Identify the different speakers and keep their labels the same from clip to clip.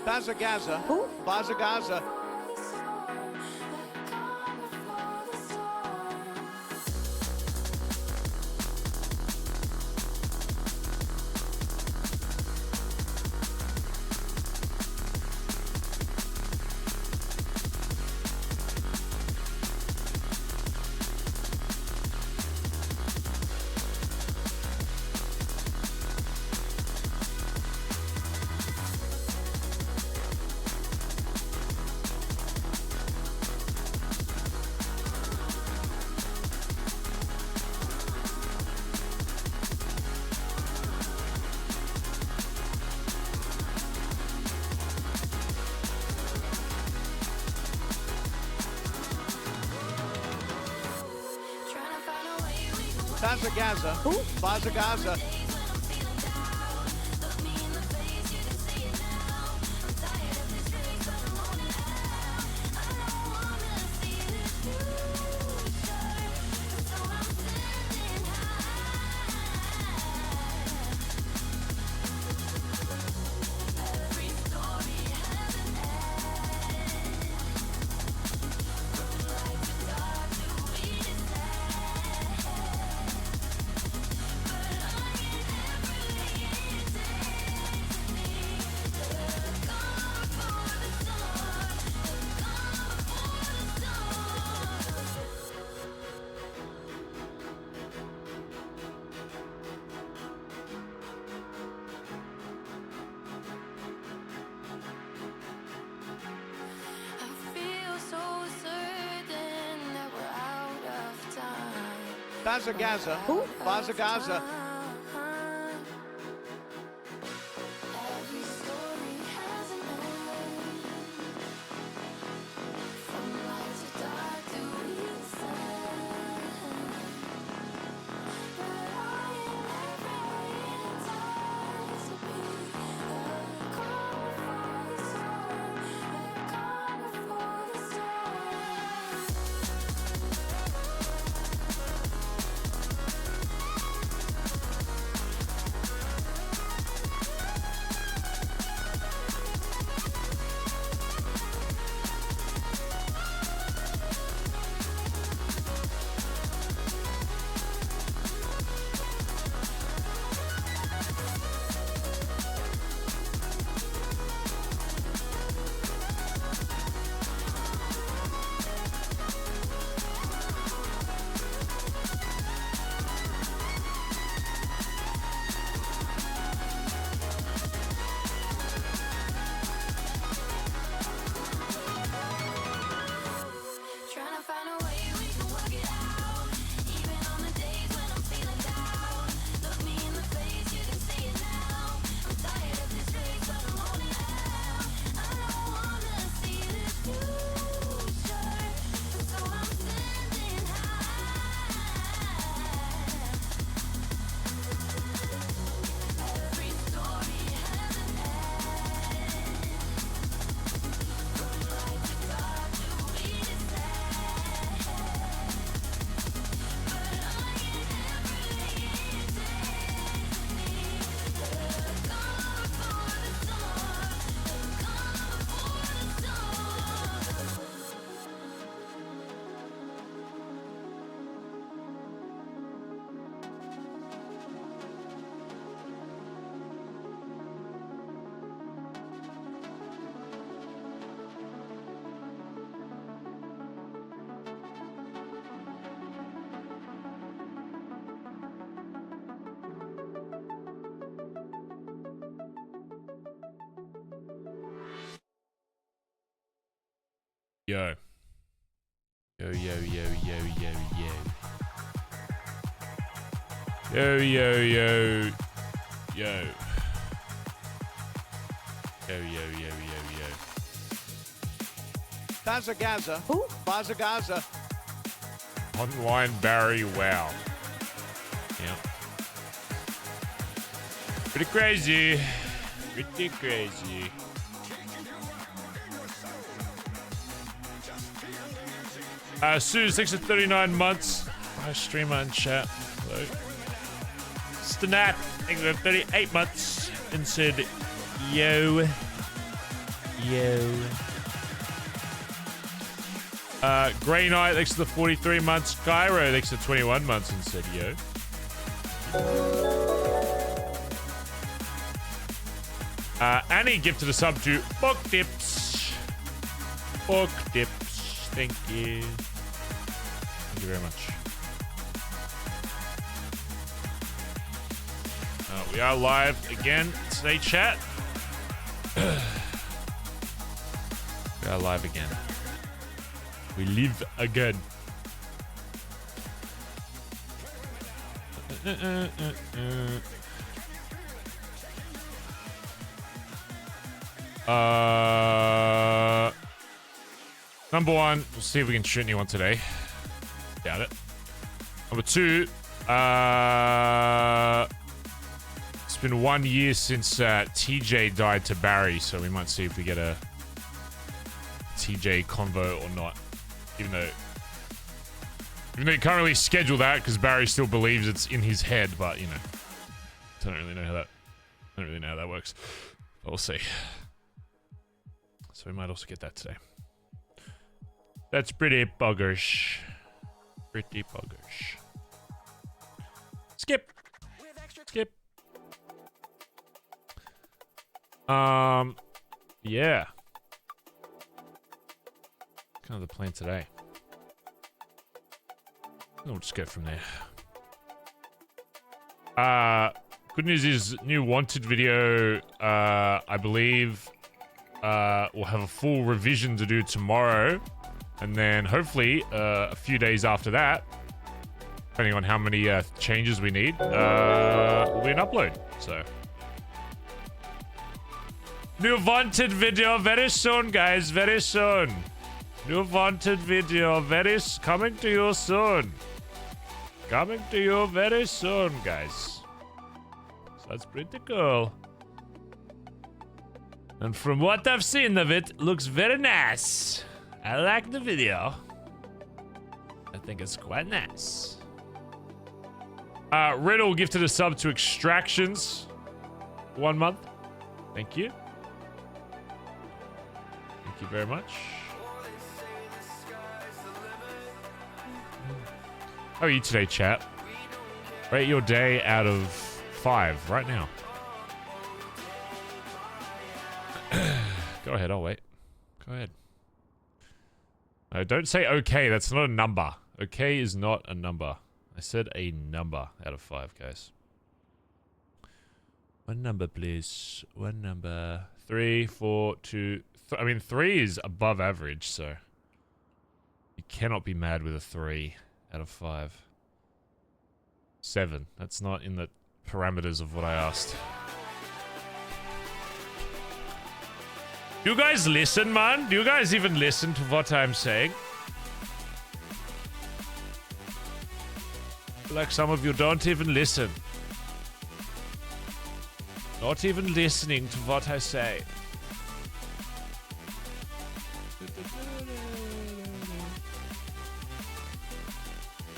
Speaker 1: Bazza Gaza.
Speaker 2: Who?
Speaker 1: Bazza Gaza. Bazza Gaza.
Speaker 2: Who?
Speaker 1: Bazza Gaza. Bazza Gaza.
Speaker 2: Who?
Speaker 1: Bazza Gaza.
Speaker 3: Yo. Yo, yo, yo, yo, yo, yo. Yo, yo, yo. Yo. Yo, yo, yo, yo, yo.
Speaker 1: Bazza Gaza.
Speaker 2: Who?
Speaker 1: Bazza Gaza.
Speaker 3: Online Barry, wow. Yeah. Pretty crazy. Pretty crazy. Sue, 6 to 39 months. My streamer and chat. Hello. Stanat, thank you for 38 months. And said, yo. Yo. Grey Knight, thanks to the 43 months. Cairo, thanks to 21 months and said yo. Annie gifted a sub to Book Dips. Book Dips. Thank you. Thank you very much. We are live again today, chat. We are live again. We live again. Number one, we'll see if we can shoot anyone today. Doubt it. Number two, it's been 1 year since TJ died to Barry, so we might see if we get a TJ convo or not. Even though you can't really schedule that because Barry still believes it's in his head, but you know, I don't really know how that works. But we'll see. So we might also get that today. That's pretty buggers. Pretty buggers. Skip. Skip. Yeah. Kind of the plan today. We'll just go from there. Good news is new Wanted video, I believe, we'll have a full revision to do tomorrow. And then hopefully, a few days after that, depending on how many changes we need, will be an upload. So, new Wanted video very soon, guys. Very soon. New Wanted video coming to you soon. Coming to you very soon, guys. So that's pretty cool. And from what I've seen of it, looks very nice. I like the video. I think it's quite nice. Riddle gifted a sub to Extractions. 1 month. Thank you. Thank you very much. How are you today, chat? Rate your day out of 5 right now. Go ahead, I'll wait. Go ahead. No, don't say okay, that's not a number. Okay is not a number. I said a number out of 5, guys. One number, please. One number. 3, 4, 2... I mean, 3 is above average, so... You cannot be mad with a 3 out of 5. 7. That's not in the parameters of what I asked. Do you guys listen, man? Do you guys even listen to what I'm saying? Like some of you don't even listen. Not even listening to what I say.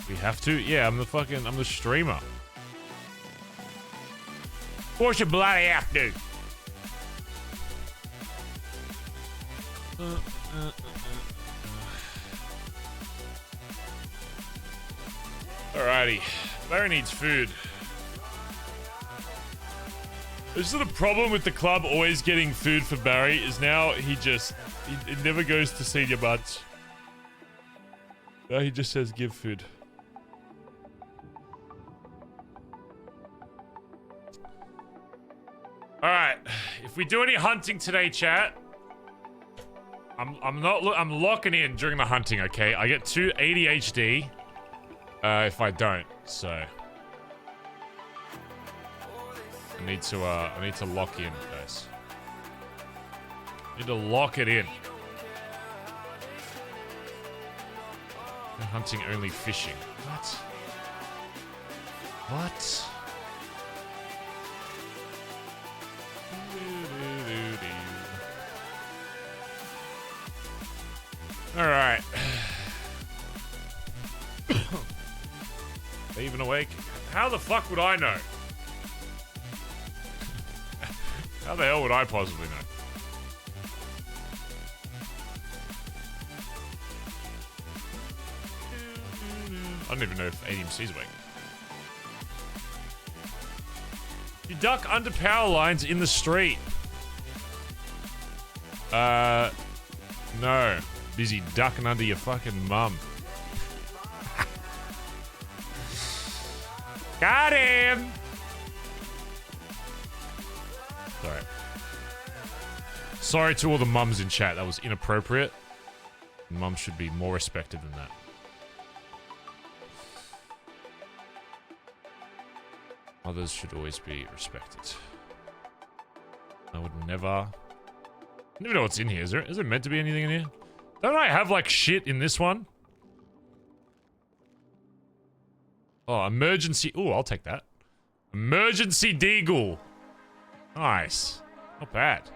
Speaker 3: We have to? Yeah, I'm the streamer. Of course you bloody have to. Alrighty. Barry needs food. This is the problem with the club always getting food for Barry, is now it never goes to senior buds. Now he just says give food. Alright, if we do any hunting today, chat, I'm locking in during the hunting, okay? I get 2 ADHD if I don't, so I need to lock in, guys. I need to lock it in. No hunting, only fishing. What? What? Alright. Are they even awake? How the fuck would I know? How the hell would I possibly know? I don't even know if ADMC's awake. You duck under power lines in the street. No. Busy ducking under your fucking mum. Got him! Sorry. Sorry to all the mums in chat. That was inappropriate. Mums should be more respected than that. Mothers should always be respected. I would never... I don't even know what's in here. Is there meant to be anything in here? Don't I have, like, shit in this one? Oh, emergency... Ooh, I'll take that. Emergency deagle. Nice. Not bad.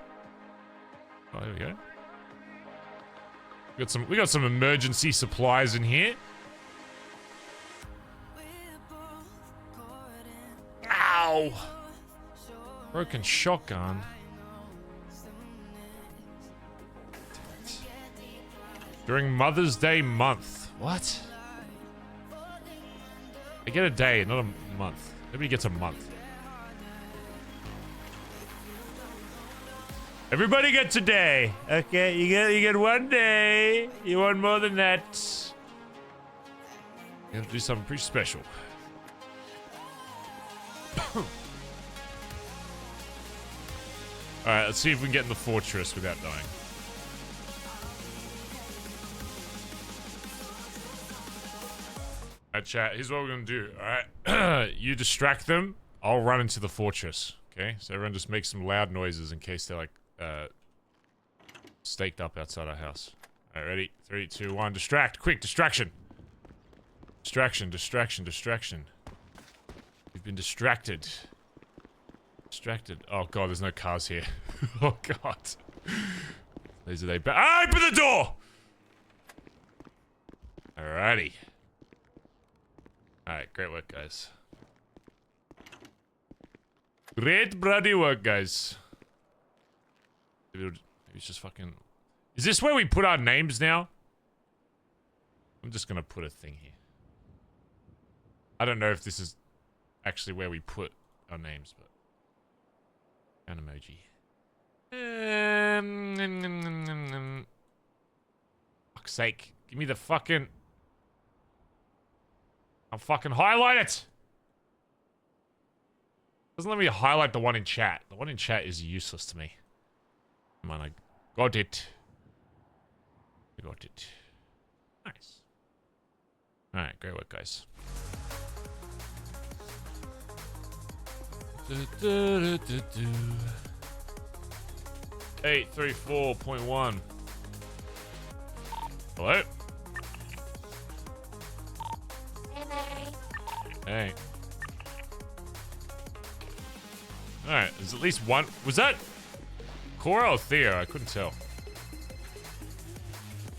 Speaker 3: Oh, there we go. We got some emergency supplies in here. Ow! Broken shotgun. During Mother's Day month. What? I get a day, not a month. Nobody gets a month. Everybody gets a day. Okay, you get one day. You want more than that. You have to do something pretty special. Alright, let's see if we can get in the fortress without dying. Alright, chat, here's what we're gonna do, alright? You distract them, I'll run into the fortress, okay? So everyone just makes some loud noises in case they're like, staked up outside our house. Alright, ready? 3, 2, 1, distract! Quick, distraction! Distraction, distraction, distraction. We've been distracted. Distracted. Oh god, there's no cars here. Oh god. These are they. Open the door! Alrighty. Alright, great work, guys. Great bloody work, guys. Maybe it's just fucking... Is this where we put our names now? I'm just gonna put a thing here. I don't know if this is actually where we put our names, but... An emoji. Fuck's sake. Give me the fucking... I'll fucking highlight it! Doesn't let me highlight the one in chat. The one in chat is useless to me. Come on, I got it. I got it. Nice. Alright, great work, guys. 834.1. Hello? Hey. Alright, there's at least one. Was that Cora or Theo? I couldn't tell.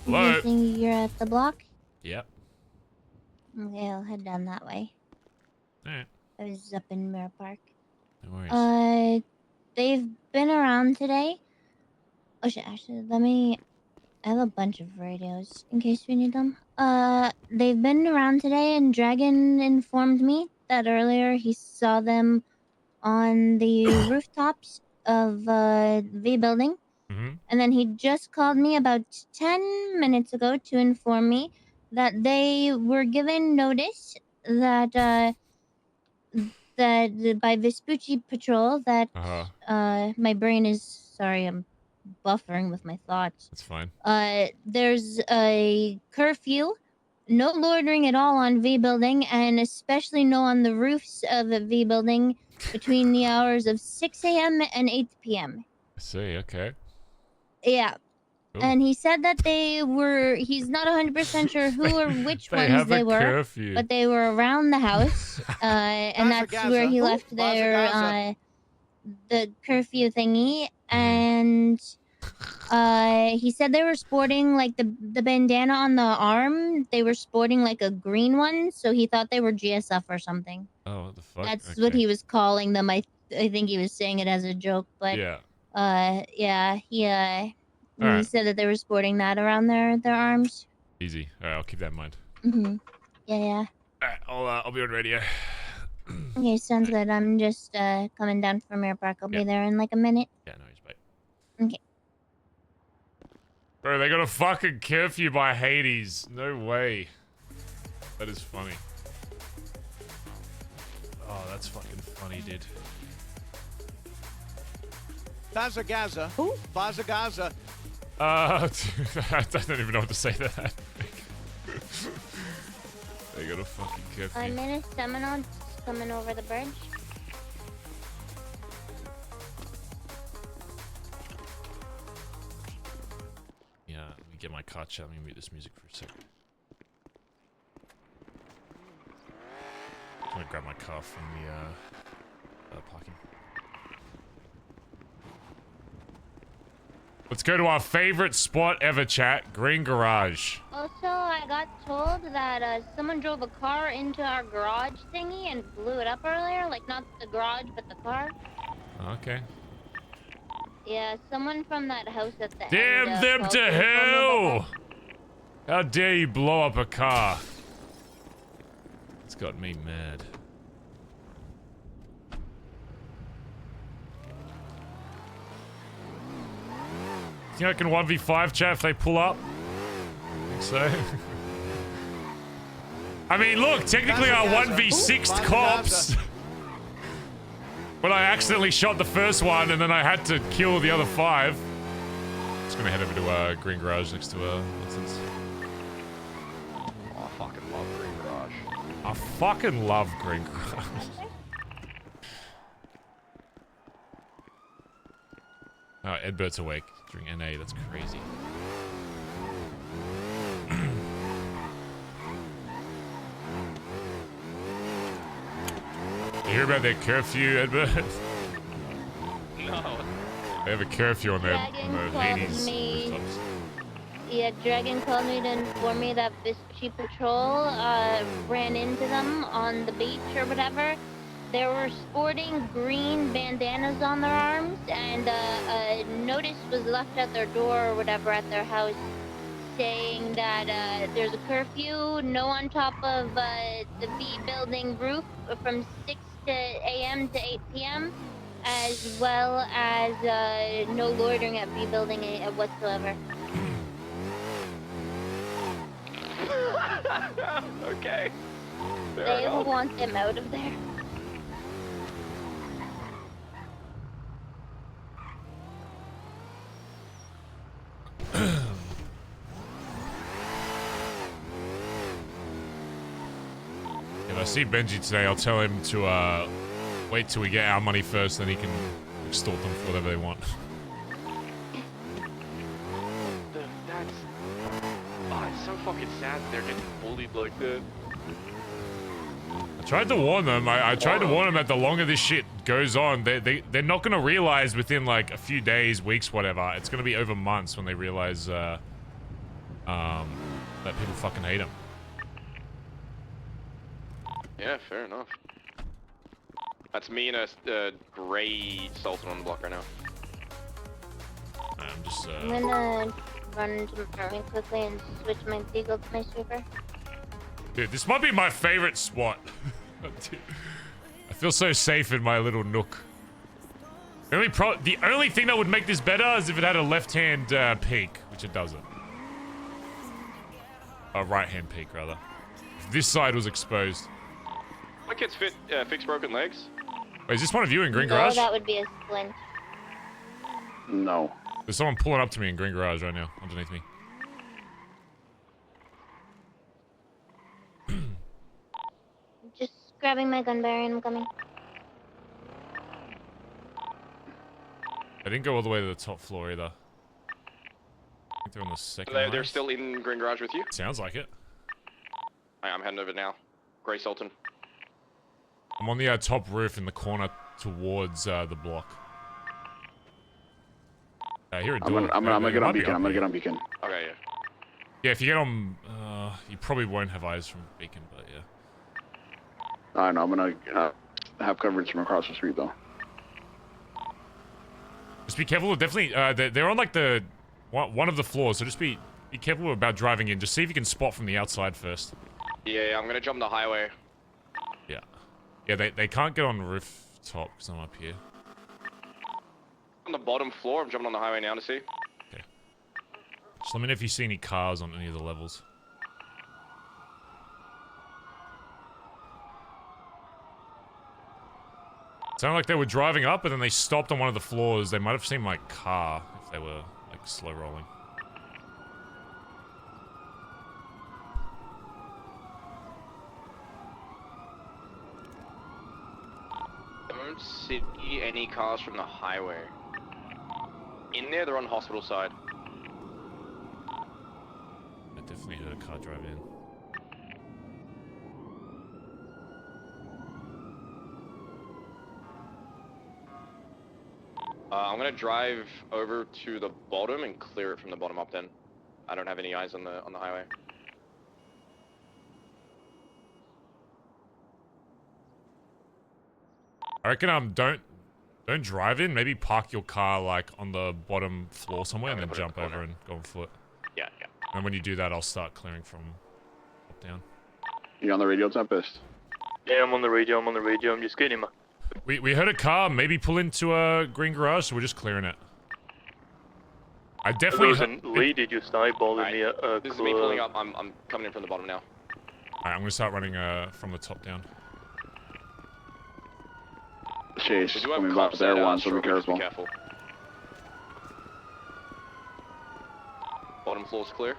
Speaker 3: Hello?
Speaker 2: You think you're at the block?
Speaker 3: Yep.
Speaker 2: Okay, I'll head down that way.
Speaker 3: Alright.
Speaker 2: I was up in Mirror Park.
Speaker 3: No worries.
Speaker 2: They've been around today. Oh shit, actually, I have a bunch of radios in case we need them. They've been around today, and Dragon informed me that earlier he saw them on the rooftops of V building.
Speaker 3: Mm-hmm.
Speaker 2: And then he just called me about 10 minutes ago to inform me that they were given notice that that by Vespucci Patrol that my brain is sorry, I'm buffering with my thoughts.
Speaker 3: That's fine.
Speaker 2: There's a curfew, no loitering at all on V building, and especially no on the roofs of the V building between the hours of 6 a.m. and 8 p.m.
Speaker 3: I see, okay.
Speaker 2: Yeah.
Speaker 3: Cool.
Speaker 2: And he said that he's not 100% sure who or which ones they were,
Speaker 3: curfew.
Speaker 2: but they were around the house, and that's where he left their, the curfew thingy, and, he said they were sporting, like, the bandana on the arm, they were sporting, like, a green one, so he thought they were GSF or something.
Speaker 3: Oh, what the fuck?
Speaker 2: That's what he was calling them. I think he was saying it as a joke, but, yeah, he said that they were sporting that around their arms.
Speaker 3: Easy. Alright, I'll keep that in mind.
Speaker 2: Mm-hmm. Yeah.
Speaker 3: Alright, I'll be on radio.
Speaker 2: Okay, sounds good. I'm just coming down from Mirror Park. I'll be there in like a minute.
Speaker 3: Yeah, no, he's bait.
Speaker 2: Okay.
Speaker 3: Bro, they got a fucking curfew by Hades. No way. That is funny. Oh, that's fucking funny, dude.
Speaker 1: Bazza Gaza.
Speaker 2: Who?
Speaker 1: Bazza Gaza.
Speaker 3: I don't even know what to say to that. They got a fucking curfew.
Speaker 2: I'm in a Seminole just coming over the bridge.
Speaker 3: Yeah, let me get my car chat. Let me mute this music for a second. I'm gonna grab my car from the parking. Let's go to our favorite spot ever, chat. Green Garage.
Speaker 2: Also, I got told that someone drove a car into our garage thingy and blew it up earlier. Like, not the garage, but the car.
Speaker 3: Okay.
Speaker 2: Yeah, someone from that house at the
Speaker 3: Damn
Speaker 2: end.
Speaker 3: them
Speaker 2: called
Speaker 3: to
Speaker 2: me and told me about
Speaker 3: hell! How dare you blow up a car? It's got me mad. Think I can 1v5 chat if they pull up? Think so. I mean, look, technically I 1v6'd cops. But I accidentally shot the first one and then I had to kill the other 5. Just gonna head over to Green Garage next to Winston's.
Speaker 4: Oh, I fucking love Green Garage.
Speaker 3: I fucking love Green Garage. Oh, Edbert's awake during NA. That's crazy. You hear about their curfew, Edbert?
Speaker 4: No.
Speaker 3: They have a curfew on their
Speaker 2: Dragon called
Speaker 3: Hades
Speaker 2: me.
Speaker 3: rooftops.
Speaker 2: Yeah, Dragon called me to inform me that Vespucci Patrol ran into them on the beach or whatever. They were sporting green bandanas on their arms, and a notice was left at their door or whatever at their house saying that there's a curfew, no on top of the B building roof from 6 a.m. to 8 p.m., as well as no loitering at B building whatsoever.
Speaker 4: Okay.
Speaker 2: They want them out of there.
Speaker 3: If I see Benji today, I'll tell him to wait till we get our money first, then he can extort them for whatever they want.
Speaker 4: That's... Oh, it's so fucking sad that they're getting bullied like that.
Speaker 3: I tried to warn them. I tried to warn them that the longer this shit goes on, they're not gonna realize within like a few days, weeks, whatever. It's gonna be over months when they realize that people fucking hate them.
Speaker 4: Yeah, fair enough. That's me and a gray Sultan on the block right now.
Speaker 3: I'm just
Speaker 2: I'm gonna run into my room quickly and switch my Beagle to my Super.
Speaker 3: Dude, this might be my favorite spot. Dude, I feel so safe in my little nook. The only thing that would make this better is if it had a left-hand peak, which it doesn't. A right-hand peak, rather. If this side was exposed.
Speaker 4: My kids fix broken legs.
Speaker 3: Wait, is this one of you in Green
Speaker 2: No,
Speaker 3: Garage?
Speaker 2: that would be a splint.
Speaker 5: No.
Speaker 3: There's someone pulling up to me in Green Garage right now, underneath me.
Speaker 2: Just grabbing my gun barrier and I'm coming.
Speaker 3: I didn't go all the way to the top floor either. I think they're on the second
Speaker 4: They're
Speaker 3: rise.
Speaker 4: still in Green Garage with you?
Speaker 3: Sounds like it.
Speaker 4: I'm heading over now. Gray Sultan.
Speaker 3: I'm on the top roof in the corner towards the block. I hear a door.
Speaker 5: I'm gonna get on
Speaker 3: Might be
Speaker 5: beacon.
Speaker 3: up
Speaker 5: I'm gonna
Speaker 3: here.
Speaker 5: get on beacon.
Speaker 4: Okay, yeah.
Speaker 3: Yeah, if you get on, you probably won't have eyes from beacon, but yeah.
Speaker 5: I know. I'm gonna have coverage from across the street though.
Speaker 3: Just be careful. Definitely, they're on like the one of the floors, so just be careful about driving in. Just see if you can spot from the outside first.
Speaker 4: Yeah, I'm gonna jump the highway.
Speaker 3: Yeah. Yeah, they can't get on rooftop because I'm up here.
Speaker 4: On the bottom floor, I'm jumping on the highway now to see.
Speaker 3: Okay. Just let me know if you see any cars on any of the levels. Sounded like they were driving up, and then they stopped on one of the floors. They might have seen my car if they were, like, slow rolling.
Speaker 4: Don't see any cars from the highway. In there, they're on hospital side.
Speaker 3: I definitely heard a car drive in.
Speaker 4: I'm gonna drive over to the bottom and clear it from the bottom up then. I don't have any eyes on the highway.
Speaker 3: I reckon don't drive in. Maybe park your car like on the bottom floor somewhere, and then jump over and go on foot.
Speaker 4: Yeah, yeah.
Speaker 3: And when you do that, I'll start clearing from up down.
Speaker 5: You on the radio, Tempest?
Speaker 6: Yeah, I'm on the radio. I'm just getting my.
Speaker 3: We heard a car maybe pull into a green garage, so we're just clearing it. I definitely.
Speaker 6: Lee, did you start eyeballing me at
Speaker 4: This is me pulling up. I'm coming in from the bottom now.
Speaker 3: Alright, I'm gonna start running from the top down.
Speaker 5: Chase,
Speaker 4: We do have
Speaker 5: coming back
Speaker 4: cops
Speaker 5: there
Speaker 4: at
Speaker 5: one, so be
Speaker 4: Strawberry, just
Speaker 5: careful.
Speaker 4: Bottom floor's clear.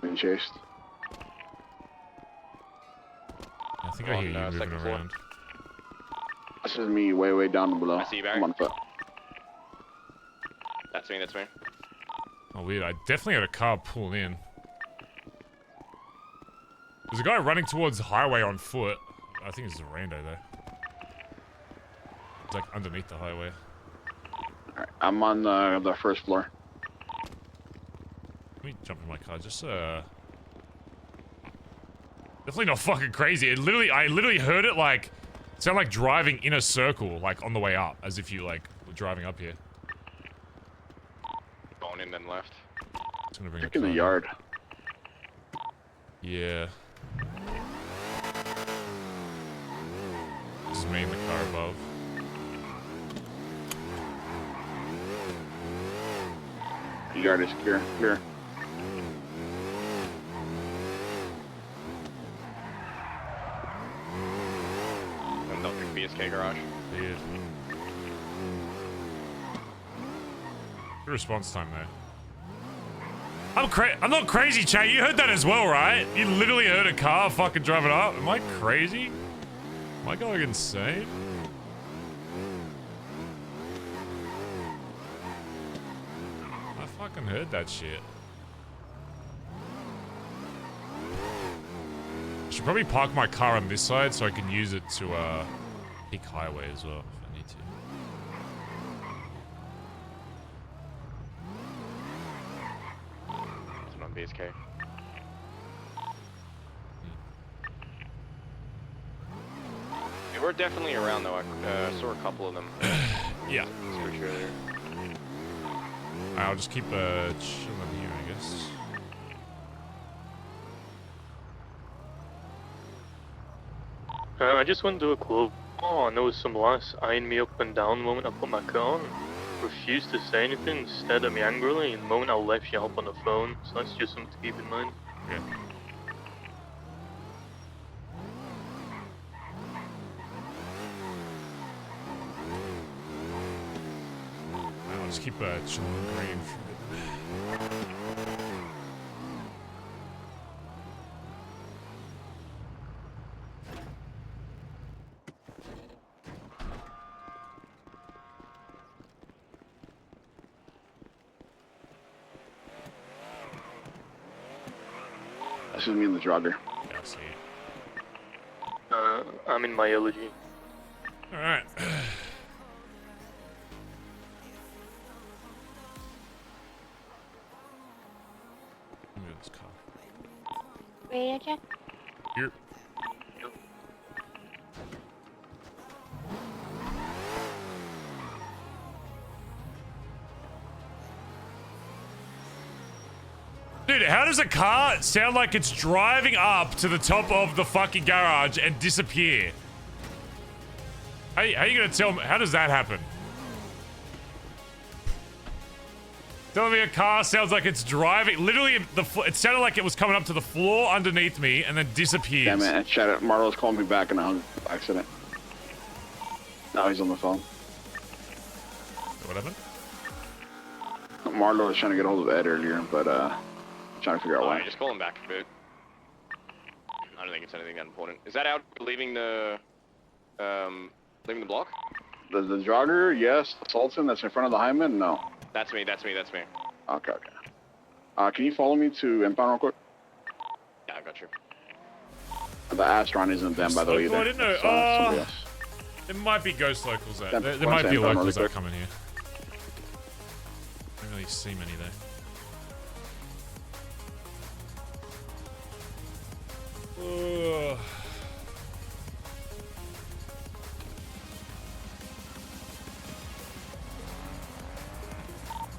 Speaker 5: Being chased.
Speaker 3: I think I hear you moving
Speaker 4: second floor.
Speaker 3: around.
Speaker 5: This is me way down below.
Speaker 4: I see you, Barry.
Speaker 5: I'm on foot.
Speaker 4: That's me, that's me.
Speaker 3: Oh, weird. I definitely had a car pull in. There's a guy running towards the highway on foot. I think it's a rando, though. It's like underneath the highway.
Speaker 5: Alright, I'm on the first floor.
Speaker 3: Let me jump in my car. Just, definitely not fucking crazy. I literally heard it, like, sound like driving in a circle, like, on the way up. As if you, like, were driving up here.
Speaker 4: Going in then left.
Speaker 3: Just gonna bring
Speaker 5: Check in the yard.
Speaker 3: Yeah. This is me in the car above.
Speaker 5: The yard is clear.
Speaker 4: BSK garage.
Speaker 3: Weird. Good response time there. I'm not crazy, chat. You heard that as well, right? You literally heard a car fucking driving up. Am I crazy? Am I going insane? I fucking heard that shit. I should probably park my car on this side so I can use it to pick highway as well if I need to.
Speaker 4: It's on BSK. They were definitely around though. I saw a couple of them.
Speaker 3: Yeah.
Speaker 4: Search earlier.
Speaker 3: I'll just keep chilling here, I guess.
Speaker 6: I just went to a club. Oh, and there was some lass eyeing me up and down the moment I put my coat on. Refused to say anything, stared at me angrily, and the moment I left, she held up on the phone. So that's just something to keep in mind.
Speaker 3: Okay. I'll just keep chilling green for a bit.
Speaker 5: This is me in the jogger.
Speaker 3: Yeah, I see it.
Speaker 6: I'm in my elegy.
Speaker 3: Alright. Move this car.
Speaker 2: Radio check.
Speaker 3: Here. how does a car sound like it's driving up to the top of the fucking garage and disappear? How are you gonna tell me? How does that happen? Telling me a car sounds like it's driving. Literally, it sounded like it was coming up to the floor underneath me and then disappears.
Speaker 5: Damn it, chat. Marlo's calling me back and I hung by accident. Now he's on the phone.
Speaker 3: What happened?
Speaker 5: Marlo was trying to get a hold of Ed earlier, but trying to figure out why.
Speaker 4: Just call him back, but I don't think it's anything that important. Is that out leaving the block?
Speaker 5: The jogger, yes. The Sultan that's in front of the Hyman, no.
Speaker 4: That's me.
Speaker 5: Okay. Can you follow me to impound real quick?
Speaker 4: Yeah, I got you.
Speaker 5: The Astron isn't them, by the way.
Speaker 3: I didn't know.
Speaker 5: Somebody else.
Speaker 3: There might be ghost locals there.
Speaker 5: There
Speaker 3: There might be
Speaker 5: really
Speaker 3: locals that
Speaker 5: quick.
Speaker 3: come in here. Don't really see many though. Ugh.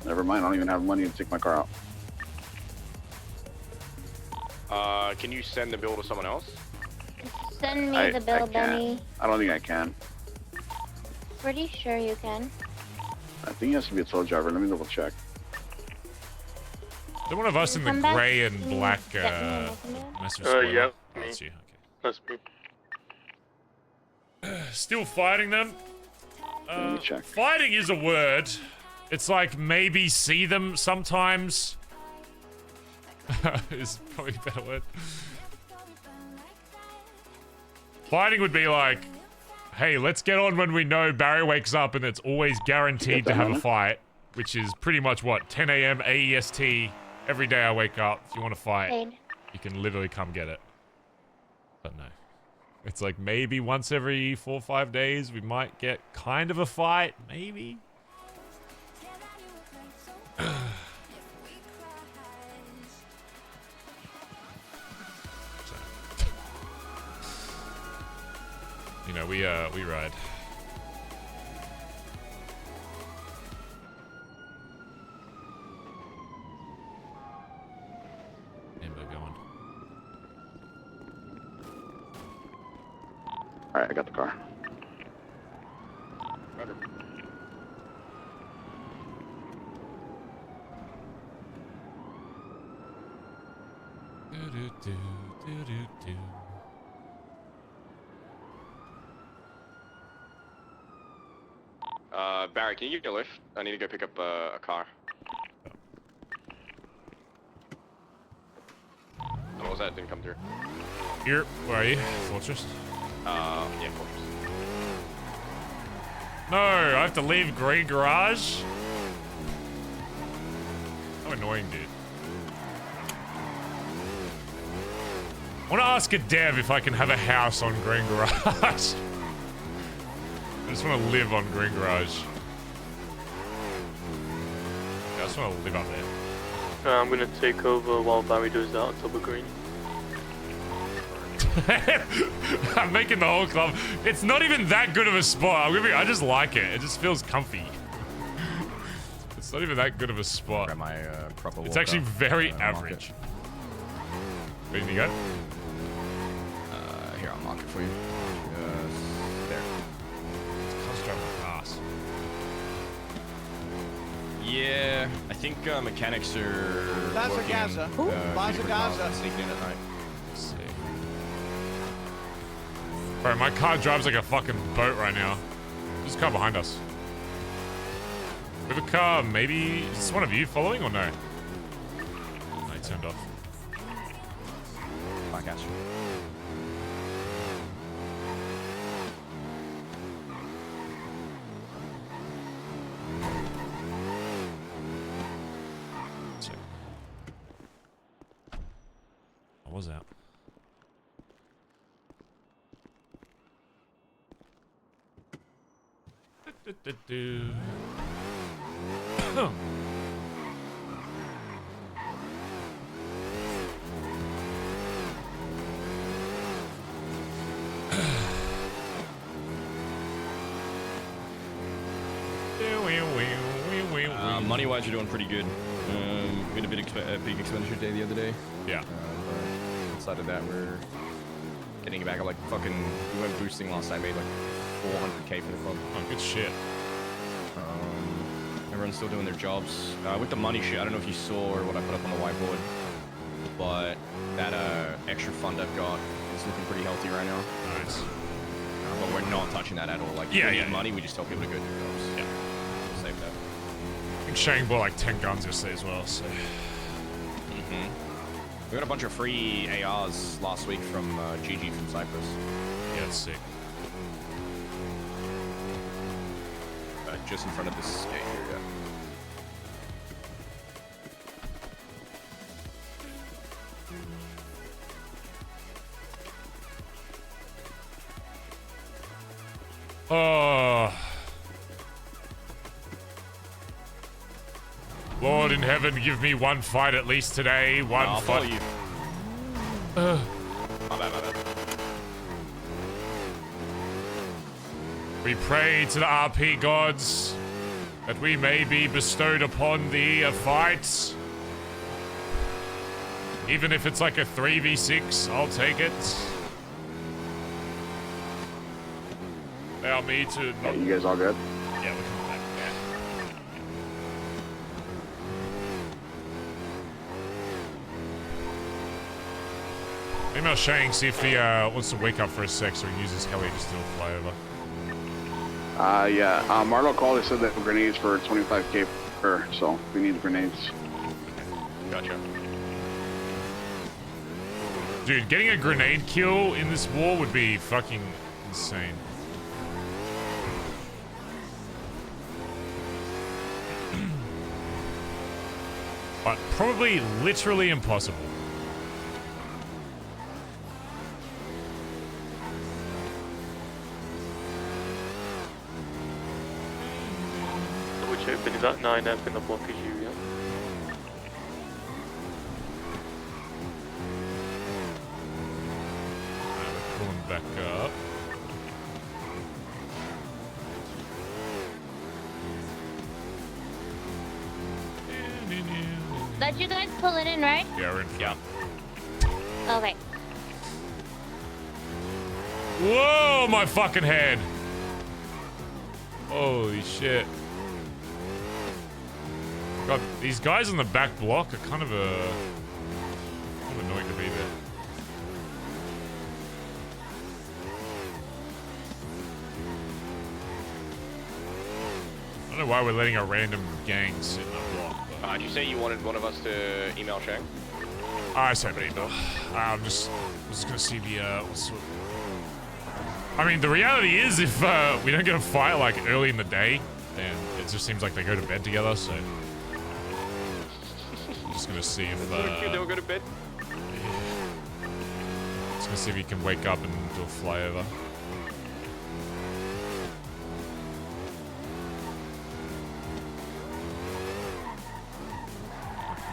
Speaker 5: Never mind, I don't even have money to take my car out.
Speaker 4: Can you send the bill to someone else?
Speaker 2: Send me the bill,
Speaker 5: I can't.
Speaker 2: Benny.
Speaker 5: I don't think I can.
Speaker 2: Pretty sure you can.
Speaker 5: I think he has to be a tow driver. Let me double check.
Speaker 3: They're one of us in the
Speaker 2: Come back.
Speaker 3: grey and
Speaker 2: Can you
Speaker 3: black
Speaker 2: get me a messenger?
Speaker 3: message squad.
Speaker 6: Yeah,
Speaker 3: Oh,
Speaker 6: me.
Speaker 3: that's you.
Speaker 6: That's me.
Speaker 3: Okay. Still fighting them?
Speaker 5: Let me check.
Speaker 3: Fighting is a word. It's like maybe see them sometimes. Is probably a better word. Fighting would be like, hey, let's get on when we know Barry wakes up and it's always guaranteed to have a fight, which is pretty much what, 10 a.m. AEST every day I wake up. If you want to fight,
Speaker 2: Paid.
Speaker 3: you can literally come get it. But no. It's like maybe once every 4 or 5 days we might get kind of a fight, maybe. You know, we ride. And we're going.
Speaker 5: Alright, I got the car.
Speaker 3: Do-do-do.
Speaker 4: Barry, can you give me a lift? I need to go pick up a car. What was that? Didn't come through.
Speaker 3: Here, where are you? Fortress?
Speaker 4: Yeah, Fortress.
Speaker 3: No, I have to leave Green Garage? How annoying, dude. I want to ask a dev if I can have a house on Green Garage. I just want to live on Green Garage. Yeah, I just want to live up there.
Speaker 6: I'm gonna take over while Barry does that on top of green.
Speaker 3: I'm making the whole club. It's not even that good of a spot. I just like it. It just feels comfy. It's not even that good of a spot.
Speaker 7: Grab my proper
Speaker 3: It's actually very
Speaker 7: market.
Speaker 3: average. Where do you go?
Speaker 7: Here, I'll mark it for you. There.
Speaker 3: Car's driving fast.
Speaker 7: Yeah, I think mechanics are
Speaker 1: Bazza
Speaker 7: working.
Speaker 1: Gaza. Who? Bazza
Speaker 7: pretty
Speaker 1: Gaza.
Speaker 7: fast, sneaking in at night.
Speaker 3: Let's see. Bro, my car drives like a fucking boat right now. There's a car behind us. We have a car, maybe... Is this one of you following or no? No, he turned off.
Speaker 7: I got you.
Speaker 3: Check. I was out. Do-do-do-do.
Speaker 7: Money-wise, you're doing pretty good. We had a big expenditure day the other day.
Speaker 3: Yeah.
Speaker 7: But outside of that, we're getting it back. Like fucking, we went boosting last night, made like 400k for the club.
Speaker 3: Oh, good shit.
Speaker 7: Everyone's still doing their jobs. With the money shit, I don't know if you saw or what I put up on the whiteboard, but that extra fund I've got is looking pretty healthy right now.
Speaker 3: Nice.
Speaker 7: But we're not touching that at all. Like,
Speaker 3: yeah.
Speaker 7: money, we just tell people to go do jobs.
Speaker 3: Yeah.
Speaker 7: Save that.
Speaker 3: I think Shane bought like 10 guns yesterday as well, so.
Speaker 7: We got a bunch of free ARs last week from GG from Cyprus.
Speaker 3: Yeah, that's sick.
Speaker 7: Just in front of this gate here, yeah.
Speaker 3: Oh. Lord in heaven, give me one fight at least today. One fight.
Speaker 7: You. My bad.
Speaker 3: We pray to the RP gods that we may be bestowed upon thee a fight. Even if it's like a 3v6, I'll take it. Allow me to not...
Speaker 5: Hey, you guys all good?
Speaker 3: Yeah, we're coming back. Email Shane, see if he wants to wake up for a sec so we can use this heli just to do a flyover.
Speaker 5: Yeah. Marlo called and said that grenades for 25k per, so we need grenades.
Speaker 7: Gotcha.
Speaker 3: Dude, getting a grenade kill in this war would be fucking insane. But probably literally impossible.
Speaker 6: Double check, but is that 9F in the block as you, yeah?
Speaker 3: Pulling back up.
Speaker 2: Let you guys pull it in, right?
Speaker 3: Yeah, we're in front.
Speaker 2: Okay.
Speaker 3: Whoa, my fucking head. Holy shit. God, these guys on the back block are kind of annoying to be there. I don't know why we're letting a random gang sit in a block.
Speaker 4: Did you say you wanted one of us to email Shang?
Speaker 3: I sent an email. I'm just gonna see the I mean, the reality is, if we don't get a fight like early in the day, then it just seems like they go to bed together. So I'm just gonna see if
Speaker 4: they'll go to bed.
Speaker 3: Just gonna see if he can wake up and do a flyover.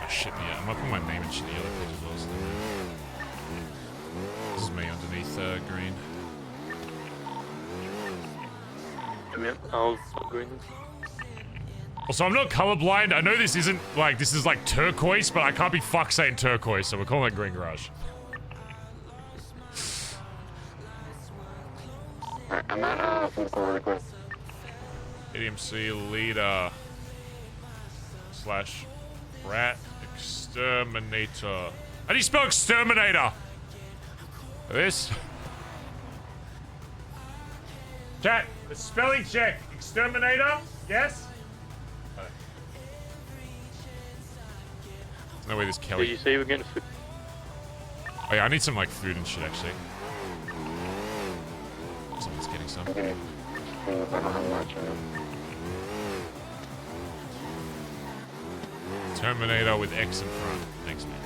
Speaker 3: Shit me out. I'm putting my name in shit the yellow page as well. So this is me underneath green.
Speaker 6: Yeah, I'll green.
Speaker 3: Also, I'm not colorblind. I know this isn't like, this is like turquoise, but I can't be fuck saying turquoise, so we're calling it green garage.
Speaker 5: Alright, I'm at full core request.
Speaker 3: ADMC leader / rat exterminator. How do you spell exterminator? This? Chat, the spelling check. Exterminator? Yes? There's no way this Kelly.
Speaker 6: Did you say you were getting food?
Speaker 3: Oh yeah, I need some like food and shit actually. Someone's getting some.
Speaker 5: Okay. I don't have much.
Speaker 3: Terminator with X in front. Thanks, man.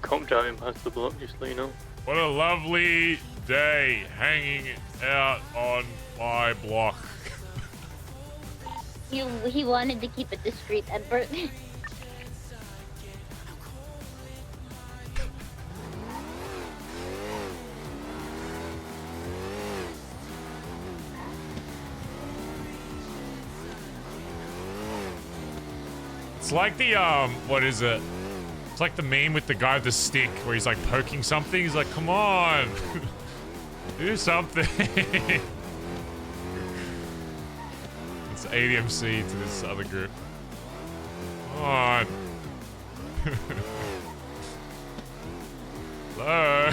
Speaker 6: Comp driving past the block, just let you know.
Speaker 3: What a lovely day hanging out on my block.
Speaker 2: He wanted to keep it discreet at birth.
Speaker 3: It's like the what is it? It's like the meme with the guy with the stick where he's like poking something. He's like, come on, do something. It's ADMC to this other group. Come on. Hello.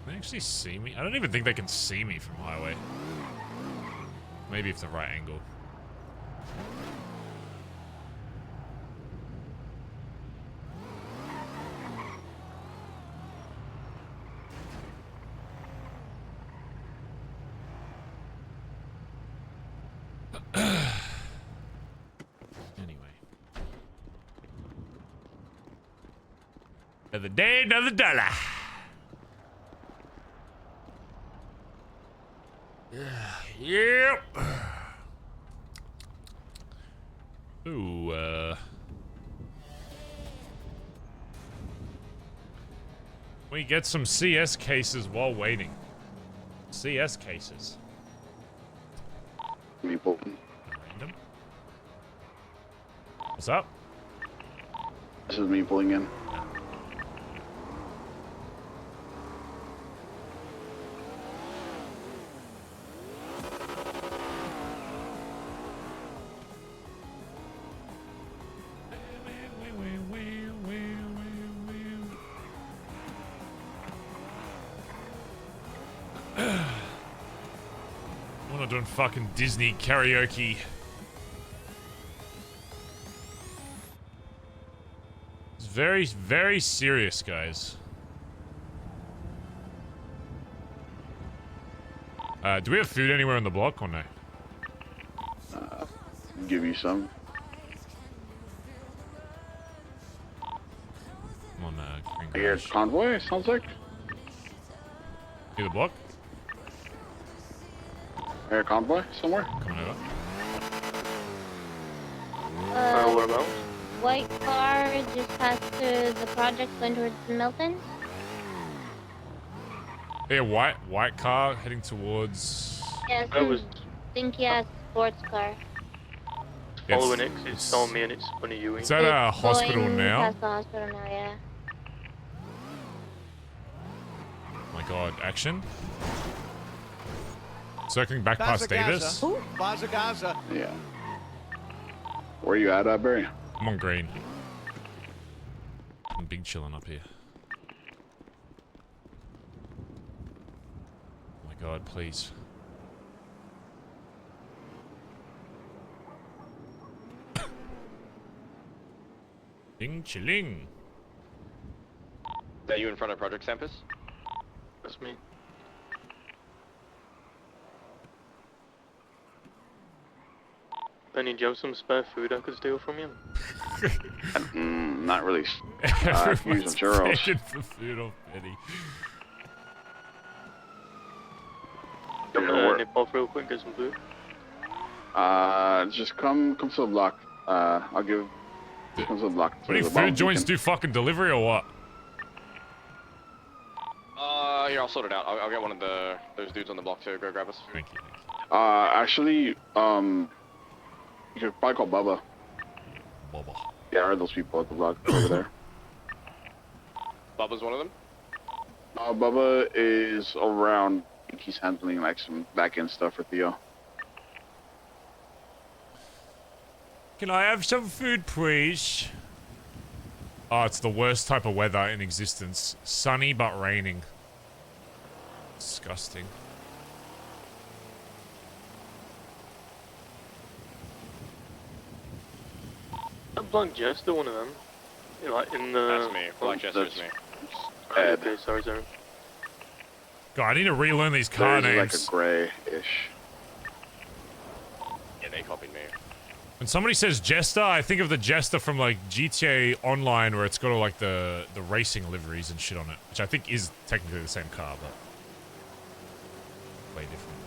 Speaker 3: They actually see me? I don't even think they can see me from highway. Maybe if the right angle. Anyway. Another day, another dollar. Yep. Ooh, we get some CS cases while waiting. CS cases.
Speaker 5: People.
Speaker 3: Random. What's up?
Speaker 5: This is me pulling in. We're not doing fucking Disney karaoke. It's very, very serious, guys. Do we have food anywhere on the block or no? Give you some.
Speaker 3: Come on, green
Speaker 5: I hear
Speaker 3: garage.
Speaker 5: convoy, sounds like.
Speaker 3: Near the block?
Speaker 5: Air convoy somewhere.
Speaker 3: Coming over.
Speaker 6: What about?
Speaker 2: White car just passed through the project going towards Milton.
Speaker 3: Yeah, white car heading towards.
Speaker 2: Yeah,
Speaker 6: That was
Speaker 2: stinky ass sports car.
Speaker 6: following it 'cause it's on me and it's funny you.
Speaker 3: It's at a
Speaker 2: It's
Speaker 3: hospital
Speaker 2: going
Speaker 3: now.
Speaker 2: Past the hospital now, yeah.
Speaker 3: Oh my god, action. Circling back
Speaker 1: Bazza
Speaker 3: past Davis.
Speaker 1: Gaza. Bazza Gaza.
Speaker 5: Yeah. Where you at, Barry?
Speaker 3: I'm on green. I'm big chilling up here. Oh my god, please. Ding chilling.
Speaker 4: Is that you in front of Project Campus?
Speaker 6: That's me. Penny, do you have some spare food I could steal from you?
Speaker 5: Not really. Use some
Speaker 3: Everyone's
Speaker 5: churros.
Speaker 3: begging for food already.
Speaker 6: Nip off real quick, get some food.
Speaker 5: Just come to the block. I'll give. Just come to the block.
Speaker 3: What do you food joints do fucking delivery or what?
Speaker 4: Here, I'll sort it out. I'll get one of those dudes on the block to go grab us.
Speaker 3: Thank you.
Speaker 5: Actually, you could probably call Bubba.
Speaker 3: Bubba.
Speaker 5: Yeah, I heard those people at the block over there.
Speaker 4: Bubba's one of them?
Speaker 5: Bubba is around. I think he's handling like some back end stuff for Theo.
Speaker 3: Can I have some food, please? Oh, it's the worst type of weather in existence. Sunny but raining. Disgusting.
Speaker 6: That Black Jester, one of them. Like in the.
Speaker 4: That's me. Black Jester's me.
Speaker 5: Ed.
Speaker 6: Okay, sorry.
Speaker 3: God, I need to relearn these car
Speaker 5: There's like
Speaker 3: names.
Speaker 5: a grayish.
Speaker 4: Yeah, they copied me.
Speaker 3: When somebody says Jester, I think of the Jester from like GTA Online, where it's got all like the racing liveries and shit on it, which I think is technically the same car, but way different.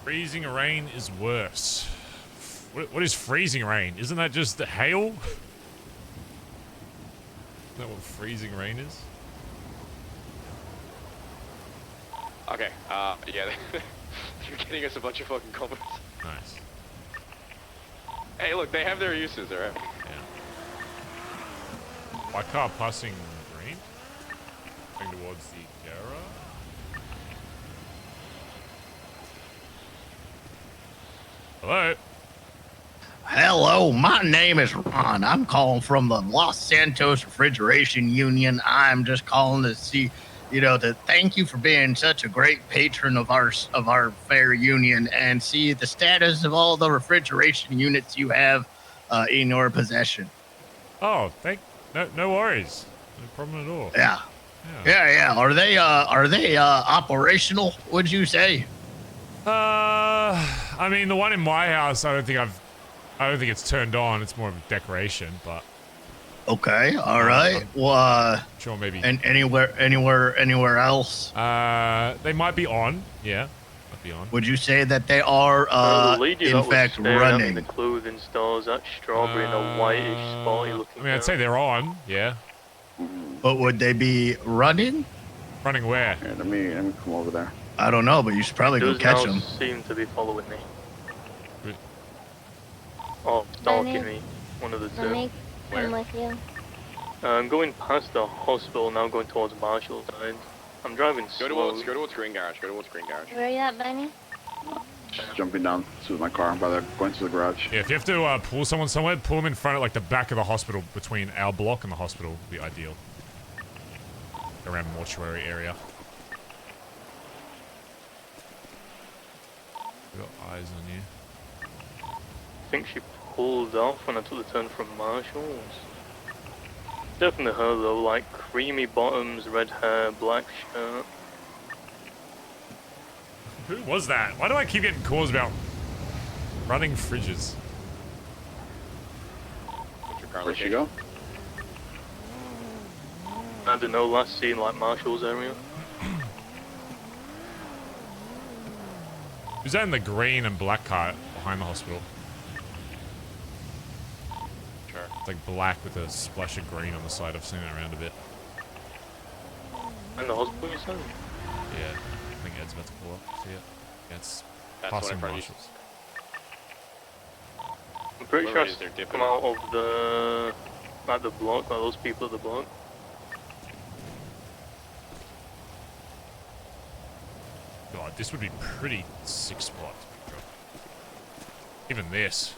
Speaker 3: Freezing rain is worse. What is freezing rain? Isn't that just hail? Isn't that what freezing rain is?
Speaker 4: Okay, yeah, you're getting us a bunch of fucking comments.
Speaker 3: Nice.
Speaker 4: Hey, look, they have their uses, alright?
Speaker 3: Yeah. My car passing green? Going towards the garage? Hello?
Speaker 8: Hello, my name is Ron. I'm calling from the Los Santos Refrigeration Union. I'm just calling to see, to thank you for being such a great patron of our fair union and see the status of all the refrigeration units you have in your possession.
Speaker 3: Oh, no worries. No problem at all.
Speaker 8: Yeah. Are they operational, would you say?
Speaker 3: I mean, the one in my house, I don't think it's turned on. It's more of a decoration, but.
Speaker 8: Okay, all right. Well,
Speaker 3: sure, maybe.
Speaker 8: And anywhere else?
Speaker 3: They might be on. Yeah, might be on.
Speaker 8: Would you say that they are,
Speaker 6: the lady
Speaker 8: in fact, running?
Speaker 6: The clothing stores, that strawberry and a whitish spotty looking.
Speaker 3: I mean, I'd say they're on. Yeah.
Speaker 8: But would they be running?
Speaker 3: Running where?
Speaker 5: Here, let me come over there.
Speaker 8: I don't know, but you should probably go catch them.
Speaker 6: Seem to be following me.
Speaker 3: Good.
Speaker 6: Oh, stalking me. One of the
Speaker 2: Let
Speaker 6: two.
Speaker 2: me come with you.
Speaker 6: I'm going past the hospital now, going towards Marshall's side. I'm driving slow.
Speaker 4: Go towards Green Garage.
Speaker 2: Where are you at, Benny?
Speaker 5: Just jumping down to my car. I'm going to the garage.
Speaker 3: Yeah, if you have to pull someone somewhere, pull them in front of like the back of the hospital, between our block and the hospital would be ideal. Around mortuary area. We got eyes on you.
Speaker 6: I think she pulled off when I took the turn from Marshall's. Definitely her though, like creamy bottoms, red hair, black shirt.
Speaker 3: Who was that? Why do I keep getting calls about running fridges?
Speaker 5: Where'd she go?
Speaker 6: I don't know, last seen like Marshall's area.
Speaker 3: Who's that in the green and black car behind the hospital?
Speaker 4: Sure.
Speaker 3: It's like black with a splash of green on the side. I've seen it around a bit.
Speaker 6: In the hospital, you said?
Speaker 3: Yeah, I think Ed's about to pull up. See it? Yeah, it's
Speaker 4: That's
Speaker 3: passing
Speaker 4: what I
Speaker 3: Marshalls.
Speaker 6: I'm pretty
Speaker 4: Whoever
Speaker 6: sure
Speaker 4: it is,
Speaker 6: I
Speaker 4: they're dipping
Speaker 6: come out of the block, like those people at the block.
Speaker 3: God, this would be pretty sick spot. Even this.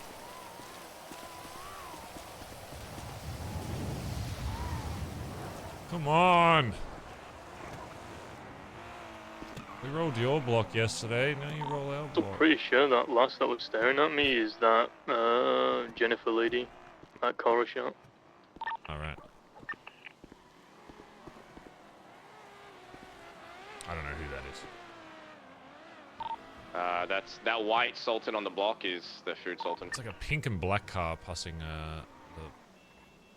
Speaker 3: Come on. We rolled your block yesterday, now you roll our
Speaker 6: I'm
Speaker 3: block.
Speaker 6: pretty sure that last that was staring at me is that Jennifer lady, that Cora shot.
Speaker 3: Alright. I don't know who that is.
Speaker 4: That white Sultan on the block is the food Sultan.
Speaker 3: It's like a pink and black car passing the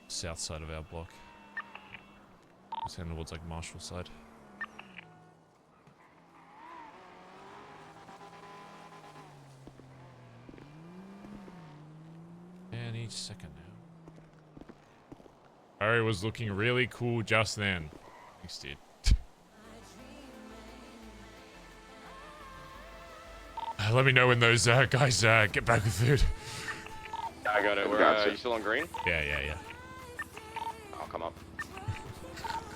Speaker 3: south side of our block. It's heading towards like Marshall side. And each second now. Harry was looking really cool just then. Thanks, dude. Let me know when those guys get back with food.
Speaker 4: I got it.
Speaker 5: Gotcha.
Speaker 4: You still on green?
Speaker 3: Yeah.
Speaker 4: I'll come up.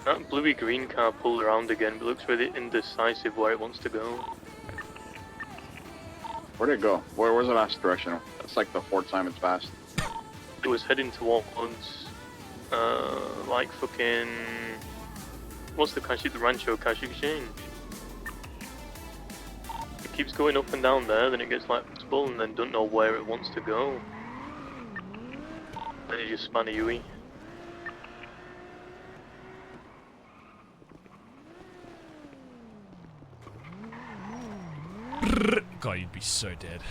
Speaker 6: That bluey green car pulled around again, but looks really indecisive where it wants to go.
Speaker 5: Where'd it go? Where's the last direction? That's like the fourth time it's passed.
Speaker 6: It was heading towards, like fucking, what's the cash, the Rancho Cash Exchange? It keeps going up and down there, then it gets like full and then don't know where it wants to go. Then it just span a Yui.
Speaker 3: God, you'd be so dead.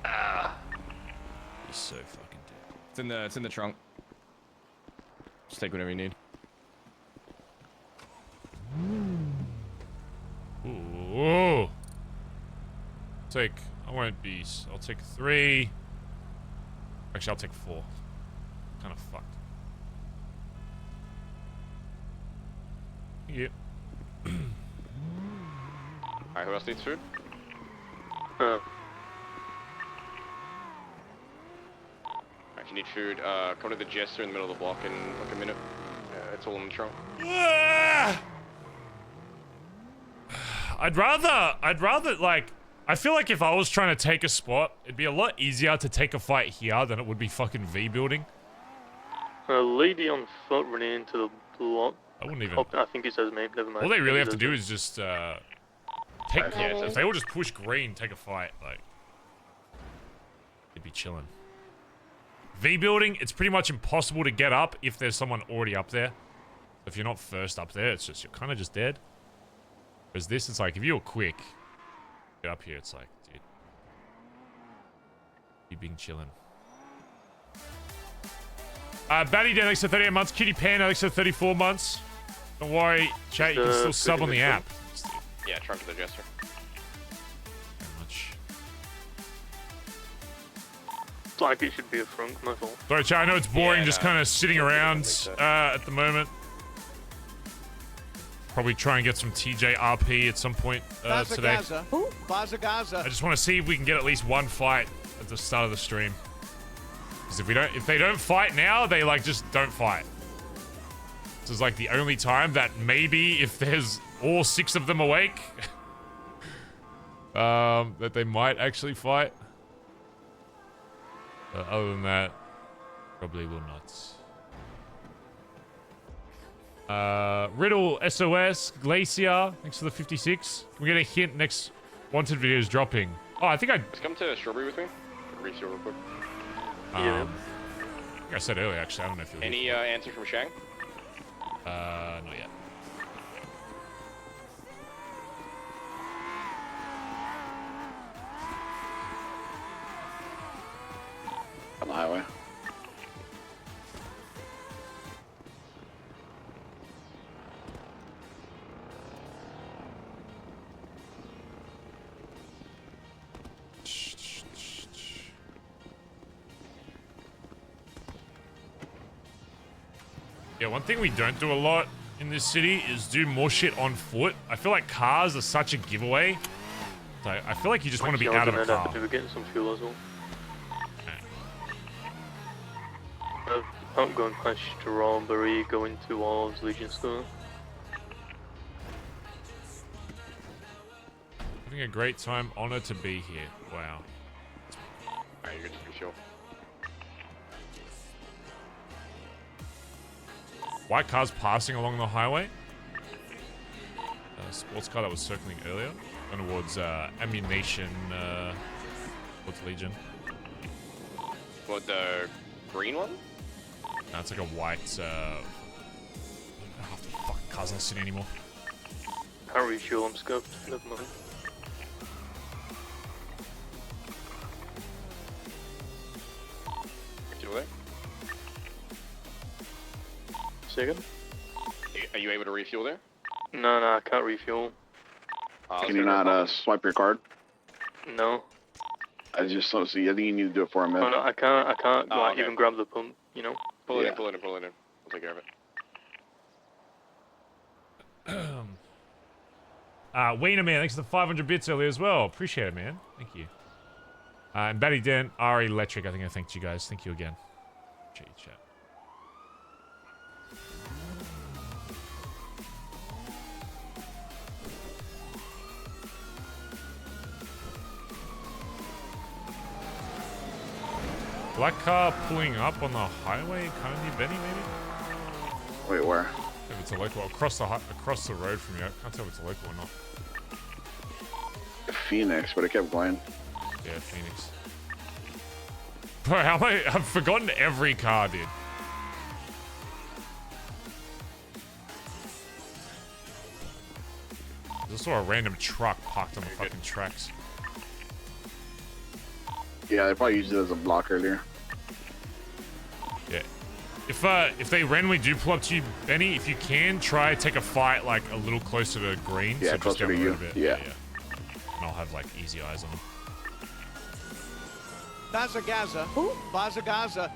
Speaker 3: You're so fucking dead.
Speaker 7: It's in the trunk. Just take whatever you need.
Speaker 3: Ooh. I'll take 3. Actually, I'll take 4. Kind of fucked. Yep.
Speaker 4: Alright, who else needs food?
Speaker 6: Uh,
Speaker 4: If you need food, come to the Jester in the middle of the block in like a minute. It's all in the trunk.
Speaker 3: I'd rather like, I feel like if I was trying to take a spot, it'd be a lot easier to take a fight here than it would be fucking V building.
Speaker 6: a lady on foot running into the block.
Speaker 3: I wouldn't even.
Speaker 6: Oh, I think it says me. Never mind.
Speaker 3: All they really have to
Speaker 6: It
Speaker 3: do
Speaker 6: says
Speaker 3: is just take.
Speaker 4: Yeah,
Speaker 3: If they all just push green, take a fight, like it'd be chilling. V building, it's pretty much impossible to get up if there's someone already up there. If you're not first up there, it's just you're kind of just dead. Whereas this, it's like if you were quick, get up here, it's like, dude, you being chilling. Batty Dan, thanks for 38 months. Kitty Pan, thanks for 34 months. Don't worry, chat, you can still sub on the app.
Speaker 4: Yeah, trunk to the Jester.
Speaker 3: Very much.
Speaker 6: It's like it should be a front, my fault.
Speaker 3: Sorry, chat, I know it's boring
Speaker 4: Yeah,
Speaker 3: just
Speaker 4: no.
Speaker 3: kind of sitting around at the moment. Probably try and get some TJ RP at some point
Speaker 1: Bazza
Speaker 3: today.
Speaker 1: Gaza. Bazza Gaza.
Speaker 3: I just want to see if we can get at least one fight at the start of the stream. Because if they don't fight now, they like just don't fight. This is like the only time that maybe if there's all 6 of them awake, that they might actually fight. Other than that, probably will not. Riddle, SOS, Glacier, thanks for the 56. Can we get a hint next Wanted video is dropping? Oh, I think
Speaker 4: Just come to Strawberry with me. Refuel real quick.
Speaker 6: Yeah.
Speaker 3: I think I said earlier, actually. I don't know if you'll...
Speaker 4: Any answer from Shang?
Speaker 3: Not yet.
Speaker 5: On the highway.
Speaker 3: Yeah, one thing we don't do a lot in this city is do more shit on foot. I feel like cars are such a giveaway. So I feel like you just want to be out of a car.
Speaker 6: We were getting some fuel as well. I'm going past Strawberry, going towards Legion Store.
Speaker 3: Having a great time. Honor to be here. Wow.
Speaker 4: Alright, you're good to refuel.
Speaker 3: White cars passing along the highway. Sports car that was circling earlier. Going towards ammunition. Towards Legion.
Speaker 4: What, the green one?
Speaker 3: No, it's like a white. Oh, the fucking car's not sitting anymore.
Speaker 6: Can't refuel, I'm scoped. Never mind.
Speaker 4: Refuel there?
Speaker 6: Second?
Speaker 4: Are you able to refuel there?
Speaker 6: No, I can't refuel.
Speaker 5: Can you not swipe your card?
Speaker 6: No.
Speaker 5: I just don't see. I think you need to do it for a
Speaker 6: Oh,
Speaker 5: minute.
Speaker 6: I can't
Speaker 4: Oh,
Speaker 6: like,
Speaker 4: okay.
Speaker 6: even grab the pump, you know?
Speaker 4: Pull it
Speaker 5: Yeah.
Speaker 4: in, pull it in, pull it in. We'll take care of it.
Speaker 3: Wiener Man, thanks for the 500 bits earlier as well. Appreciate it, man. Thank you. And Batty Den, R Electric, I think I thanked you guys. Thank you again. Appreciate you, chat. Black car pulling up on the highway, kind of near Benny, maybe?
Speaker 5: Wait, where?
Speaker 3: If it's a local, across the road from you. I can't tell if it's a local or not.
Speaker 5: Phoenix, but it kept going.
Speaker 3: Yeah, Phoenix. Bro, how am I've forgotten every car, dude. There's also a random truck parked on the fucking tracks.
Speaker 5: Yeah, they probably used it as a block earlier.
Speaker 3: Yeah. If they randomly do pull up to you, Benny, if you can, try take a fight like a little closer to green.
Speaker 5: Yeah,
Speaker 3: so just
Speaker 5: closer
Speaker 3: down
Speaker 5: to
Speaker 3: the
Speaker 5: you.
Speaker 3: road a bit.
Speaker 5: Yeah.
Speaker 3: And I'll have like easy eyes on them.
Speaker 1: Bazza Gaza. Bazza Gaza.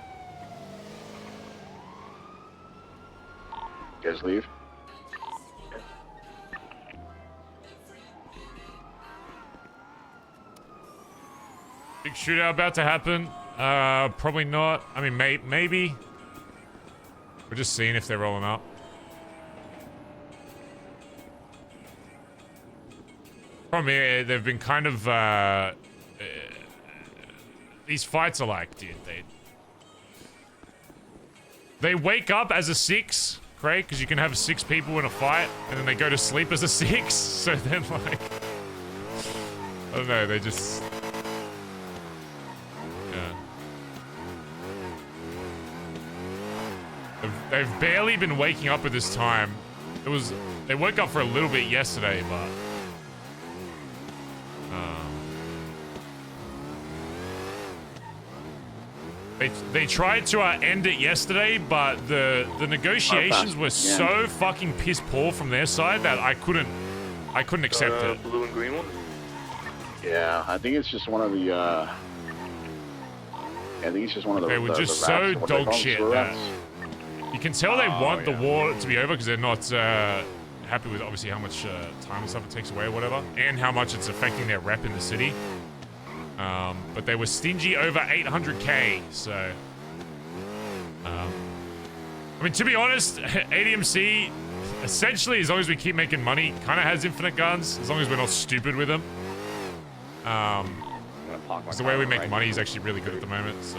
Speaker 5: You guys leave.
Speaker 3: Big shootout about to happen. Probably not. I mean, maybe. We're just seeing if they're rolling up. Problem here, they've been kind of, these fights are like, dude, they wake up as a 6, Craig, because you can have 6 people in a fight, and then they go to sleep as a 6, so then, like, I don't know, they just... Yeah. They've barely been waking up at this time. They woke up for a little bit yesterday, but... They tried to end it yesterday, but the negotiations were so fucking piss poor from their side that I couldn't accept it.
Speaker 6: Blue and green one?
Speaker 5: Yeah, I think it's just one of the, I think it's just one of the...
Speaker 3: They were just so
Speaker 5: rats, what they
Speaker 3: dog
Speaker 5: call them,
Speaker 3: shit
Speaker 5: sewer
Speaker 3: that...
Speaker 5: rats.
Speaker 3: You can tell they want the war to be over because they're not happy with obviously how much time and stuff it takes away or whatever, and how much it's affecting their rep in the city. But they were stingy over 800k, so... I mean, to be honest, ADMC, essentially, as long as we keep making money, kind of has infinite guns, as long as we're not stupid with them. Because the way we make money is actually really good at the moment, so...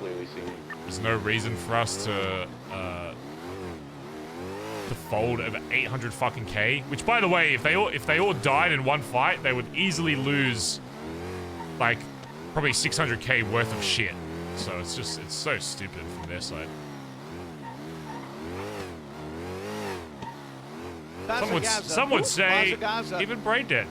Speaker 4: Clearly seen.
Speaker 3: There's no reason for us to fold over 800 fucking K. Which, by the way, if they all died in one fight, they would easily lose, like, probably 600k worth of shit. So it's so stupid from their side. Some would say even brain dead.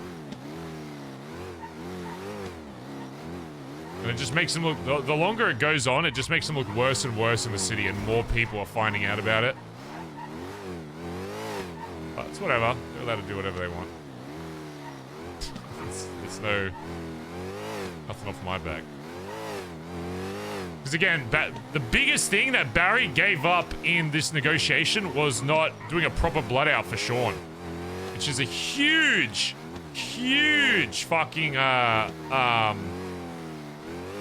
Speaker 3: And it just makes them look, the longer it goes on, it just makes them look worse and worse in the city, and more people are finding out about it. But it's whatever. They're allowed to do whatever they want. It's nothing off my back. Because again, the biggest thing that Barry gave up in this negotiation was not doing a proper blood out for Sean. Which is a huge fucking,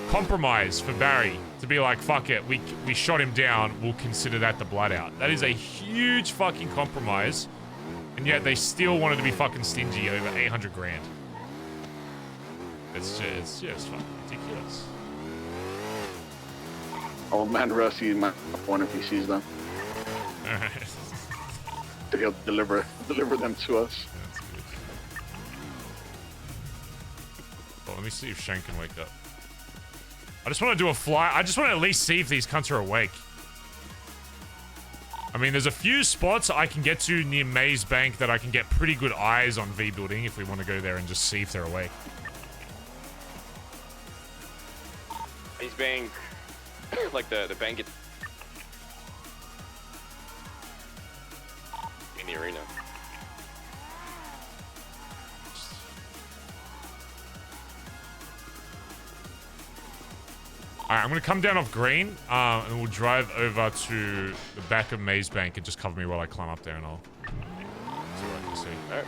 Speaker 3: compromise for Barry to be like, fuck it, we shot him down, we'll consider that the blood out. That is a huge fucking compromise, and yet they still wanted to be fucking stingy over 800 grand. It's just fucking ridiculous.
Speaker 5: Old man Rusty might point if he sees them.
Speaker 3: Alright.
Speaker 5: He'll deliver them to us.
Speaker 3: That's good. Well, let me see if Shane can wake up. I just want to do a fly. I just want to at least see if these cunts are awake. I mean, there's a few spots I can get to near Maze Bank that I can get pretty good eyes on V building if we want to go there and just see if they're awake.
Speaker 4: Maze Bank, like the bank in the arena.
Speaker 3: Alright, I'm gonna come down off green, and we'll drive over to the back of Maze Bank and just cover me while I climb up there, and I'll see what I can see.
Speaker 5: Alright.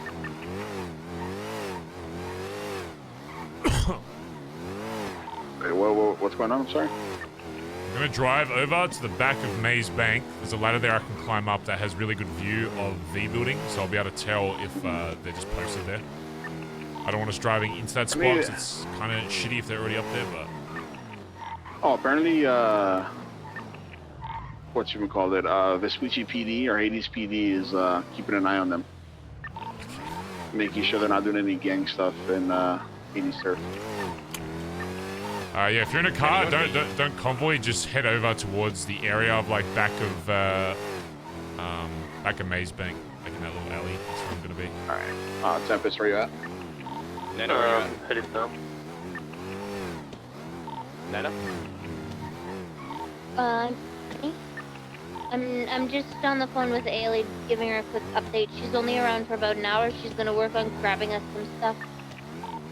Speaker 5: Hey, what's going on? I'm sorry.
Speaker 3: I'm gonna drive over to the back of Maze Bank. There's a ladder there I can climb up that has really good view of V building, so I'll be able to tell if they're just posted there. I don't want us driving into that spot, 'cause it's kind of shitty if they're already up there, but...
Speaker 5: Oh, apparently, what you would call it, Vespucci PD or Hades PD is keeping an eye on them, making sure they're not doing any gang stuff in Hades turf.
Speaker 3: Yeah, if you're in a car, don't convoy. Just head over towards the area of like back of Maze Bank, like in that little alley. That's where I'm gonna be.
Speaker 5: All right. Tempest, where you at?
Speaker 4: Nana, where you at?
Speaker 6: Headed down.
Speaker 4: Nana?
Speaker 2: Me? I'm just on the phone with Ailey, giving her a quick update. She's only around for about an hour. She's gonna work on grabbing us some stuff.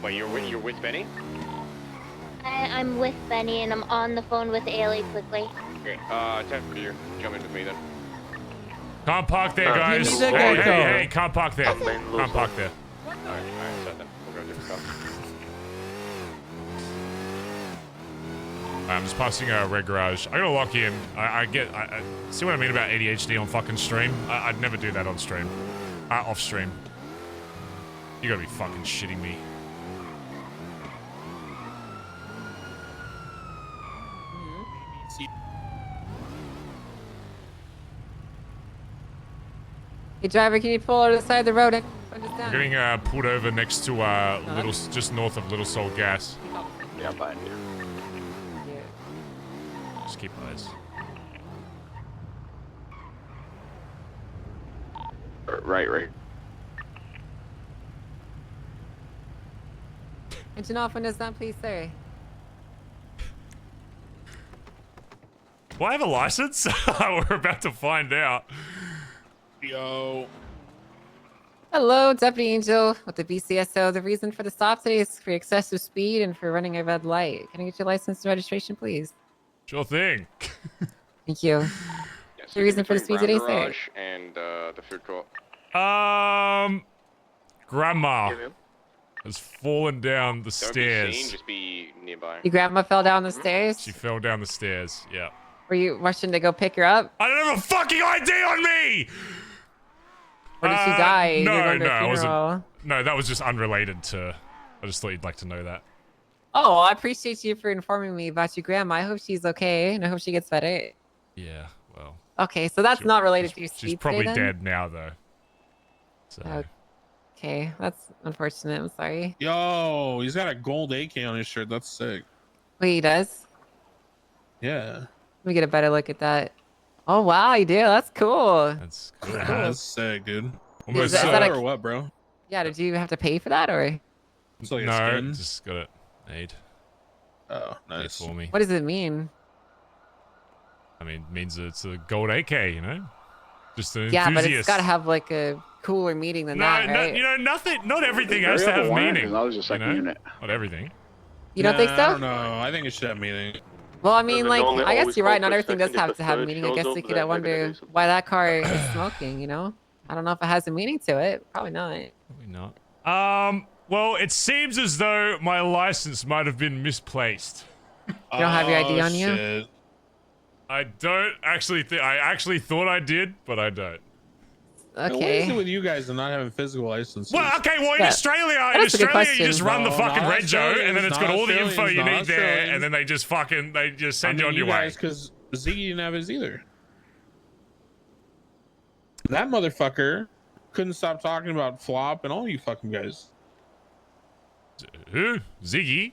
Speaker 4: Wait, you're with Benny?
Speaker 2: I'm with Benny, and I'm on the phone with Ailey quickly.
Speaker 4: Okay. Tech for you. Jump in with me then.
Speaker 3: Can't park there, guys.
Speaker 9: You need to
Speaker 3: Hey,
Speaker 9: go.
Speaker 3: hey, can't park there. Can't park there.
Speaker 4: Alright, set then. We'll go to a different car.
Speaker 3: I'm just passing a red garage. I gotta lock in. I see what I mean about ADHD on fucking stream. I'd never do that on stream. Off stream. You gotta be fucking shitting me.
Speaker 9: Hey, driver, can you pull over to the side of the road?
Speaker 3: I'm getting pulled over next to just north of Little Soul Gas.
Speaker 4: Yeah, I'm behind you.
Speaker 3: Just keep eyes.
Speaker 5: Right.
Speaker 9: Engine off, windows down, please, sir.
Speaker 3: Do I have a license? We're about to find out.
Speaker 10: Yo.
Speaker 9: Hello, Deputy Angel with the BCSO. The reason for the stop today is for excessive speed and for running a red light. Can I get your license and registration, please?
Speaker 3: Sure thing.
Speaker 9: Thank you.
Speaker 4: Yeah, so
Speaker 9: The reason for the
Speaker 4: between
Speaker 9: speed today,
Speaker 4: Brown
Speaker 9: sir?
Speaker 4: Garage and the food court.
Speaker 3: Grandma
Speaker 6: Yeah, man.
Speaker 3: has fallen down the
Speaker 4: Don't
Speaker 3: stairs.
Speaker 4: be seen, just be nearby.
Speaker 9: Your grandma fell down the stairs?
Speaker 3: She fell down the stairs. Yeah.
Speaker 9: Were you rushing to go pick her up?
Speaker 3: I don't have a fucking ID on me.
Speaker 9: Or did she die? You're
Speaker 3: No,
Speaker 9: going to a
Speaker 3: I
Speaker 9: funeral.
Speaker 3: wasn't. No, that was just unrelated to. I just thought you'd like to know that.
Speaker 9: Oh, well, I appreciate you for informing me about your grandma. I hope she's okay, and I hope she gets better.
Speaker 3: Yeah. Well.
Speaker 9: Okay, so that's not related to your
Speaker 3: She's
Speaker 9: speed
Speaker 3: probably
Speaker 9: today, then?
Speaker 3: dead now, though. So.
Speaker 9: Okay, that's unfortunate. I'm sorry.
Speaker 10: Yo, he's got a gold AK on his shirt. That's sick.
Speaker 9: Wait, he does?
Speaker 10: Yeah.
Speaker 9: Let me get a better look at that. Oh, wow, you do? That's cool.
Speaker 3: That's cool.
Speaker 10: That's sick, dude.
Speaker 3: Almost.
Speaker 9: Is that a-
Speaker 10: or what, bro?
Speaker 9: Yeah, did you have to pay for that, or?
Speaker 10: It's like a
Speaker 3: no,
Speaker 10: skin.
Speaker 3: just got it made.
Speaker 10: Oh, nice.
Speaker 3: For me.
Speaker 9: What does it mean?
Speaker 3: I mean, it means it's a gold AK, you know? Just an
Speaker 9: Yeah,
Speaker 3: enthusiast.
Speaker 9: but it's got to have like a cooler meaning than
Speaker 3: No,
Speaker 9: that, right?
Speaker 3: you know, nothing. Not everything
Speaker 5: Hurry
Speaker 3: has to
Speaker 5: up
Speaker 3: have
Speaker 5: and warrant,
Speaker 3: meaning.
Speaker 5: 'cause I was just
Speaker 3: you
Speaker 5: second
Speaker 3: know?
Speaker 5: unit.
Speaker 3: Not everything.
Speaker 9: You don't think
Speaker 10: I
Speaker 9: so?
Speaker 10: don't know. I think it should have meaning.
Speaker 9: Well, I mean,
Speaker 6: Does it
Speaker 9: like,
Speaker 6: only
Speaker 9: I guess
Speaker 6: always
Speaker 9: you're
Speaker 6: call
Speaker 9: right. Not
Speaker 6: for
Speaker 9: everything does
Speaker 6: second if
Speaker 9: have
Speaker 6: the
Speaker 9: to have
Speaker 6: third
Speaker 9: meaning. I
Speaker 6: shows
Speaker 9: guess
Speaker 6: up,
Speaker 9: they
Speaker 6: then
Speaker 9: could
Speaker 6: they're
Speaker 9: wonder
Speaker 6: gonna do something.
Speaker 9: why that car is smoking, you know? I don't know if it has a meaning to it. Probably not.
Speaker 3: Probably not. Well, it seems as though my license might have been misplaced.
Speaker 9: You don't have your ID on you?
Speaker 10: Shit.
Speaker 3: I don't actually think. I actually thought I did, but I don't.
Speaker 10: Now, what is it
Speaker 9: Okay.
Speaker 10: with you guys and not having physical licenses?
Speaker 3: Well, okay. Well, in
Speaker 9: Yeah.
Speaker 3: Australia,
Speaker 9: That's a good
Speaker 3: you just
Speaker 9: question.
Speaker 3: run the
Speaker 10: No,
Speaker 3: fucking
Speaker 10: not
Speaker 3: rego, and then it's got all the info you
Speaker 10: Australians,
Speaker 3: need there,
Speaker 10: Australians.
Speaker 3: and then they just send you on your way.
Speaker 10: Because Ziggy didn't have his either. That motherfucker couldn't stop talking about Flop and all you fucking guys.
Speaker 3: Who? Ziggy?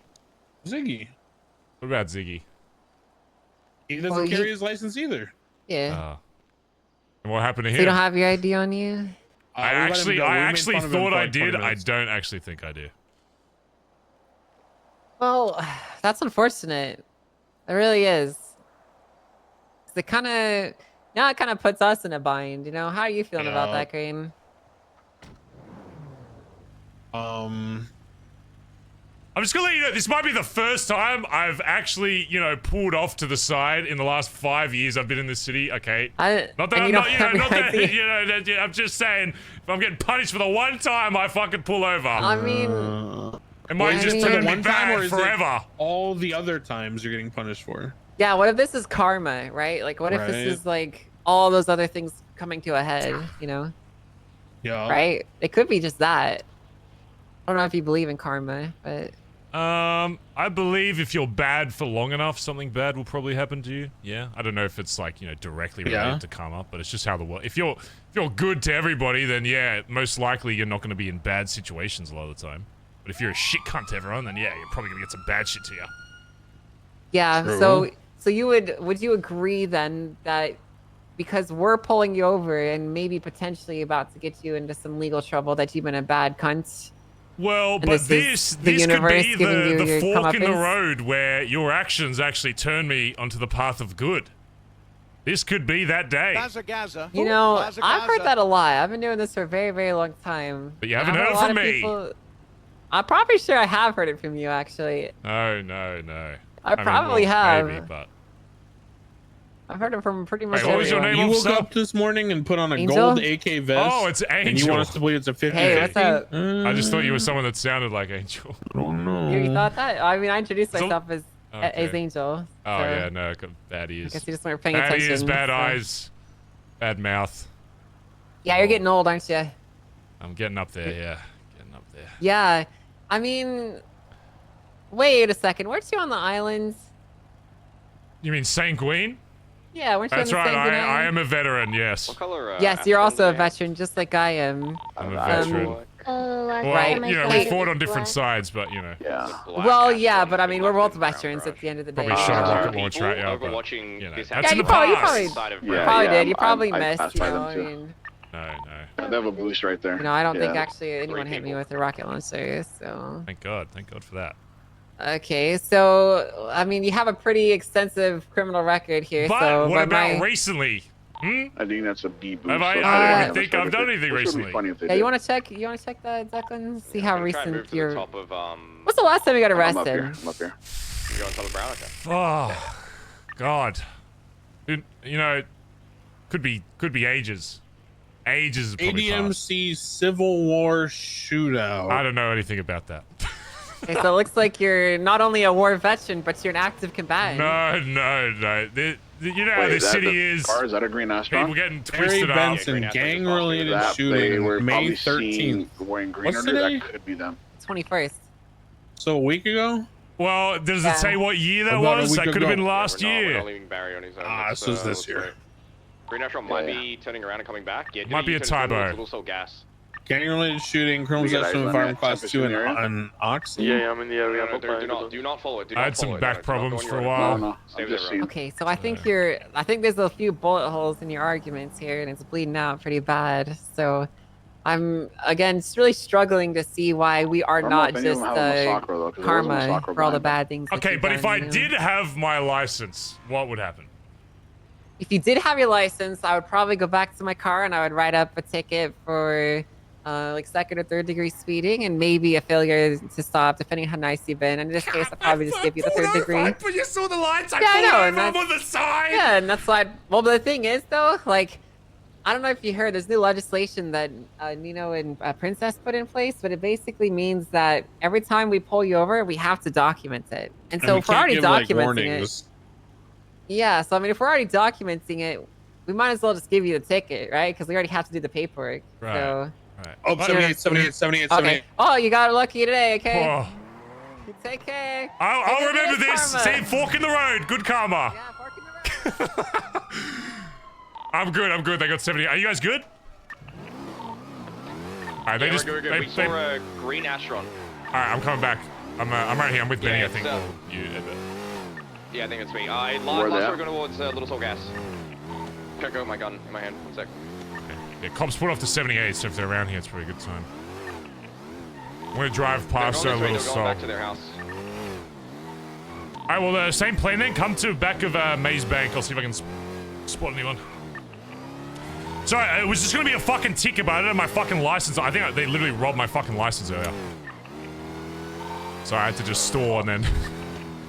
Speaker 10: Ziggy.
Speaker 3: What about Ziggy?
Speaker 10: He doesn't
Speaker 9: Well,
Speaker 10: carry
Speaker 9: he-
Speaker 10: his license either.
Speaker 9: Yeah.
Speaker 3: And what happened to
Speaker 9: So
Speaker 3: him?
Speaker 9: you don't have your ID on you?
Speaker 3: I
Speaker 10: We let him
Speaker 3: actually
Speaker 10: go. We made fun of him
Speaker 3: thought
Speaker 10: for
Speaker 3: I
Speaker 10: like 20
Speaker 3: did. I
Speaker 10: minutes.
Speaker 3: don't actually think I do.
Speaker 9: Well, that's unfortunate. It really is. It kind of, now it kind of puts us in a bind, you know? How are you feeling about
Speaker 10: Yeah.
Speaker 9: that, Crane?
Speaker 3: I'm just gonna let you know, this might be the first time I've actually, pulled off to the side in the last 5 years I've been in this city. Okay. Not that
Speaker 9: and
Speaker 3: I'm
Speaker 9: you
Speaker 3: not,
Speaker 9: don't
Speaker 3: you know,
Speaker 9: have
Speaker 3: not
Speaker 9: your
Speaker 3: that,
Speaker 9: ID.
Speaker 3: I'm just saying, if I'm getting punished for the one time I fucking pull over,
Speaker 9: I mean,
Speaker 3: it might
Speaker 9: I
Speaker 3: just
Speaker 9: mean-
Speaker 3: turn me
Speaker 10: one time, or
Speaker 3: bad
Speaker 10: is it
Speaker 3: forever.
Speaker 10: all the other times you're getting punished for?
Speaker 9: yeah, what if this is karma, right? Like, what if this
Speaker 10: Right.
Speaker 9: is like all those other things coming to a head, you know?
Speaker 10: Yeah.
Speaker 9: Right? It could be just that. I don't know if you believe in karma, but
Speaker 3: I believe if you're bad for long enough, something bad will probably happen to you. Yeah. I don't know if it's like, directly related
Speaker 10: Yeah.
Speaker 3: to karma, but it's just how the world. If you're good to everybody, then yeah, most likely you're not going to be in bad situations a lot of the time. But if you're a shit cunt to everyone, then yeah, you're probably going to get some bad shit to you.
Speaker 9: yeah.
Speaker 10: True.
Speaker 9: So you would you agree then that because we're pulling you over and maybe potentially about to get you into some legal trouble that you've been a bad cunt?
Speaker 3: Well,
Speaker 9: And
Speaker 3: but
Speaker 9: this is
Speaker 3: this
Speaker 9: the
Speaker 3: could
Speaker 9: universe
Speaker 3: be
Speaker 9: giving you
Speaker 3: the
Speaker 9: your
Speaker 3: fork in the
Speaker 9: comeuppance?
Speaker 3: road where your actions actually turn me onto the path of good. This could be that day.
Speaker 1: Bazza Gaza.
Speaker 9: You know,
Speaker 1: Bazza
Speaker 9: I've heard
Speaker 1: Gaza.
Speaker 9: that a lot. I've been doing this for a very, very long time.
Speaker 3: But you haven't
Speaker 9: I've
Speaker 3: heard
Speaker 9: a lot
Speaker 3: from
Speaker 9: of
Speaker 3: me.
Speaker 9: people- I'm probably sure I have heard it from you, actually.
Speaker 3: No, no, no.
Speaker 9: I
Speaker 3: mean,
Speaker 9: probably
Speaker 3: well,
Speaker 9: have.
Speaker 3: Maybe, but...
Speaker 9: I've heard it from pretty much
Speaker 3: Wait, what was your
Speaker 9: everyone.
Speaker 3: name?
Speaker 10: You woke
Speaker 3: officer?
Speaker 10: up this morning and put on a
Speaker 9: Angel?
Speaker 10: gold AK vest.
Speaker 3: Oh, it's
Speaker 10: And you
Speaker 3: Angel.
Speaker 10: want us to believe it's a 50
Speaker 9: Hey, what's up?
Speaker 3: I just thought you were someone that sounded like Angel.
Speaker 10: I don't know.
Speaker 9: You thought that? I mean, I introduced
Speaker 3: So-
Speaker 9: myself as
Speaker 3: Okay.
Speaker 9: Angel.
Speaker 3: Oh,
Speaker 9: so
Speaker 3: yeah, no, got bad
Speaker 9: I
Speaker 3: ears.
Speaker 9: guess you just weren't paying
Speaker 3: Bad
Speaker 9: attention.
Speaker 3: ears, bad
Speaker 9: so-
Speaker 3: eyes, bad mouth.
Speaker 9: Yeah, you're getting old, aren't you?
Speaker 3: I'm getting up there, yeah. Getting up there.
Speaker 9: Yeah. I mean, wait a second. Weren't you on the islands?
Speaker 3: You mean Sanguine?
Speaker 9: Yeah, weren't you
Speaker 3: That's
Speaker 9: on the
Speaker 3: right,
Speaker 9: Sanguine
Speaker 3: I
Speaker 9: Islands?
Speaker 3: am a veteran, yes.
Speaker 4: What color?
Speaker 9: Yes, you're also a
Speaker 4: Aston
Speaker 9: veteran, just like I am.
Speaker 3: I'm a veteran.
Speaker 2: Oh, last
Speaker 3: Well,
Speaker 2: time I
Speaker 3: you know,
Speaker 2: saw
Speaker 3: we
Speaker 2: it
Speaker 3: fought
Speaker 2: was
Speaker 3: on different
Speaker 2: black.
Speaker 3: sides, but, you know.
Speaker 5: Yeah.
Speaker 9: Well, yeah, but I mean, we're both veterans at the end of the day.
Speaker 3: Probably shot a
Speaker 9: so-
Speaker 3: rocket launcher at you, but,
Speaker 4: Overwatching
Speaker 3: you know,
Speaker 4: this
Speaker 3: that's
Speaker 9: Yeah,
Speaker 3: in
Speaker 9: you
Speaker 3: the
Speaker 9: probably,
Speaker 3: past.
Speaker 9: probably did. You probably
Speaker 5: I
Speaker 9: missed,
Speaker 5: passed
Speaker 9: you
Speaker 5: by
Speaker 9: know,
Speaker 5: them
Speaker 9: I
Speaker 5: too.
Speaker 9: mean,
Speaker 3: No, no.
Speaker 5: They have a boost right there.
Speaker 9: you know, I don't think
Speaker 5: Yeah.
Speaker 9: actually anyone hit me with a rocket launcher, so.
Speaker 3: Thank God for that.
Speaker 9: Okay, so, I mean, you have a pretty extensive criminal record here,
Speaker 3: But
Speaker 9: so.
Speaker 3: what about
Speaker 9: my...
Speaker 3: recently? Hmm?
Speaker 5: I think that's a B boost.
Speaker 3: Have I-
Speaker 5: so
Speaker 3: I
Speaker 5: don't
Speaker 3: don't think I've done anything
Speaker 5: which would be
Speaker 3: recently.
Speaker 5: funny if they
Speaker 9: Yeah,
Speaker 5: did.
Speaker 9: you want to check the Declan? See how
Speaker 4: I'm trying to move
Speaker 9: recent
Speaker 4: to the
Speaker 9: your.
Speaker 4: top of,
Speaker 9: What's the last time you got
Speaker 5: I'm up
Speaker 9: arrested?
Speaker 5: here. I'm up here.
Speaker 4: You go on top of Brown, okay.
Speaker 3: Oh, God. You know, could be ages. Ages is probably past.
Speaker 10: ADMC Civil War Shootout.
Speaker 3: I don't know anything about that.
Speaker 9: Okay, so it looks like you're not only a war veteran, but you're an active combatant.
Speaker 3: No. You know how
Speaker 5: Wait,
Speaker 3: the
Speaker 5: is that
Speaker 3: city
Speaker 5: the
Speaker 3: is.
Speaker 5: car? Is that a green astronaut?
Speaker 3: People getting
Speaker 10: Barry
Speaker 3: twisted up.
Speaker 10: Benson,
Speaker 4: Green Astronaut
Speaker 10: gang-related
Speaker 5: That they were
Speaker 10: shooting, May
Speaker 5: probably seen
Speaker 10: 13th.
Speaker 5: wearing green
Speaker 10: What's
Speaker 5: under.
Speaker 10: today?
Speaker 5: That could be them.
Speaker 9: 21st.
Speaker 10: So a week ago?
Speaker 3: Well, does
Speaker 9: Yeah.
Speaker 3: it say what year that
Speaker 10: About a
Speaker 3: was?
Speaker 10: week
Speaker 3: That could have
Speaker 10: ago.
Speaker 3: been last
Speaker 4: We're
Speaker 3: year.
Speaker 4: not leaving Barry on his own.
Speaker 10: Ah,
Speaker 4: It's,
Speaker 10: this was this
Speaker 4: looks
Speaker 10: year.
Speaker 4: great. Green Astronaut might be turning around and coming back. Yeah,
Speaker 3: Might be a typo.
Speaker 4: Little so gas.
Speaker 10: Gang-related shooting, criminal
Speaker 5: We got
Speaker 10: possession of
Speaker 5: eyes
Speaker 10: firearm
Speaker 5: on
Speaker 10: class
Speaker 5: that
Speaker 10: 2 and
Speaker 5: area?
Speaker 10: an oxy.
Speaker 6: Yeah, I'm in the area.
Speaker 4: No, do not follow it. Do
Speaker 3: I
Speaker 4: not
Speaker 3: had some
Speaker 4: follow it.
Speaker 3: back
Speaker 4: No, do not
Speaker 3: problems
Speaker 4: go on
Speaker 3: for a
Speaker 4: your own.
Speaker 3: while.
Speaker 5: No,
Speaker 4: Stay
Speaker 5: I'm
Speaker 4: there,
Speaker 5: just
Speaker 4: bro.
Speaker 5: seeing.
Speaker 9: Okay, so I think there's a few bullet holes in your arguments here, and it's bleeding out pretty bad. So, I'm again just really struggling to see why we are
Speaker 5: I don't know
Speaker 9: not
Speaker 5: if any of
Speaker 9: just
Speaker 5: them have a Masacre, though, 'cause there was a
Speaker 9: karma
Speaker 5: Masacre
Speaker 9: for all the
Speaker 5: behind
Speaker 9: bad things. that
Speaker 3: Okay,
Speaker 9: you've
Speaker 3: but if
Speaker 9: done,
Speaker 3: I
Speaker 9: you know?
Speaker 3: did have my license, what would happen?
Speaker 9: If you did have your license, I would probably go back to my car and I would write up a ticket for like second or third degree speeding and maybe a failure to stop, depending on how nice you've been. In this case, I'll probably just give you the third degree.
Speaker 3: But you saw the lights. I
Speaker 9: Yeah, I
Speaker 3: pulled
Speaker 9: know,
Speaker 3: over.
Speaker 9: and
Speaker 3: I'm
Speaker 9: that's-
Speaker 3: on the side.
Speaker 9: Yeah, and that's why. Well, but the thing is, though, like, I don't know if you heard, there's new legislation that Nino and Princess put in place, but it basically means that every time we pull you over, we have to document it. And so
Speaker 10: we
Speaker 9: if we're
Speaker 10: can't
Speaker 9: already
Speaker 10: give, like,
Speaker 9: documenting it,
Speaker 10: warnings.
Speaker 9: yeah. So I mean, if we're already documenting it, we might as well just give you the ticket, right? Because we already have to do the paperwork.
Speaker 3: Right.
Speaker 9: So
Speaker 3: Right.
Speaker 10: Oh,
Speaker 3: But-
Speaker 10: 78.
Speaker 9: okay. Oh, you got lucky today. Okay.
Speaker 3: Oh,
Speaker 9: Take care.
Speaker 3: I'll
Speaker 9: Maybe
Speaker 3: remember
Speaker 9: it is
Speaker 3: this.
Speaker 9: karma.
Speaker 3: See, fork in the road. Good karma.
Speaker 9: Yeah, fork in the road.
Speaker 3: I'm good. They got 70. Are you guys good? Alright, they
Speaker 4: Yeah,
Speaker 3: just.
Speaker 4: we're good. We saw a green Astron.
Speaker 3: Alright, I'm coming back. I'm right here. I'm with Benny,
Speaker 4: Yeah,
Speaker 3: I think.
Speaker 4: it's,
Speaker 3: Or you,
Speaker 4: Yeah, I think it's me.
Speaker 5: Where
Speaker 4: Last
Speaker 5: they
Speaker 4: we're
Speaker 5: at?
Speaker 4: going towards Little Soul Gas. Check out my gun in my hand. 1 sec.
Speaker 3: Yeah, cops put off to 78, so if they're around here, it's probably a good time. I'm gonna drive past
Speaker 4: They're
Speaker 3: a
Speaker 4: going
Speaker 3: little
Speaker 4: this way, they're going
Speaker 3: soul.
Speaker 4: back to their house.
Speaker 3: Alright, well, same plan then. Come to back of Maze Bank. I'll see if I can spot anyone. Sorry, it was just gonna be a fucking ticket, but I didn't have my fucking license. I think they literally robbed my fucking license earlier. So I had to just store and then...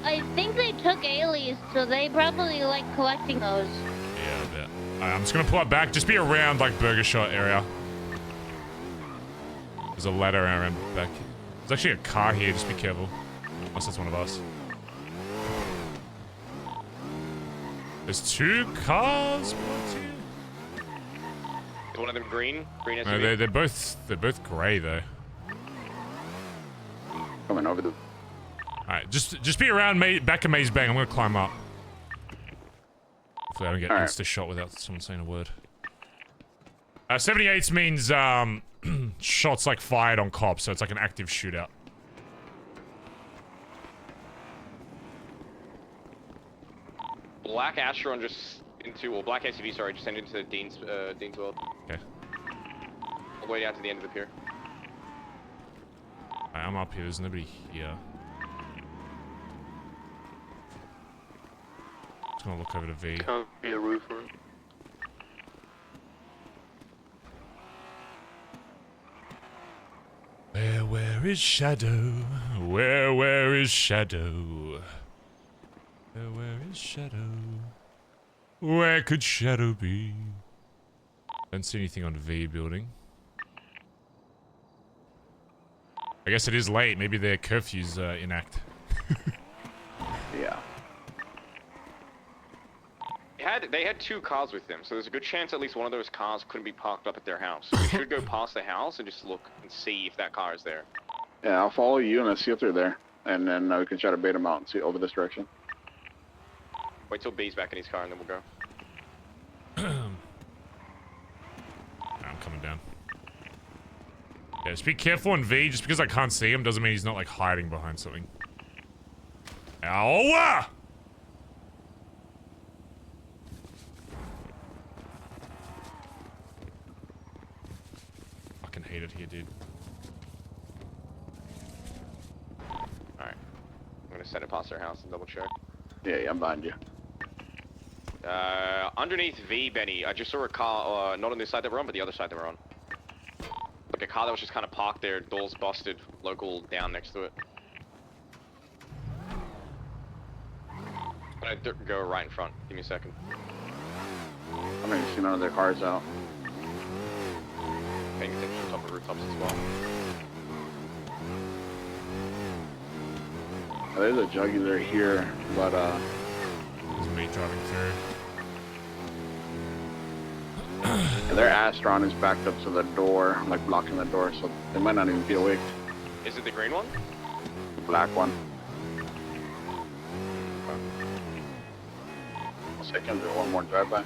Speaker 2: I think they took alias, so they probably like collecting those.
Speaker 3: Yeah, I bet. Alright, I'm just gonna pull it back. Just be around, like, Burger Shot area. There's a ladder around back. There's actually a car here. Just be careful. Unless that's one of us. There's 2 cars? What's here?
Speaker 4: Is one of them green? Green SUV?
Speaker 3: No, they're both grey though.
Speaker 5: Coming over the.
Speaker 3: Alright, just be around back of Maze Bang. I'm gonna climb up. Hopefully I don't get
Speaker 5: Alright.
Speaker 3: insta-shot without someone saying a word. 78s means shots like fired on cops, so it's like an active shootout.
Speaker 4: Black Astron just into, well, black SUV, sorry, just into Dean's World.
Speaker 3: Okay.
Speaker 4: All the way down to the end of the pier.
Speaker 3: Alright, I'm up here. There's nobody here. Just gonna look over to V.
Speaker 6: Can't be a roofer.
Speaker 3: Where is Shadow? Where is Shadow? Where is Shadow? Where could Shadow be? Don't see anything on V building. I guess it is late. Maybe their curfew's inact.
Speaker 5: Yeah.
Speaker 4: They had 2 cars with them, so there's a good chance at least one of those cars couldn't be parked up at their house. So we should go past the house and just look and see if that car is there.
Speaker 5: Yeah, I'll follow you and I'll see if they're there. And then we can try to bait them out and see over this direction.
Speaker 4: Wait till B's back in his car and then we'll go.
Speaker 3: I'm coming down. Yeah, just be careful on V. Just because I can't see him doesn't mean he's not like hiding behind something. Ow! Fucking hate it here, dude.
Speaker 4: Alright. I'm gonna send it past their house and double check.
Speaker 5: Yeah, I'm behind you.
Speaker 4: Underneath V, Benny, I just saw a car, not on this side that we're on, but the other side that we're on. Like a car that was just kind of parked there, doors busted, local down next to it. I'm gonna go right in front. Give me a second.
Speaker 5: I don't even see none of their cars out.
Speaker 4: Paying attention to top of rooftops as well.
Speaker 5: There's a jugular here, but
Speaker 3: There's me driving through.
Speaker 5: their Astron is backed up to the door, like blocking the door, so they might not even be awake.
Speaker 4: Is it the green one?
Speaker 5: The black one. I'll say I can do one more drive-by.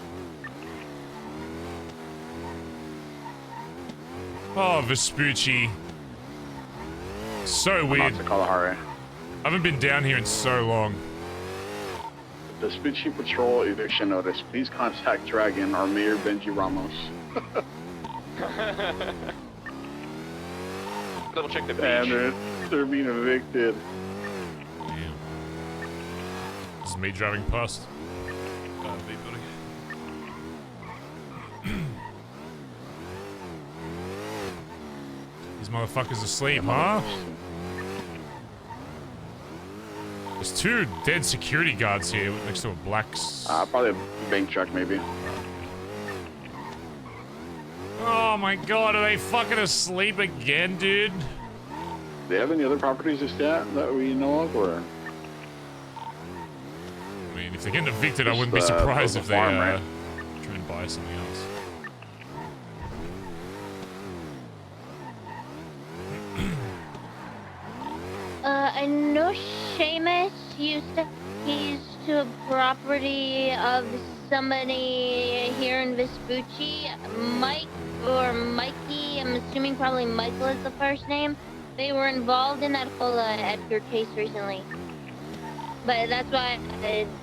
Speaker 3: Oh, Vespucci. So
Speaker 5: I'm
Speaker 3: weird.
Speaker 5: out to Kalahari.
Speaker 3: I haven't been down here in so long.
Speaker 5: The Vespucci Patrol eviction notice. Please contact Dragon or Mayor Benji Ramos.
Speaker 4: Double check the beach.
Speaker 5: And they're being evicted.
Speaker 3: Damn. This is me driving past. V building. These motherfuckers asleep, huh? There's 2 dead security guards here next to a black...
Speaker 5: Probably a bank truck, maybe.
Speaker 3: Oh my god, are they fucking asleep again, dude?
Speaker 5: Do they have any other properties just yet that we know of, or?
Speaker 3: I mean, if they're getting evicted, I wouldn't be
Speaker 5: Just,
Speaker 3: surprised
Speaker 5: the
Speaker 3: if they
Speaker 5: farm, right?
Speaker 3: try and buy something else.
Speaker 2: I know Seamus used to keys to a property of somebody here in Vespucci. Mike or Mikey, I'm assuming probably Michael is the first name. They were involved in that whole Edgar case recently. But that's why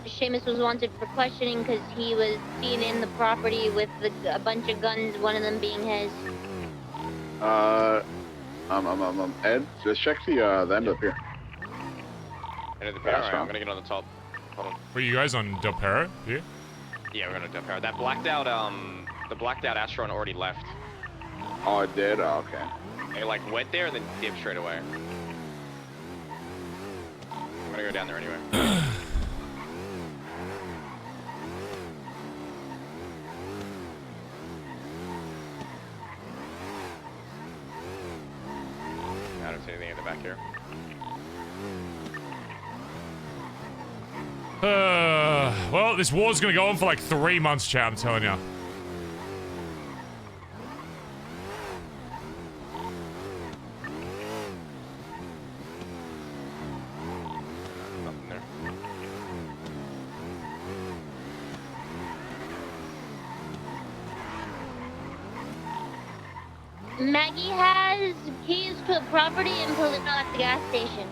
Speaker 2: Seamus was wanted for questioning, because he was seen in the property with a bunch of guns, one of them being his.
Speaker 5: Ed, just check the end up here.
Speaker 4: End of the pair. Alright, I'm gonna get on the top. Hold on.
Speaker 3: Were you guys on Del Perro here?
Speaker 4: Yeah, we're gonna Del Perro. That blacked out, the blacked out Astron already left.
Speaker 5: Oh, it did? Oh, okay.
Speaker 4: It like went there and then dipped straight away. I'm gonna go down there anyway. I don't see anything in the back here.
Speaker 3: Well, this war's gonna go on for like 3 months, chat, I'm telling ya.
Speaker 4: Nothing there.
Speaker 2: Maggie has keys to a property in Polino at the gas station.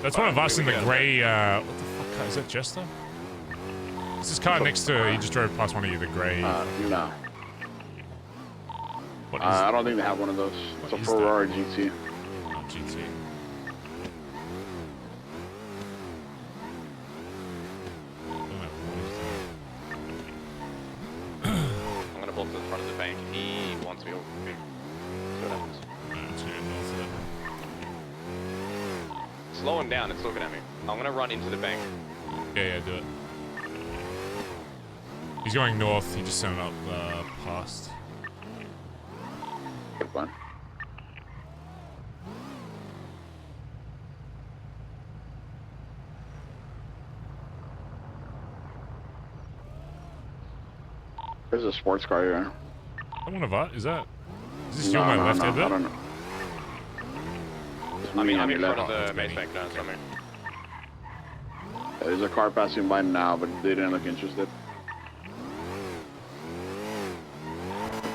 Speaker 3: That's one of us in the gray, what the fuck car? Is that Jester? Is this car next to, he just drove past one of you, the gray.
Speaker 5: No.
Speaker 3: What is
Speaker 5: I don't think they have one of those. It's a Ferrari GT.
Speaker 3: Oh, GT.
Speaker 4: pull up to the front of the bank. He wants me over. See what happens.
Speaker 3: I'm just gonna go north of it.
Speaker 4: Slowing down, it's looking at me. I'm gonna run into the bank.
Speaker 3: Yeah, do it. He's going north. He just sent up past.
Speaker 5: Good fun. There's a sports car here.
Speaker 3: I want a Vod. Is this you on my left,
Speaker 5: I
Speaker 3: Edbert?
Speaker 5: don't know.
Speaker 4: I'm in
Speaker 5: on your
Speaker 4: front
Speaker 5: left.
Speaker 4: of the maze bank now, so I'm here.
Speaker 5: There's a car passing by now, but they didn't look interested.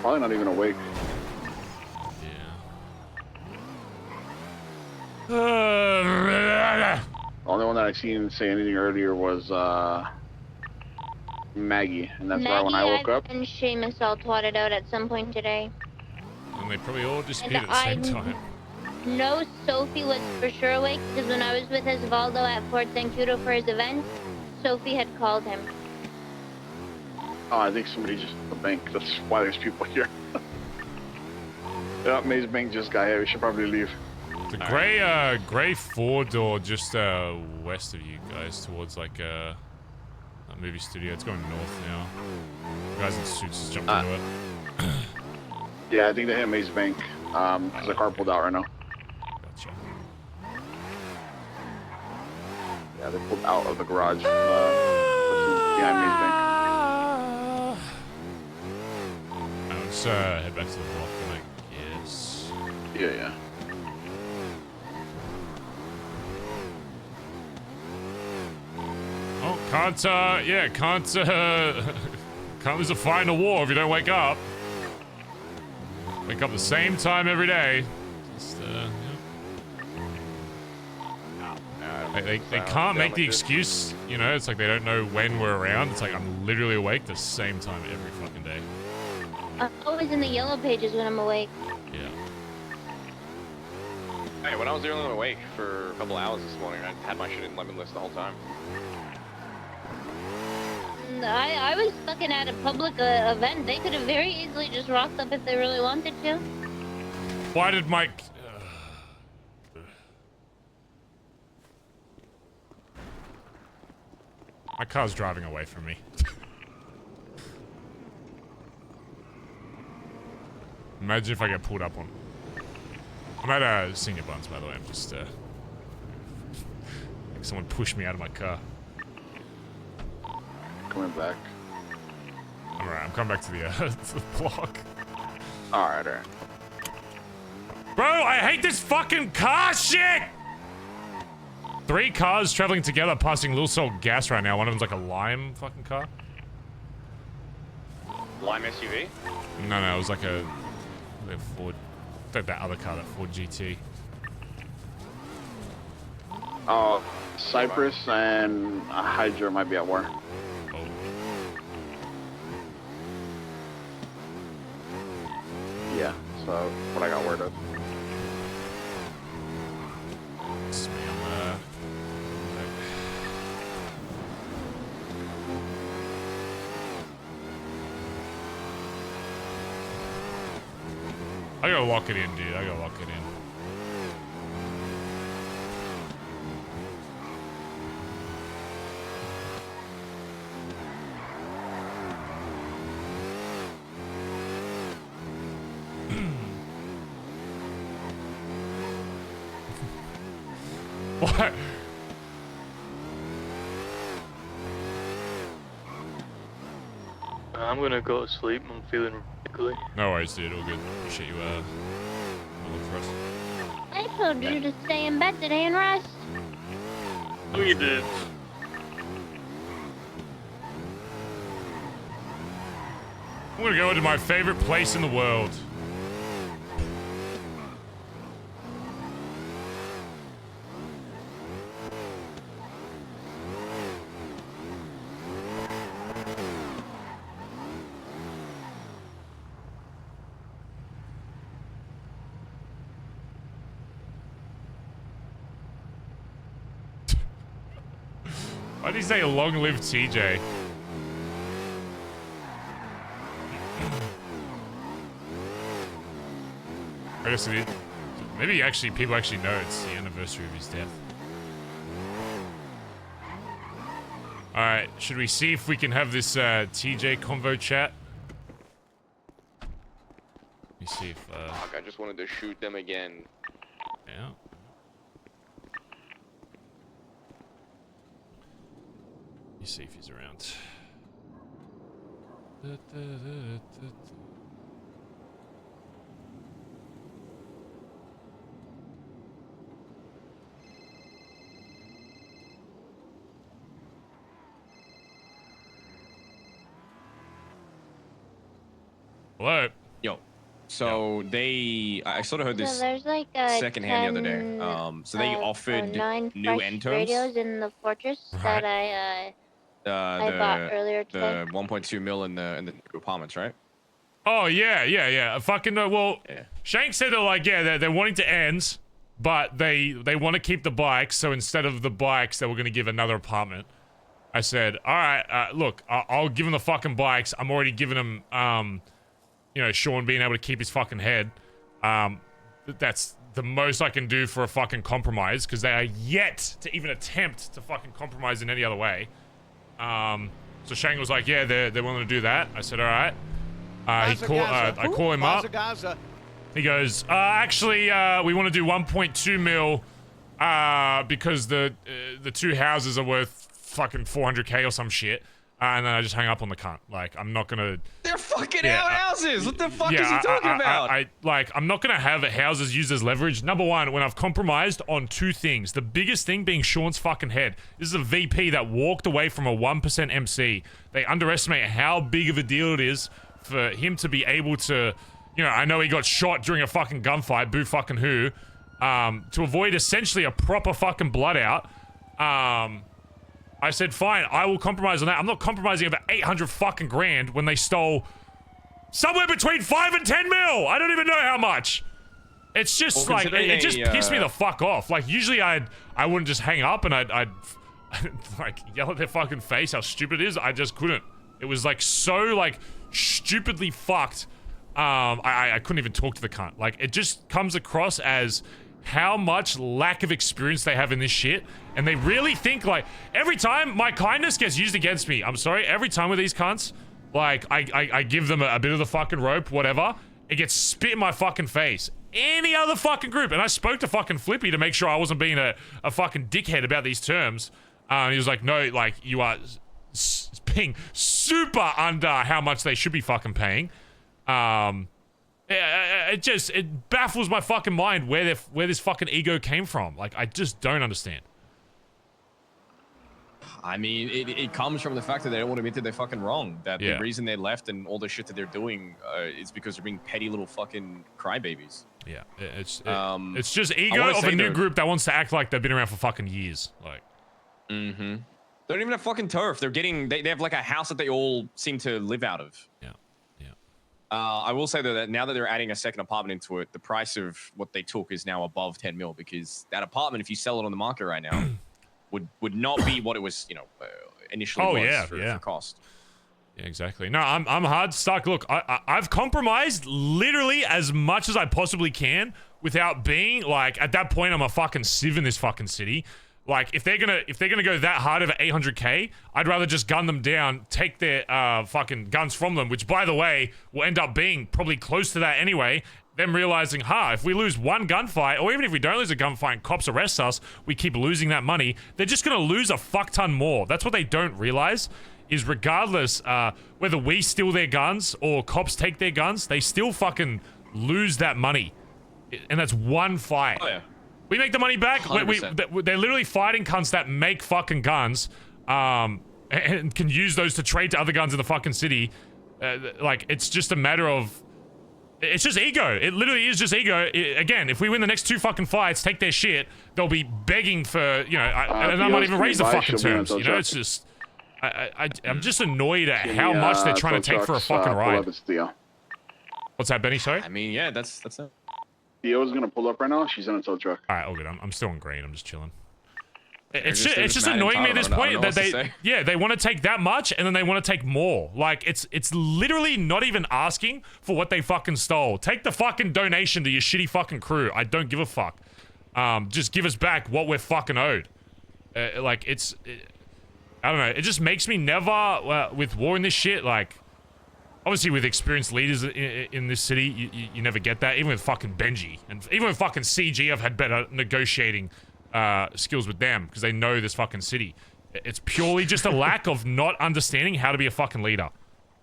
Speaker 5: Probably not even awake.
Speaker 3: Yeah.
Speaker 5: The only one that I seen say anything earlier was Maggie, and that's why when I woke up.
Speaker 2: And Seamus all twatted out at some point today.
Speaker 3: And they probably all disappeared at the same time.
Speaker 2: No, Sophie was for sure awake because when I was with Osvaldo at Fort Zancudo for his event, Sophie had called him.
Speaker 5: Oh, I think somebody just at the bank. That's why there's people here. Yeah, Maze Bank just got here. We should probably leave.
Speaker 3: The gray 4-door just west of you guys, towards like a movie studio. It's going north now. Guys in suits just jumped into it.
Speaker 5: Yeah, I think they hit Maze Bank. Cause the car pulled out right now.
Speaker 3: Gotcha.
Speaker 5: Yeah, they pulled out of the garage. Behind Maze Bank.
Speaker 3: Let's head back to the block, then, I guess.
Speaker 5: Yeah.
Speaker 3: Oh, can't lose a fight in a war if you don't wake up. Wake up the same time every day. Just, They can't make the excuse, you know, it's like they don't know when we're around. It's like I'm literally awake the same time every fucking day.
Speaker 2: I'm always in the yellow pages when I'm awake.
Speaker 3: Yeah.
Speaker 4: Hey, when I was the only one awake for a couple hours this morning, I had my shit in lemon list the whole time.
Speaker 2: I was fucking at a public event. They could have very easily just rocked up if they really wanted to.
Speaker 3: Why did Mike... My car's driving away from me. Imagine if I get pulled up on... I'm at Senior Buns, by the way. I'm just, like someone pushed me out of my car.
Speaker 5: Coming back.
Speaker 3: Alright, I'm coming back to the, to the block.
Speaker 5: Alright.
Speaker 3: Bro, I hate this fucking car shit! 3 cars traveling together passing Lil Salt gas right now. One of them's like a lime fucking car.
Speaker 4: Lime SUV?
Speaker 3: No, it was like a Ford. That other car, that Ford GT.
Speaker 5: Oh, Cypress and Hydra might be at war.
Speaker 3: Oh.
Speaker 5: Yeah, so what I got word of.
Speaker 3: It's me on I gotta lock it in, dude. I gotta lock it in. What?
Speaker 6: I'm gonna go to sleep. I'm feeling ridiculous.
Speaker 3: No worries, dude. All good. Appreciate you, look for us.
Speaker 2: I told you to stay in bed today and rest.
Speaker 6: Oh, you did.
Speaker 3: I'm gonna go into my favorite place in the world. Why did he say long live TJ? I guess it is. Maybe actually people actually know it's the anniversary of his death. Alright, should we see if we can have this TJ convo chat? Let me see if
Speaker 4: Fuck, I just wanted to shoot them again.
Speaker 3: yeah. Let me see if he's around. Hello.
Speaker 7: Yo. So I sort of heard this
Speaker 2: So there's like a
Speaker 7: secondhand the other day. So they offered
Speaker 2: 9
Speaker 7: new
Speaker 2: fresh
Speaker 7: end terms.
Speaker 2: radios in the fortress
Speaker 3: Right.
Speaker 2: that I bought earlier today.
Speaker 7: The 1.2 mil in the apartments, right?
Speaker 3: Oh yeah. Fucking well.
Speaker 7: Yeah.
Speaker 3: Shank said they're like, yeah, they're wanting to end, but they want to keep the bikes. So instead of the bikes, they were going to give another apartment. I said, all right, look, I'll give them the fucking bikes. I'm already giving them, you know, Sean being able to keep his fucking head. That's the most I can do for a fucking compromise because they are yet to even attempt to fucking compromise in any other way. So Shang was like, yeah, they're willing to do that. I said, all right. I call him up.
Speaker 1: Bazza.
Speaker 3: He goes, actually, we want to do 1.2 mil, because the two houses are worth fucking 400k or some shit. And then I just hung up on the cunt. Like, I'm not gonna...
Speaker 7: They're fucking outhouses! What the fuck is he talking about?
Speaker 3: I'm not gonna have houses used as leverage. Number one, when I've compromised on two things. The biggest thing being Sean's fucking head. This is a VP that walked away from a 1% MC. They underestimate how big of a deal it is for him to be able to... You know, I know he got shot during a fucking gunfight, boo fucking who. To avoid essentially a proper fucking blood out. I said, fine, I will compromise on that. I'm not compromising over 800 fucking grand when they stole somewhere between 5 and 10 mil. I don't even know how much. It's just like, it just pissed me the fuck off. Like, usually I wouldn't just hang up and I'd like yell at their fucking face how stupid it is. I just couldn't. It was like so like stupidly fucked. I couldn't even talk to the cunt. Like, it just comes across as how much lack of experience they have in this shit, and they really think like every time my kindness gets used against me. I'm sorry, every time with these cunts, like I give them a bit of the fucking rope, whatever, it gets spit in my fucking face. Any other fucking group, and I spoke to fucking Flippy to make sure I wasn't being a fucking dickhead about these terms. He was like, no, like you are paying super under how much they should be fucking paying. It baffles my fucking mind where this fucking ego came from. Like, I just don't understand.
Speaker 7: I mean, it comes from the fact that they don't want to admit that they're fucking wrong. That the reason they left and all the shit that they're doing is because they're being petty little fucking crybabies.
Speaker 3: Yeah, it's just ego of a new group that wants to act like they've been around for fucking years. Like,
Speaker 7: they don't even have fucking turf. They have like a house that they all seem to live out of.
Speaker 3: Yeah.
Speaker 7: I will say though that now that they're adding a second apartment into it, the price of what they took is now above 10 mil because that apartment, if you sell it on the market right now, would not be what it was, you know, initially for cost.
Speaker 3: Yeah, exactly. No, I'm hard stuck. Look, I've compromised literally as much as I possibly can without being like, at that point I'm a fucking civ in this fucking city. Like, if they're gonna go that hard over 800k, I'd rather just gun them down, take their fucking guns from them, which, by the way, will end up being probably close to that anyway. Them realizing, if we lose one gunfight, or even if we don't lose a gunfight and cops arrest us, we keep losing that money, they're just gonna lose a fuck ton more. That's what they don't realize, is regardless whether we steal their guns or cops take their guns, they still fucking lose that money. And that's one fight.
Speaker 7: Oh, yeah.
Speaker 3: We make the money back. They're literally fighting cunts that make fucking guns, and can use those to trade to other guns in the fucking city. Like, it's just a matter of, it's just ego. It literally is just ego. Again, if we win the next two fucking fights, take their shit, they'll be begging for, you know, and I might even raise the fucking terms. You know, it's just, I'm just annoyed at how much they're trying to take for a fucking ride. What's that, Benny? Sorry.
Speaker 7: I mean, yeah, that's it.
Speaker 5: Theo's gonna pull up right now. She's in a tow truck.
Speaker 3: All right, all good. I'm still in green. I'm just chilling. It's
Speaker 7: they're
Speaker 3: just
Speaker 7: mad
Speaker 3: annoying me at
Speaker 7: entitled.
Speaker 3: this
Speaker 7: I don't
Speaker 3: point
Speaker 7: know
Speaker 3: that
Speaker 7: what to say.
Speaker 3: they want to take that much and then they want to take more. Like it's literally not even asking for what they fucking stole. Take the fucking donation to your shitty fucking crew. I don't give a fuck. Just give us back what we're fucking owed. Like I don't know. It just makes me never with war in this shit. Like obviously with experienced leaders in this city, you never get that. Even with fucking Benji and even with fucking CG, I've had better negotiating skills with them because they know this fucking city. It's purely just a lack of not understanding how to be a fucking leader.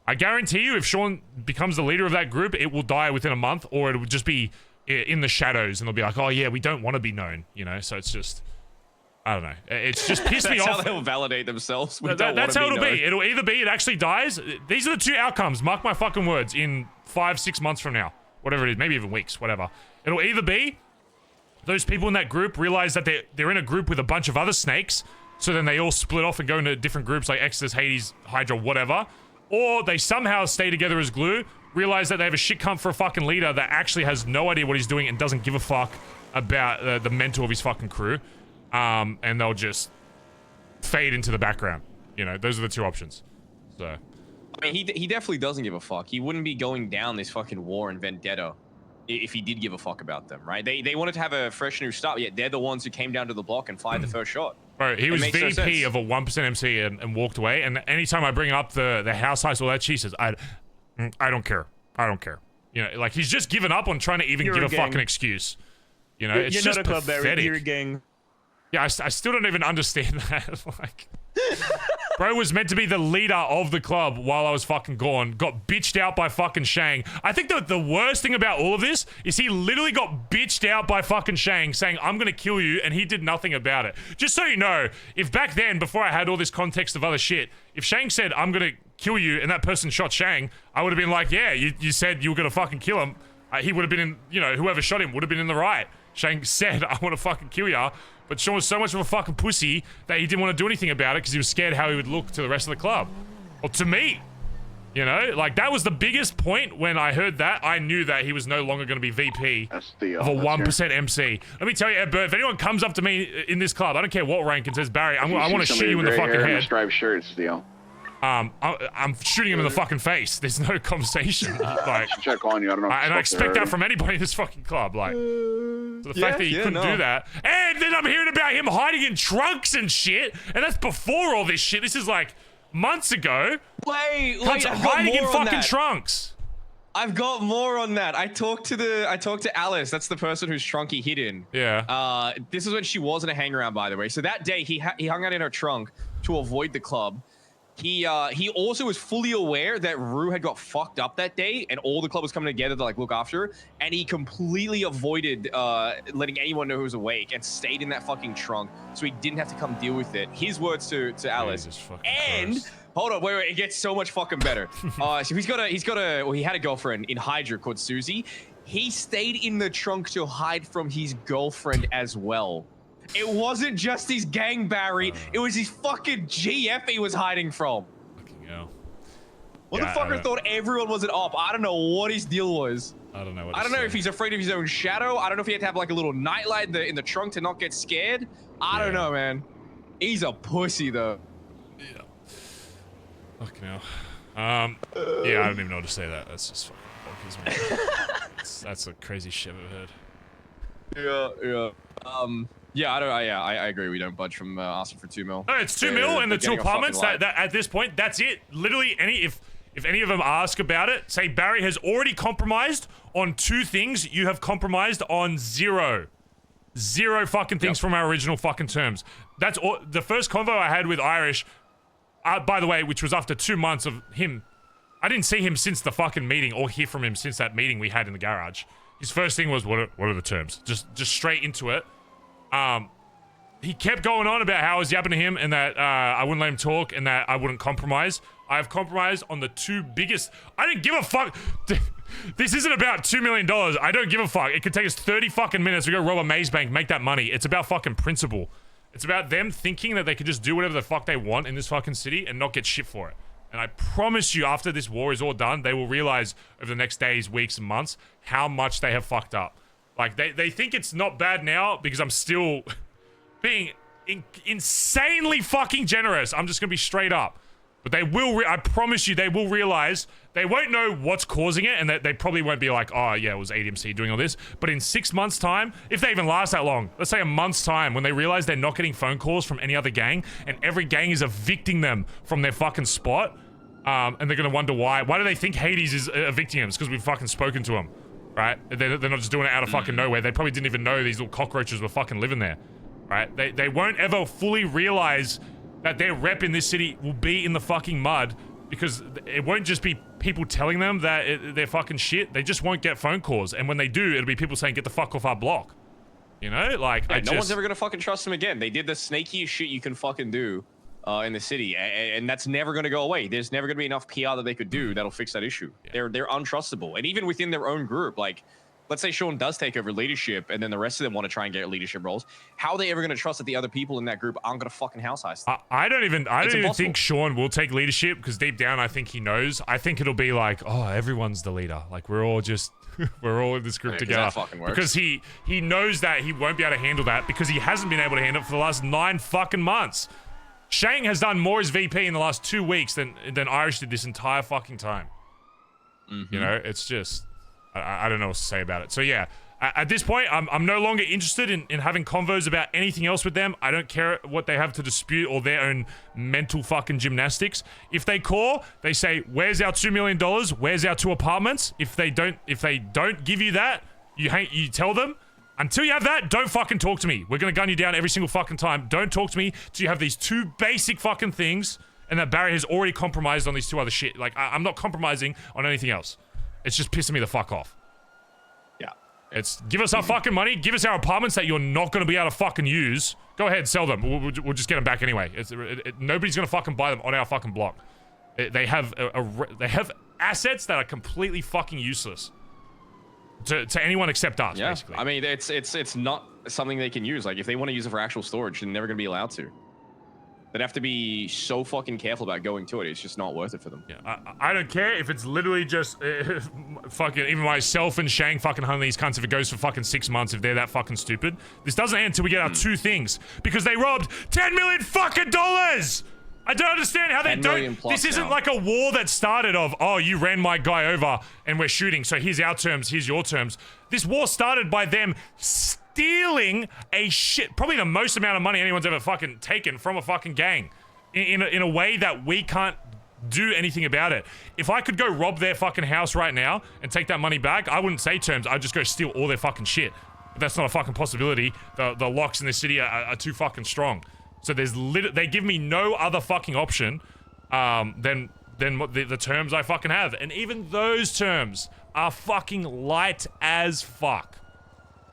Speaker 3: I guarantee you, if Sean becomes the leader of that group, it will die within a month, or it would just be in the shadows, and they'll be like, "Oh yeah, we don't want to be known," you know. So it's just, I don't know. It's just pissed me off.
Speaker 7: That's how they'll validate themselves.
Speaker 3: That's how it'll be. It'll either be it actually dies. These are the two outcomes. Mark my fucking words. In 5-6 months from now, whatever it is, maybe even weeks, whatever. It'll either be those people in that group realize that they're in a group with a bunch of other snakes, so then they all split off and go into different groups like Exodus, Hades, Hydra, whatever. Or they somehow stay together as glue, realize that they have a shit cunt for a fucking leader that actually has no idea what he's doing and doesn't give a fuck about the mental of his fucking crew. And they'll just fade into the background. You know, those are the two options. So,
Speaker 7: I mean, he definitely doesn't give a fuck. He wouldn't be going down this fucking war and vendetta if he did give a fuck about them, right? They wanted to have a fresh new start, yet they're the ones who came down to the block and fired the first shot.
Speaker 3: Bro, he was VP of a 1% MC and walked away. And anytime I bring up the house heist, all that, she says, I don't care. I don't care. You know, like he's just given up on trying to even give a fucking excuse. You know, it's
Speaker 11: you're
Speaker 3: just
Speaker 11: not a club, Barry.
Speaker 3: pathetic.
Speaker 11: You're a gang.
Speaker 3: Yeah, I still don't even understand that. Like, bro was meant to be the leader of the club while I was fucking gone. Got bitched out by fucking Shang. I think the worst thing about all of this is he literally got bitched out by fucking Shang saying, I'm gonna kill you, and he did nothing about it. Just so you know, if back then, before I had all this context of other shit, if Shang said, I'm gonna kill you, and that person shot Shang, I would have been like, yeah, you said you were gonna fucking kill him. He would have been in, you know, whoever shot him would have been in the right. Shang said, I want to fucking kill ya. But Sean was so much of a fucking pussy that he didn't want to do anything about it because he was scared how he would look to the rest of the club. Or to me. You know? Like, that was the biggest point when I heard that. I knew that he was no longer going to be VP of a 1% MC. Let me tell you, Ed Burt, if anyone comes up to me in this club, I don't care what rank, and says, Barry, I want to shoot you in the fucking head.
Speaker 5: Striped shirts, Theo.
Speaker 3: I'm shooting him in the fucking face. There's no conversation. Like,
Speaker 5: check on you. I don't know.
Speaker 3: And I expect that from anybody in this fucking club. Like, so the fact that he couldn't do that, and then I'm hearing about him hiding in trunks and shit, and that's before all this shit. This is like months ago.
Speaker 7: Wait,
Speaker 3: hiding in fucking trunks.
Speaker 7: I've got more on that. I talked to Alice. That's the person whose trunk he hid in.
Speaker 3: Yeah.
Speaker 7: This is when she wasn't a hang around, by the way. So that day he hung out in her trunk to avoid the club. He also was fully aware that Rue had got fucked up that day and all the club was coming together to like look after her, and he completely avoided letting anyone know who was awake and stayed in that fucking trunk so he didn't have to come deal with it. His words to Alice. And hold on, wait, it gets so much fucking better. So he had a girlfriend in Hydra called Susie. He stayed in the trunk to hide from his girlfriend as well. It wasn't just his gang, Barry. It was his fucking GF he was hiding from.
Speaker 3: Fucking hell.
Speaker 7: Motherfucker thought everyone was an op. I don't know what his deal was.
Speaker 3: I don't know.
Speaker 7: I don't know if he's afraid of his own shadow. I don't know if he had to have like a little nightlight in the trunk to not get scared. I don't know, man. He's a pussy though.
Speaker 3: Yeah. Fucking hell. Yeah, I don't even know what to say that. That's just fucking bonkers, man. That's a crazy shit I've heard.
Speaker 7: Yeah. Yeah, I agree. We don't budge from asking for 2 mil.
Speaker 3: No, it's 2 mil and the 2 apartments. That at this point, that's it. Literally, if any of them ask about it, say Barry has already compromised on 2 things. You have compromised on 0 fucking things from our original fucking terms. That's all. The first convo I had with Irish, by the way, which was after 2 months of him. I didn't see him since the fucking meeting or hear from him since that meeting we had in the garage. His first thing was, what are the terms? Just straight into it. He kept going on about how I was yapping to him and that I wouldn't let him talk and that I wouldn't compromise. I have compromised on the 2 biggest. I didn't give a fuck. This isn't about $2 million. I don't give a fuck. It could take us 30 fucking minutes to go rob a maze bank, make that money. It's about fucking principle. It's about them thinking that they could just do whatever the fuck they want in this fucking city and not get shit for it. And I promise you, after this war is all done, they will realize over the next days, weeks, and months how much they have fucked up. Like, they think it's not bad now because I'm still being insanely fucking generous. I'm just gonna be straight up. But they will, I promise you, they will realize, they won't know what's causing it, and they probably won't be like, oh yeah, it was ADMC doing all this. But in 6 months' time, if they even last that long, let's say a month's time, when they realize they're not getting phone calls from any other gang, and every gang is evicting them from their fucking spot, and they're gonna wonder why. Why do they think Hades is evicting them? It's because we've fucking spoken to them, right? They're not just doing it out of fucking nowhere. They probably didn't even know these little cockroaches were fucking living there, right? They won't ever fully realize that their rep in this city will be in the fucking mud, because it won't just be people telling them that they're fucking shit. They just won't get phone calls, and when they do, it'll be people saying, get the fuck off our block. You know, like,
Speaker 7: yeah, no one's ever gonna fucking trust them again. They did the snakiest shit you can fucking do in the city, and that's never gonna go away. There's never gonna be enough PR that they could do that'll fix that issue. Yeah. They're untrustable, and even within their own group, like, let's say Sean does take over leadership, and then the rest of them want to try and get leadership roles. How are they ever going to trust that the other people in that group aren't going to fucking house heist?
Speaker 3: I don't even think Sean will take leadership, because deep down I think he knows. I think it'll be like, oh, everyone's the leader. Like, we're all just we're all in this group together.
Speaker 7: That fucking works.
Speaker 3: Because he knows that he won't be able to handle that, because he hasn't been able to handle it for the last 9 fucking months. Shang has done more as VP in the last 2 weeks than Irish did this entire fucking time. You know, it's just, I don't know what to say about it. So yeah, at this point, I'm no longer interested in having convos about anything else with them. I don't care what they have to dispute or their own mental fucking gymnastics. If they call, they say, where's our $2 million? Where's our 2 apartments? If they don't give you that, you tell them, until you have that, don't fucking talk to me. We're gonna gun you down every single fucking time. Don't talk to me till you have these 2 basic fucking things, and that Barry has already compromised on these 2 other shit. Like, I'm not compromising on anything else. It's just pissing me the fuck off.
Speaker 7: Yeah.
Speaker 3: It's, give us our fucking money, give us our apartments that you're not gonna be able to fucking use. Go ahead, sell them. We'll just get them back anyway. Nobody's gonna fucking buy them on our fucking block. They have assets that are completely fucking useless to anyone except us, basically.
Speaker 7: I mean, it's not something they can use. Like, if they want to use it for actual storage, they're never gonna be allowed to. They'd have to be so fucking careful about going to it. It's just not worth it for them.
Speaker 3: Yeah, I don't care if it's literally just fucking, even myself and Shang fucking hunt these cunts if it goes for fucking 6 months, if they're that fucking stupid. This doesn't end until we get our 2 things, because they robbed $10 million fucking dollars. I don't understand how they don't. This isn't like a war that started of, oh, you ran my guy over and we're shooting, so here's our terms, here's your terms. This war started by them stealing probably the most amount of money anyone's ever fucking taken from a fucking gang in a way that we can't do anything about it. If I could go rob their fucking house right now and take that money back, I wouldn't say terms. I'd just go steal all their fucking shit. But that's not a fucking possibility. The locks in this city are too fucking strong. So they give me no other fucking option than the terms I fucking have. And even those terms are fucking light as fuck.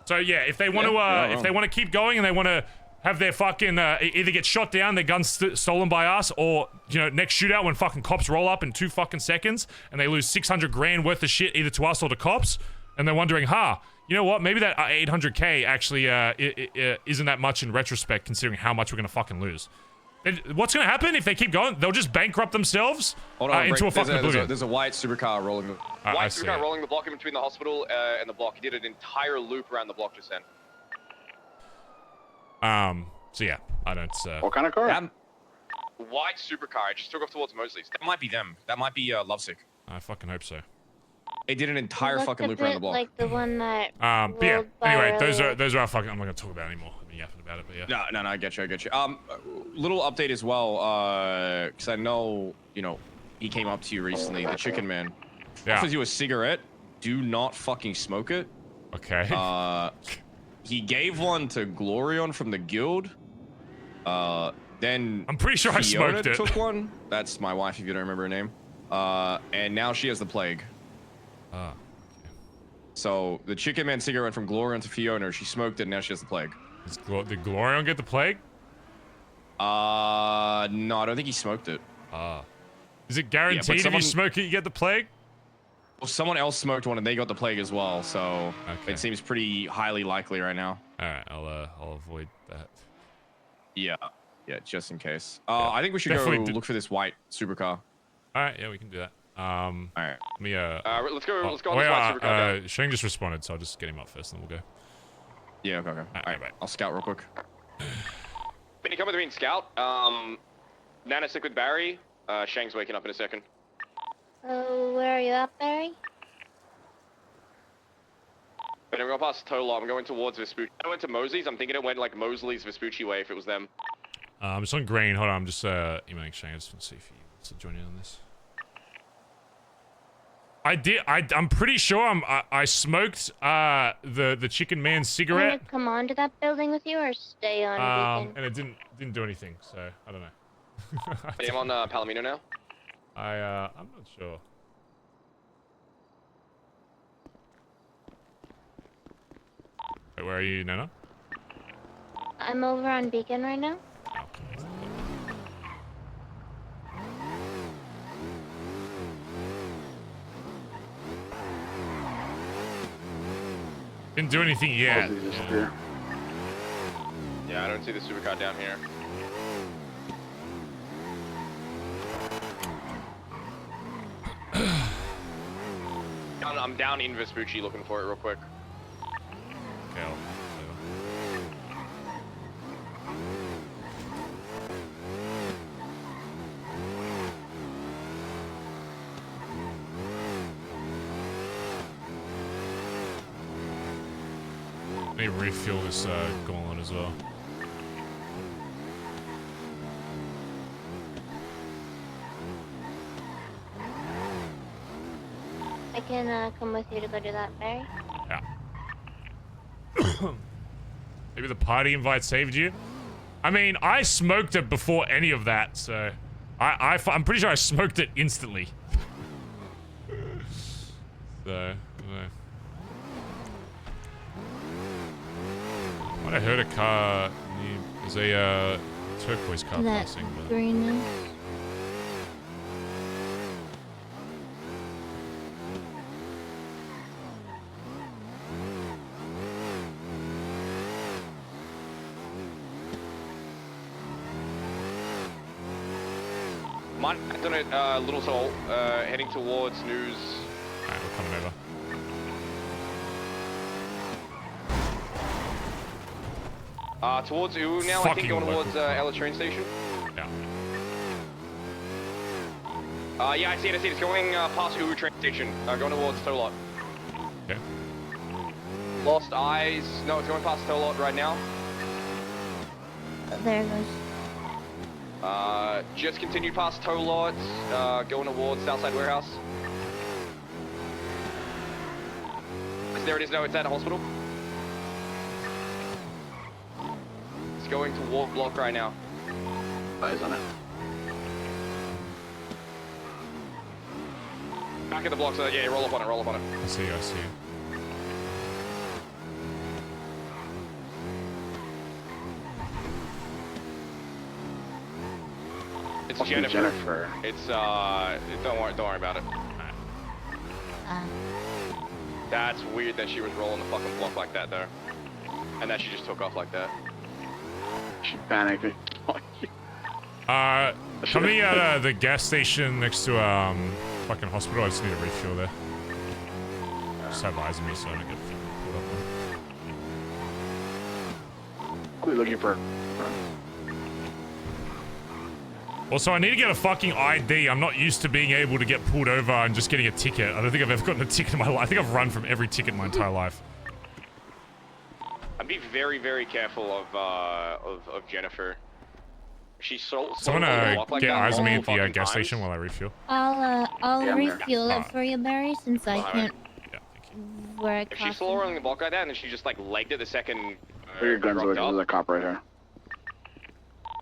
Speaker 3: So yeah, if they want to if they want to keep going and they want to have their fucking either get shot down, their guns stolen by us, or, you know, next shootout when fucking cops roll up in 2 fucking seconds and they lose 600 grand worth of shit either to us or to cops, and they're wondering, you know what, maybe that 800k actually isn't that much in retrospect, considering how much we're gonna fucking lose. What's gonna happen if they keep going? They'll just bankrupt themselves into a fucking oblivion.
Speaker 7: There's a white supercar rolling.
Speaker 4: White supercar rolling the block in between the hospital and the block. He did an entire loop around the block just then.
Speaker 3: So yeah, I don't.
Speaker 5: What kind of car?
Speaker 4: White supercar. It just took off towards Mosley's.
Speaker 7: That might be them. That might be Lovesick.
Speaker 3: I fucking hope so.
Speaker 7: They did an entire fucking loop around the block.
Speaker 2: Like the one that.
Speaker 3: But yeah. Anyway, those are our fucking. I'm not gonna talk about it anymore. I've been yapping about it, but yeah.
Speaker 7: No, I get you. Little update as well, because I know, you know, he came up to you recently, the chicken man.
Speaker 3: Yeah.
Speaker 7: Offers you a cigarette. Do not fucking smoke it.
Speaker 3: Okay.
Speaker 7: He gave one to Glorion from the guild. Then
Speaker 3: I'm pretty sure
Speaker 7: Fiona
Speaker 3: I smoked it.
Speaker 7: Took one. That's my wife, if you don't remember her name. And now she has the plague.
Speaker 3: Okay.
Speaker 7: So the chicken man cigarette went from Glorion to Fiona. She smoked it, and now she has the plague.
Speaker 3: Did Glorion get the plague?
Speaker 7: No, I don't think he smoked it.
Speaker 3: Is it guaranteed if you smoke it, you get the plague?
Speaker 7: Well, someone else smoked one and they got the plague as well, so
Speaker 3: okay.
Speaker 7: It seems pretty highly likely right now.
Speaker 3: All right, I'll avoid that.
Speaker 7: Yeah, just in case. I think we should go look for this white supercar.
Speaker 3: All right, yeah, we can do that. All
Speaker 7: right.
Speaker 3: Let me
Speaker 4: let's go on this white supercar.
Speaker 3: Shane just responded, so I'll just get him up first, and then we'll go.
Speaker 7: Yeah, okay. All right, I'll scout real quick.
Speaker 4: Benny, come with me and scout. Nana, stick with Barry. Shang's waking up in a second.
Speaker 2: Oh, where are you at, Barry?
Speaker 4: But I'm going past Tola. I'm going towards Vespucci. I went to Mosley's. I'm thinking it went like Mosley's Vespucci way if it was them.
Speaker 3: I'm just on green. Hold on. I'm just emailing Shang. I just want to see if he wants to join in on this. I'm pretty sure I smoked the chicken man's cigarette.
Speaker 2: Want to come on to that building with you or stay on Beacon?
Speaker 3: And it didn't do anything. So I don't know.
Speaker 4: I'm on Palomino now.
Speaker 3: I'm not sure. Wait, where are you, Nana?
Speaker 2: I'm over on Beacon right now.
Speaker 3: Didn't do anything yet.
Speaker 4: Yeah, I don't see the supercar down here. I'm down in Vespucci looking for it real quick.
Speaker 3: Okay, let me refuel this gauntlet as well.
Speaker 2: I can come with you to go do that, Barry.
Speaker 3: Yeah. Maybe the party invite saved you? I mean, I smoked it before any of that, so... I'm pretty sure I smoked it instantly. So, I don't know. Might have heard a car... There's a turquoise car
Speaker 2: That
Speaker 3: passing, but...
Speaker 2: greenness.
Speaker 4: Mine done it, Little Soul, heading towards News.
Speaker 3: Alright, we're coming over.
Speaker 4: Towards Uwu now, I think going towards Ella train station.
Speaker 3: Yeah.
Speaker 4: Yeah, I see it. It's going past Uwu train station, going towards Tolot.
Speaker 3: Okay.
Speaker 4: Lost Eyes. No, it's going past Tolot right now.
Speaker 2: There it goes.
Speaker 4: Just continued past Tolot, going towards Southside Warehouse. There it is. No, it's at the hospital. It's going to Wharf Block right now.
Speaker 5: Eyes on it.
Speaker 4: Back at the block, so yeah, roll up on it, roll up on it.
Speaker 3: I see you.
Speaker 4: It's Jennifer. It's don't worry about it. That's weird that she was rolling the fucking block like that though. And that she just took off like that.
Speaker 5: She panicked.
Speaker 3: Coming at the gas station next to fucking hospital. I just need a refuel there. Just have eyes on me so I don't get pulled up on.
Speaker 5: We're looking for.
Speaker 3: Also, I need to get a fucking ID. I'm not used to being able to get pulled over and just getting a ticket. I don't think I've ever gotten a ticket in my life. I think I've run from every ticket my entire life.
Speaker 4: I'd be very, very careful of Jennifer. She's so.
Speaker 3: Someone
Speaker 4: like
Speaker 3: get eyes on me at the gas
Speaker 4: times.
Speaker 3: station while I refuel.
Speaker 2: I'll refuel it for you, Barry, since I can't.
Speaker 3: Yeah, thank you.
Speaker 2: Where I
Speaker 4: If she's slow rolling the block like that, and then she just like legged it the second.
Speaker 5: Put your guns away. There's a cop right here.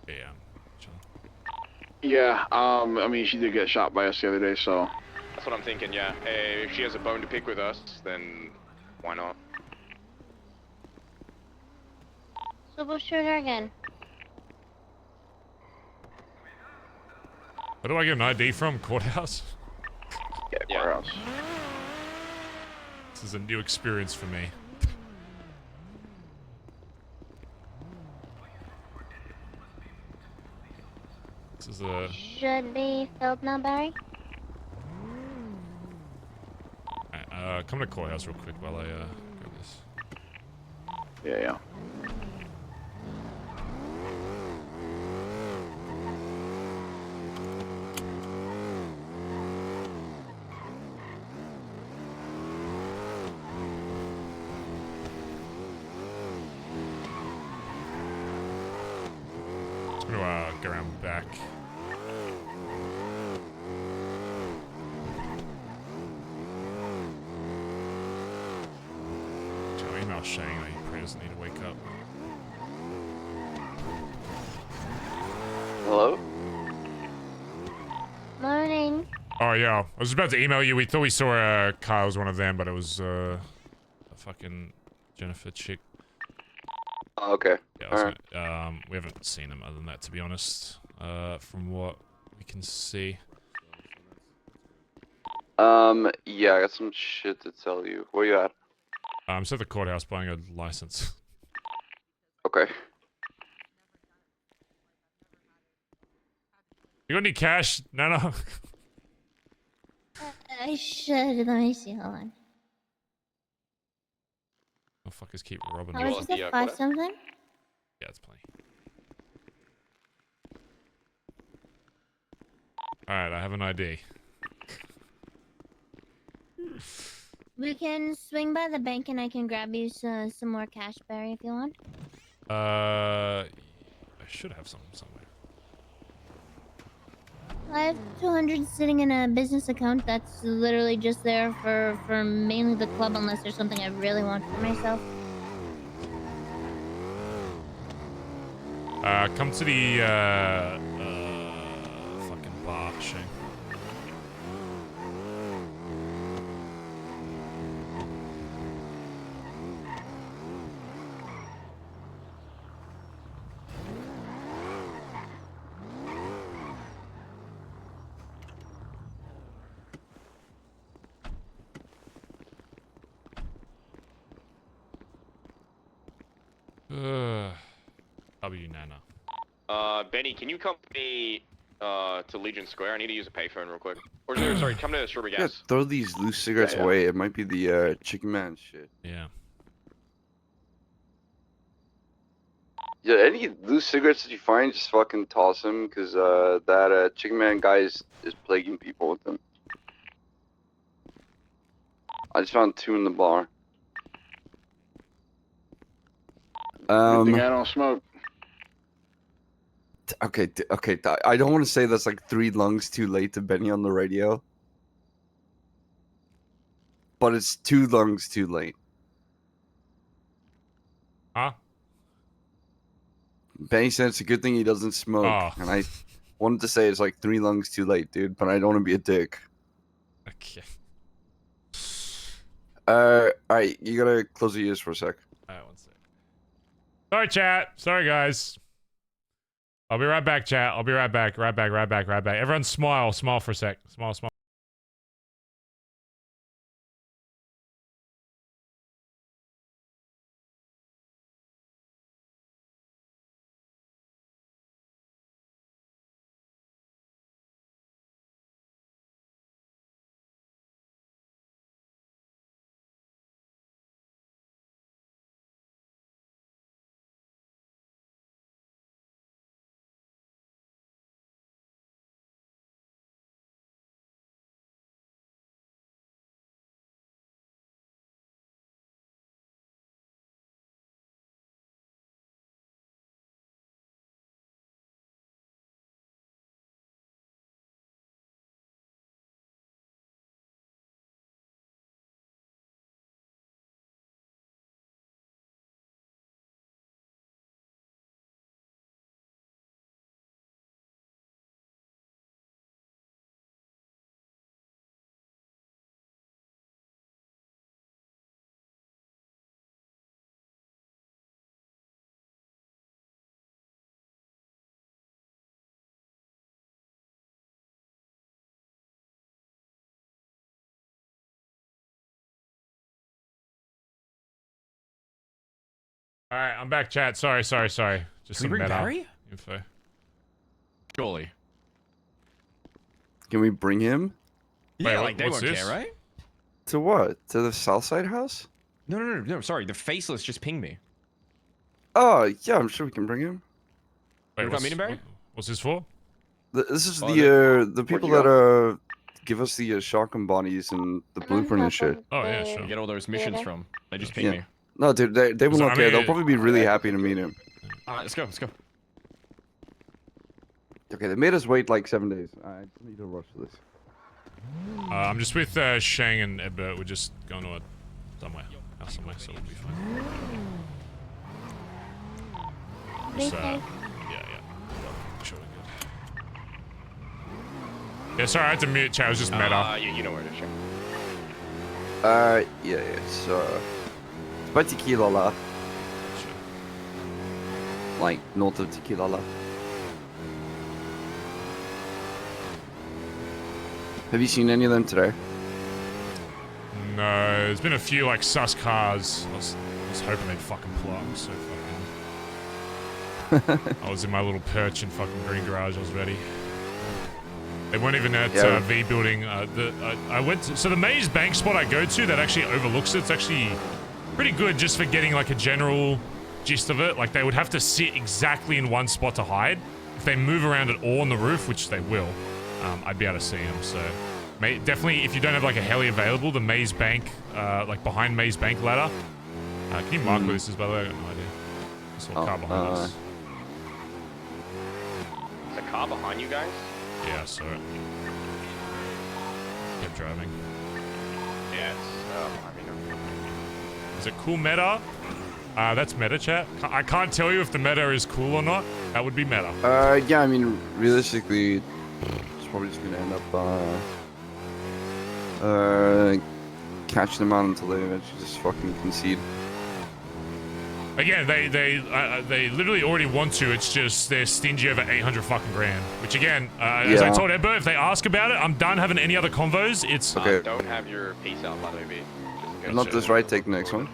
Speaker 3: Yeah.
Speaker 5: Yeah. I mean, she did get shot by us the other day, so.
Speaker 4: That's what I'm thinking. Yeah. If she has a bone to pick with us, then why not?
Speaker 2: So we'll shoot her again.
Speaker 3: Where do I get an ID from? Courthouse?
Speaker 5: Yeah, courthouse.
Speaker 3: This is a new experience for me. This is a...
Speaker 2: Should be filled now, Barry?
Speaker 3: Alright, come to courthouse real quick while I grab this.
Speaker 5: Yeah.
Speaker 3: I'm gonna go around back. Joe, email saying that he probably doesn't need to wake up.
Speaker 11: Hello?
Speaker 2: Morning.
Speaker 3: Oh yeah, I was about to email you. We thought we saw Kyle was one of them, but it was a fucking Jennifer chick.
Speaker 11: Oh, okay.
Speaker 3: Yeah,
Speaker 11: Alright.
Speaker 3: we haven't seen him other than that, to be honest. From what we can see.
Speaker 11: Yeah, I got some shit to tell you. Where you at?
Speaker 3: I'm still at the courthouse buying a license.
Speaker 11: Okay.
Speaker 3: You got any cash? No.
Speaker 2: I should. Let me see. Hold on.
Speaker 3: Motherfuckers keep robbing
Speaker 2: How
Speaker 3: me.
Speaker 2: much is it? 5 something?
Speaker 3: Yeah, it's plenty. Alright, I have an ID.
Speaker 2: We can swing by the bank and I can grab you some more cash, Barry, if you want.
Speaker 3: I should have some somewhere.
Speaker 2: I have 200 sitting in a business account that's literally just there for mainly the club unless there's something I really want for myself.
Speaker 3: Come to the fucking bar, Shane. W Nana.
Speaker 4: Benny, can you come with me to Legion Square? I need to use a payphone real quick. Or sorry, come to Strawberry
Speaker 12: Yeah,
Speaker 4: Gas.
Speaker 12: throw these loose cigarettes away. It might be the chicken man shit.
Speaker 3: Yeah.
Speaker 11: Yeah, any loose cigarettes that you find, just fucking toss them, because that chicken man guy is plaguing people with them. I just found 2 in the bar.
Speaker 5: Good thing I don't smoke.
Speaker 12: Okay, I don't want to say that's like 3 lungs too late to Benny on the radio. But it's 2 lungs too late.
Speaker 3: Huh?
Speaker 12: Benny said it's a good thing he doesn't smoke.
Speaker 3: Oh.
Speaker 12: And I wanted to say it's like 3 lungs too late, dude, but I don't want to be a dick.
Speaker 3: Okay.
Speaker 12: Alright, you gotta close your ears for a sec.
Speaker 3: Alright, 1 sec. Sorry, chat. Sorry, guys. I'll be right back, chat. I'll be right back. Right back. Everyone smile. Smile for a sec. Smile. Alright, I'm back, chat. Sorry. Just
Speaker 7: Can we
Speaker 3: some
Speaker 7: bring
Speaker 3: meta
Speaker 7: Barry?
Speaker 3: info.
Speaker 7: Surely.
Speaker 12: Can we bring him?
Speaker 7: Yeah,
Speaker 3: Wait,
Speaker 7: like they
Speaker 3: what's
Speaker 7: won't
Speaker 3: this?
Speaker 7: care, right?
Speaker 12: To what? To the Southside house?
Speaker 7: No. Sorry, the faceless just pinged me.
Speaker 12: Oh, yeah, I'm sure we can bring him.
Speaker 3: Wait,
Speaker 7: You got meeting, Barry?
Speaker 3: what's this for?
Speaker 12: This is
Speaker 7: Oh,
Speaker 12: the people
Speaker 11: you
Speaker 12: that give us the shotgun bodies and the blueprint and shit.
Speaker 3: Oh, yeah, sure.
Speaker 7: You get all those missions from. They just pinged
Speaker 12: Yeah.
Speaker 7: me.
Speaker 12: No, dude, they will
Speaker 3: So,
Speaker 12: not
Speaker 3: I
Speaker 12: care.
Speaker 3: mean,
Speaker 12: They'll probably be really happy to meet him.
Speaker 7: Alright, let's go.
Speaker 12: Okay, they made us wait like 7 days. I need to rush this.
Speaker 3: I'm just with Shang and Edbert. We're just going to somewhere, so we'll be fine. Just, yeah. Sure we're good. Yeah, sorry, I had to mute chat. It was just meta.
Speaker 4: Yeah, you know where it is,
Speaker 12: Yeah, it's by Tequila La.
Speaker 3: Sure.
Speaker 12: Like, north of Tequila La. Have you seen any of them today?
Speaker 3: No, there's been a few like sus cars. I was hoping they'd fucking pull up. I'm so fucking. I was in my little perch in fucking green garage. I was ready. They weren't even at V building. I went to, so the Maze Bank spot I go to that actually overlooks it. It's actually pretty good just for getting like a general gist of it. Like they would have to sit exactly in one spot to hide. If they move around at all on the roof, which they will. I'd be able to see them, so definitely if you don't have like a heli available, the Maze Bank, like behind Maze Bank ladder. Can you mark where this is, by the way? I got no idea. There's a car behind us.
Speaker 4: Is a car behind you guys?
Speaker 3: Yeah, I saw it. Kept driving.
Speaker 4: Yes. I mean.
Speaker 3: Is it cool meta? That's meta chat. I can't tell you if the meta is cool or not. That would be meta.
Speaker 12: Yeah, I mean, realistically, it's probably just gonna end up catching them out until they eventually just fucking concede.
Speaker 3: Again, they literally already want to. It's just they're stingy over 800 fucking grand. Which again, as I told Edbert, if they ask about it, I'm done having any other convos. It's
Speaker 12: okay.
Speaker 4: Don't have your peace out, by the way, B.
Speaker 12: Not this right. Take the next one.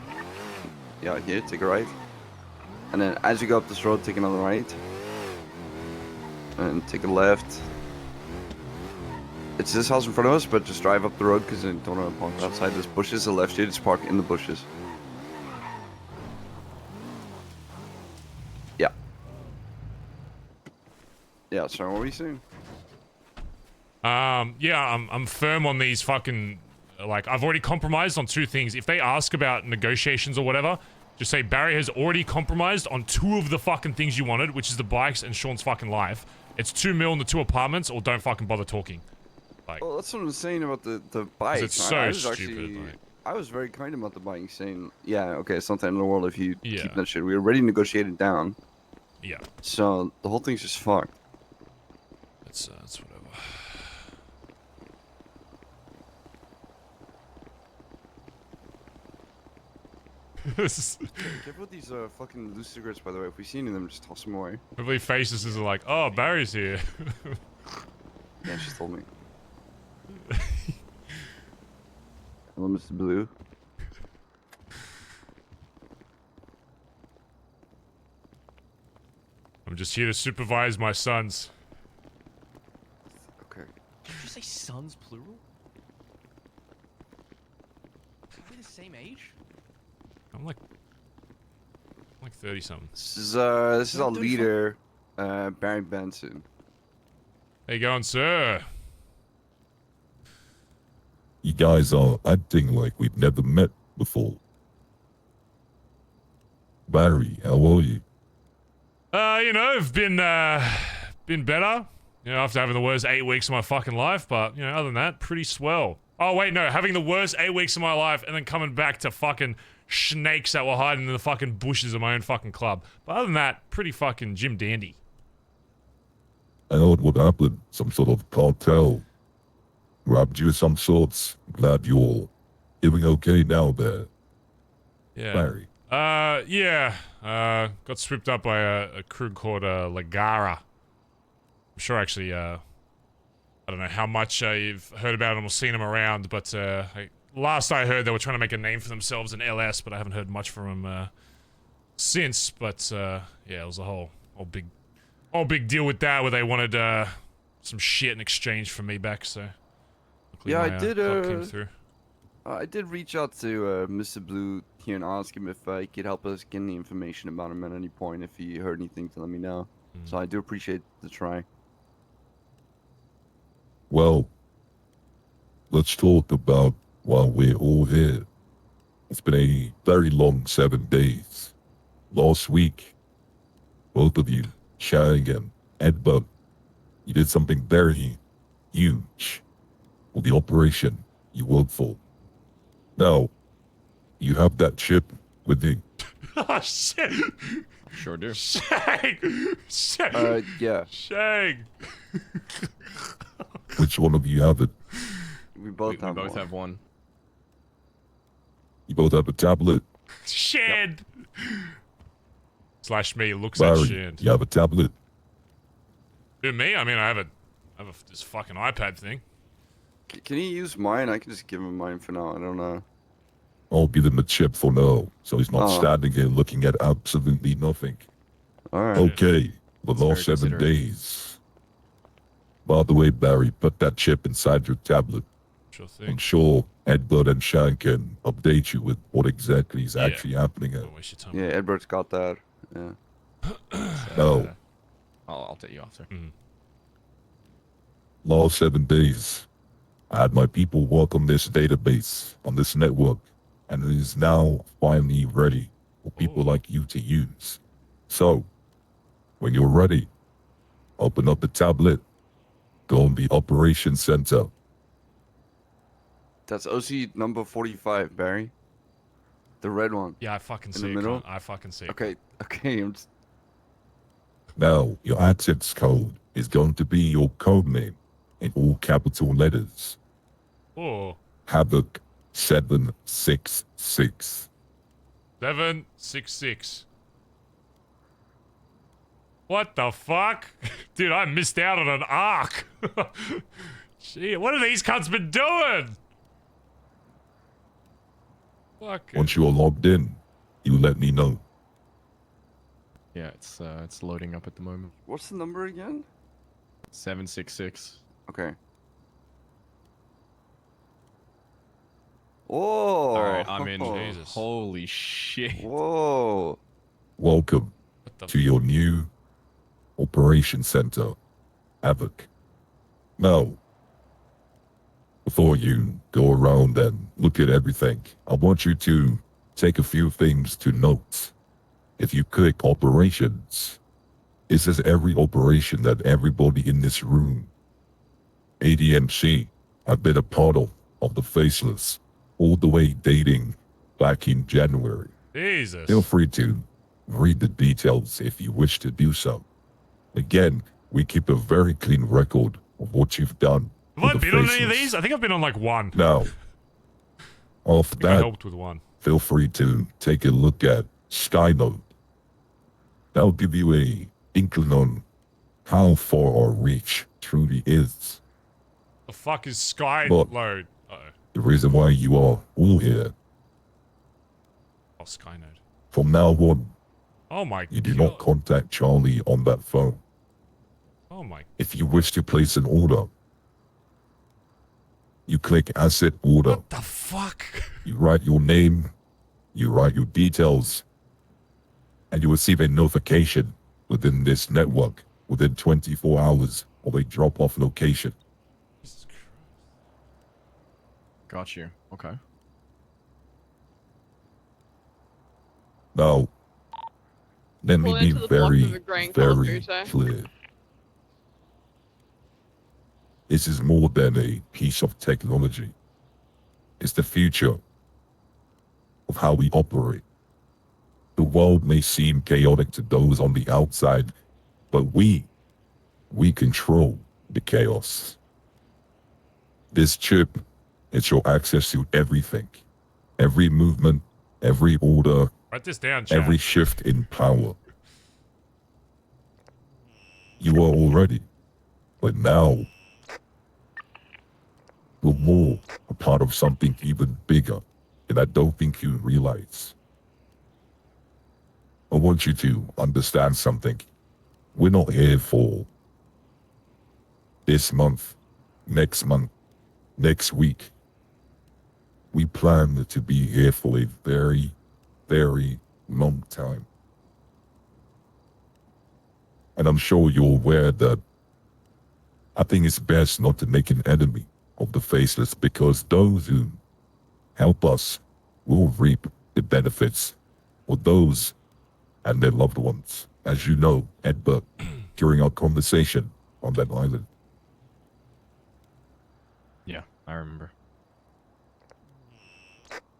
Speaker 12: Yeah, here, take a right, and then as you go up this road, take another right, and take a left. It's this house in front of us, but just drive up the road because I don't want to park outside. There's bushes to the left here. Just park in the bushes. Yeah. Yeah. So what were you saying?
Speaker 3: Yeah, I'm firm on these fucking. Like, I've already compromised on two things. If they ask about negotiations or whatever, just say Barry has already compromised on two of the fucking things you wanted, which is the bikes and Sean's fucking life. It's 2 mil in the 2 apartments, or don't fucking bother talking. Like,
Speaker 12: well, that's what I'm saying about the bike.
Speaker 3: It's so
Speaker 12: I was
Speaker 3: stupid.
Speaker 12: Actually,
Speaker 3: like,
Speaker 12: I was very kind about the bike, saying, yeah, okay, it's not the end of the world if you
Speaker 3: Yeah.
Speaker 12: keep that shit. We already negotiated down.
Speaker 3: yeah,
Speaker 12: So the whole thing's just fucked.
Speaker 3: it's whatever.
Speaker 12: Careful with these fucking loose cigarettes, by the way. If we see any of them, just toss them away.
Speaker 3: Hopefully faces is like, oh, Barry's here.
Speaker 12: Yeah, she told me. Hello, Mr. Blue.
Speaker 3: I'm just here to supervise my sons.
Speaker 12: Okay.
Speaker 7: Did you say sons plural? Are we the same age?
Speaker 3: I'm like 30 something.
Speaker 12: This is our leader, Barry Benson.
Speaker 3: How you going, sir?
Speaker 13: You guys are acting like we've never met before. Barry, how are you?
Speaker 3: You know, I've been better. You know, after having the worst 8 weeks of my fucking life, but, you know, other than that, pretty swell. Oh, wait, no, having the worst 8 weeks of my life and then coming back to fucking snakes that were hiding in the fucking bushes of my own fucking club. But other than that, pretty fucking Jim Dandy.
Speaker 13: I heard what happened. Some sort of cartel grabbed you of some sorts. Glad you're doing okay now there.
Speaker 3: Yeah.
Speaker 13: Barry.
Speaker 3: Yeah. Got swooped up by a crew called Lagara. I'm sure actually, I don't know how much you've heard about them or seen them around, but last I heard they were trying to make a name for themselves in LS, but I haven't heard much from them since. But yeah, it was a whole big deal with that, where they wanted some shit in exchange for me back. So
Speaker 12: Yeah,
Speaker 3: my,
Speaker 12: I did.
Speaker 3: help came through.
Speaker 12: I did reach out to Mr. Blue here and ask him if he could help us get any information about him at any point. If he heard anything, to let me know. So I do appreciate the try.
Speaker 13: Well, let's talk about why we're all here. It's been a very long 7 days. Last week, both of you, Shag and Edbert, You did something very huge for the operation you work for. Now, you have that chip with you.
Speaker 3: Oh, shit.
Speaker 7: Sure do.
Speaker 3: Shang! Shang!
Speaker 12: Yeah.
Speaker 3: Shang!
Speaker 13: Which one of you have it?
Speaker 12: We both
Speaker 7: have one.
Speaker 13: You both have a tablet.
Speaker 3: Shand! Slash me looks
Speaker 13: Barry,
Speaker 3: at Shand.
Speaker 13: you have a tablet.
Speaker 3: Who, me? I mean, I have this fucking iPad thing.
Speaker 12: Can he use mine? I can just give him mine for now. I don't know.
Speaker 13: I'll give him a chip for now, so he's not
Speaker 12: Oh.
Speaker 13: standing here looking at absolutely nothing.
Speaker 12: All right.
Speaker 13: Okay, the
Speaker 7: That's
Speaker 13: last
Speaker 7: very
Speaker 13: 7
Speaker 7: considerate.
Speaker 13: days. By the way, Barry, put that chip inside your tablet.
Speaker 3: Sure
Speaker 13: I'm
Speaker 3: thing.
Speaker 13: sure Edbert and Shan can update you with what exactly is
Speaker 3: Yeah.
Speaker 13: actually happening here.
Speaker 3: Don't waste your time.
Speaker 12: Yeah, Edward's got that. Yeah.
Speaker 13: No,
Speaker 7: I'll take you after.
Speaker 13: last 7 days, I had my people work on this database, on this network, and it is now finally ready for people like you to use. So, when you're ready, open up the tablet, go on the operations center.
Speaker 12: That's OC number 45, Barry. The red one.
Speaker 3: Yeah, I fucking
Speaker 12: In
Speaker 3: see
Speaker 12: the
Speaker 3: it.
Speaker 12: middle?
Speaker 3: I fucking see it.
Speaker 12: Okay, I'm just...
Speaker 13: Now, your access code is going to be your code name in all capital letters.
Speaker 3: Oh.
Speaker 13: Havoc 766.
Speaker 3: 766. What the fuck? Dude, I missed out on an arc. Gee, what have these cunts been doing? Fuck.
Speaker 13: Once you are logged in, you let me know.
Speaker 7: Yeah, it's loading up at the moment.
Speaker 12: What's the number again?
Speaker 7: 766.
Speaker 12: Okay. Oh.
Speaker 7: All right, I'm in.
Speaker 3: Jesus.
Speaker 7: Holy shit.
Speaker 12: Whoa.
Speaker 13: Welcome
Speaker 3: What the
Speaker 13: to your new operation center, Havoc. Now, before you go around and look at everything, I want you to take a few things to note. If you click operations, it says every operation that everybody in this room, ADMC, have been a part of the Faceless, all the way dating back in January.
Speaker 3: Jesus.
Speaker 13: Feel free to read the details if you wish to do so. Again, we keep a very clean record of what you've done.
Speaker 3: Have I
Speaker 13: with the
Speaker 3: been on any of
Speaker 13: Faceless.
Speaker 3: these? I think I've been on like one.
Speaker 13: Now, off
Speaker 3: I
Speaker 13: that,
Speaker 3: helped with one.
Speaker 13: feel free to take a look at Skynote. That'll give you a inkling on how far our reach truly is.
Speaker 3: The fuck is Sky
Speaker 13: Look.
Speaker 3: load? Uh-oh.
Speaker 13: The reason why you are all here.
Speaker 3: Oh, Skynode.
Speaker 13: From now on,
Speaker 3: Oh my
Speaker 13: you do
Speaker 3: god.
Speaker 13: not contact Charlie on that phone.
Speaker 3: Oh my.
Speaker 13: If you wish to place an order, you click Asset Order.
Speaker 3: What the fuck?
Speaker 13: You write your name, you write your details, and you receive a notification within this network within 24 hours of a drop-off location.
Speaker 3: Jesus Christ.
Speaker 7: Got you. Okay.
Speaker 13: Now, let me
Speaker 14: Pull
Speaker 13: be
Speaker 14: into the block
Speaker 13: very,
Speaker 14: of a grain colour
Speaker 13: very
Speaker 14: Tuesday.
Speaker 13: clear. This is more than a piece of technology. It's the future of how we operate. The world may seem chaotic to those on the outside, but we control the chaos. This chip, it's your access to everything. Every movement, every order,
Speaker 3: Write this down, chat.
Speaker 13: every shift in power. You are all ready, but now you're more a part of something even bigger, and I don't think you realize. I want you to understand something. We're not here for this month, next week. We plan to be here for a very, very long time. And I'm sure you're aware that I think it's best not to make an enemy of the Faceless, because those who help us will reap the benefits for those and their loved ones. As you know, Edbert, during our conversation, on that island.
Speaker 7: Yeah, I remember.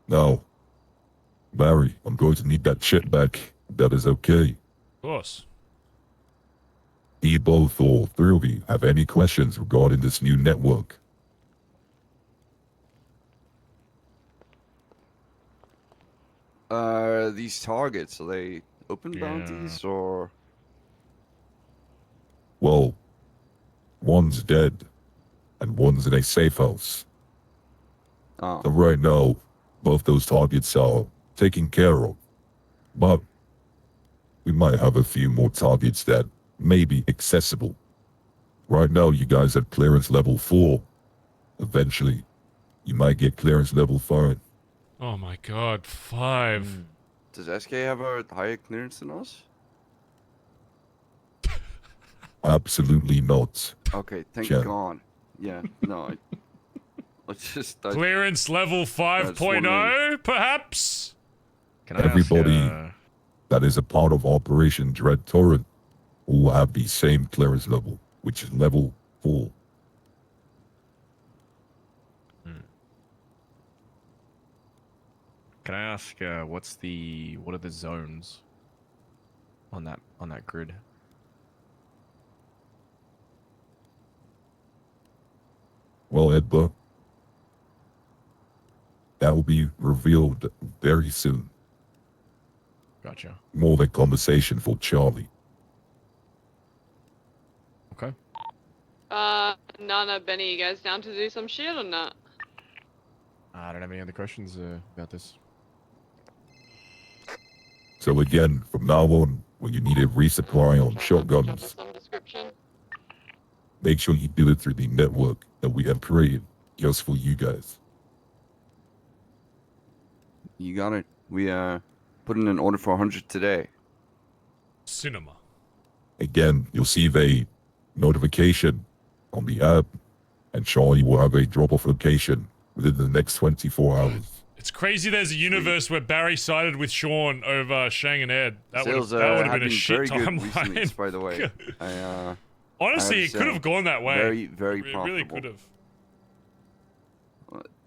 Speaker 13: Now, Barry, I'm going to need that shit back. That is okay.
Speaker 3: Of course.
Speaker 13: Do you both or three of you have any questions regarding this new network?
Speaker 12: These targets, are they open bounties or?
Speaker 13: Well, one's dead, and one's in a safe house.
Speaker 12: Oh.
Speaker 13: So right now, both those targets are taken care of. But we might have a few more targets that may be accessible. Right now, you guys have clearance level 4. Eventually, you might get clearance level 5.
Speaker 3: Oh my god, 5.
Speaker 12: Does SK have a higher clearance than us?
Speaker 13: Absolutely not.
Speaker 12: Okay, thank
Speaker 13: Jen.
Speaker 12: God. Yeah, no. Let's just.
Speaker 3: Clearance level
Speaker 12: That's
Speaker 3: 5.0, perhaps?
Speaker 7: Can I
Speaker 13: Everybody
Speaker 7: ask,
Speaker 13: that is a part of Operation Dread Torrent will have the same clearance level, which is level 4.
Speaker 7: Can I ask what are the zones on that grid?
Speaker 13: Well, Edba, that will be revealed very soon.
Speaker 7: Gotcha.
Speaker 13: More than conversation for Charlie.
Speaker 7: Okay.
Speaker 14: Nana, Benny, you guys down to do some shit or not?
Speaker 7: I don't have any other questions about this.
Speaker 13: So again, from now on, when you need a resupply on shotguns,
Speaker 14: Some description.
Speaker 13: make sure you do it through the network that we have created just for you guys.
Speaker 12: You got it. We put in an order for 100 today.
Speaker 3: Cinema.
Speaker 13: Again, you'll see a notification on the app, and Charlie will have a drop-off location within the next 24 hours.
Speaker 3: It's crazy there's a universe where Barry sided with Sean over Shang and Ed. That would
Speaker 12: Sales
Speaker 3: have
Speaker 12: have
Speaker 3: been a
Speaker 12: been
Speaker 3: shit
Speaker 12: very good recently,
Speaker 3: timeline.
Speaker 12: by the way.
Speaker 3: Honestly,
Speaker 12: I
Speaker 3: it could have gone that way.
Speaker 12: Very, very
Speaker 3: It
Speaker 12: profitable.
Speaker 3: really could have.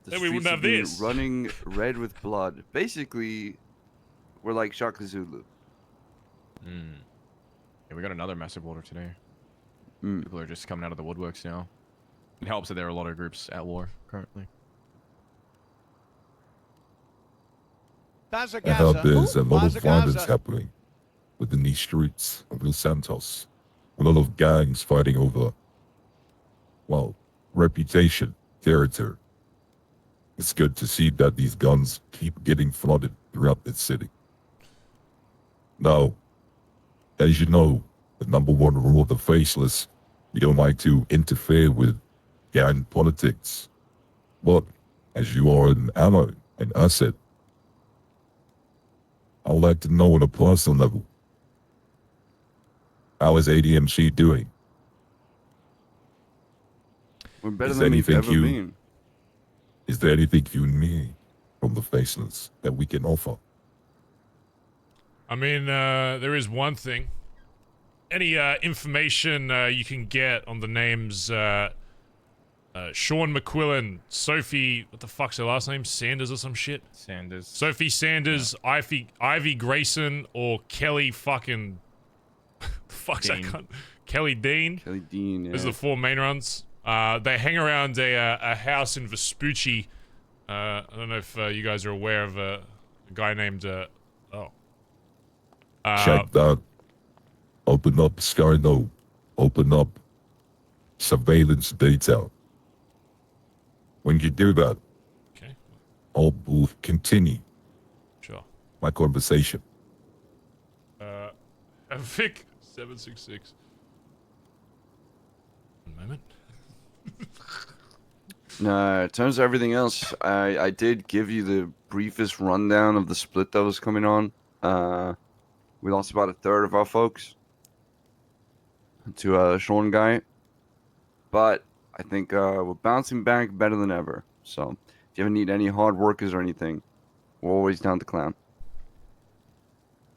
Speaker 12: The
Speaker 3: Then we wouldn't
Speaker 12: streets
Speaker 3: have
Speaker 12: been
Speaker 3: this.
Speaker 12: running red with blood. Basically, we're like Shaka Zulu.
Speaker 7: Yeah, we got another massive order today.
Speaker 12: Mm.
Speaker 7: People are just coming out of the woodworks now. It helps that there are a lot of groups at war currently.
Speaker 1: Bazza
Speaker 13: I heard
Speaker 1: Gaza.
Speaker 13: there's a lot of
Speaker 1: Bazza
Speaker 13: violence
Speaker 1: Gaza.
Speaker 13: happening within these streets of Los Santos. A lot of gangs fighting over, well, reputation, territory. It's good to see that these guns keep getting flooded throughout the city. Now, as you know, the number one rule of the Faceless, we don't like to interfere with gang politics. But, as you are an ally, an asset, I would like to know on a personal level, how is ADMC doing?
Speaker 12: We're better
Speaker 13: Is
Speaker 12: than we've
Speaker 13: anything
Speaker 12: ever been.
Speaker 13: Is there anything you need from the Faceless that we can offer?
Speaker 3: I mean, there is one thing. Any information you can get on the names Sean McQuillan, Sophie, what the fuck's her last name? Sanders or some shit?
Speaker 7: Sanders.
Speaker 3: Sophie Sanders, Ivy Grayson, or Kelly fucking... the fuck's that
Speaker 7: Dean.
Speaker 3: cunt? Kelly Dean.
Speaker 12: Kelly Dean, yeah.
Speaker 3: Those are the 4 main runs. They hang around a house in Vespucci. I don't know if you guys are aware of a guy named...
Speaker 13: Check that. Open up Skyno. Open up surveillance data. When you do that,
Speaker 3: okay,
Speaker 13: I'll continue
Speaker 3: sure.
Speaker 13: my conversation.
Speaker 3: Vic 766. One moment.
Speaker 12: In terms of everything else, I did give you the briefest rundown of the split that was coming on. We lost about a third of our folks to a Sean guy, but I think we're bouncing back better than ever. So if you ever need any hard workers or anything, we're always down to clown.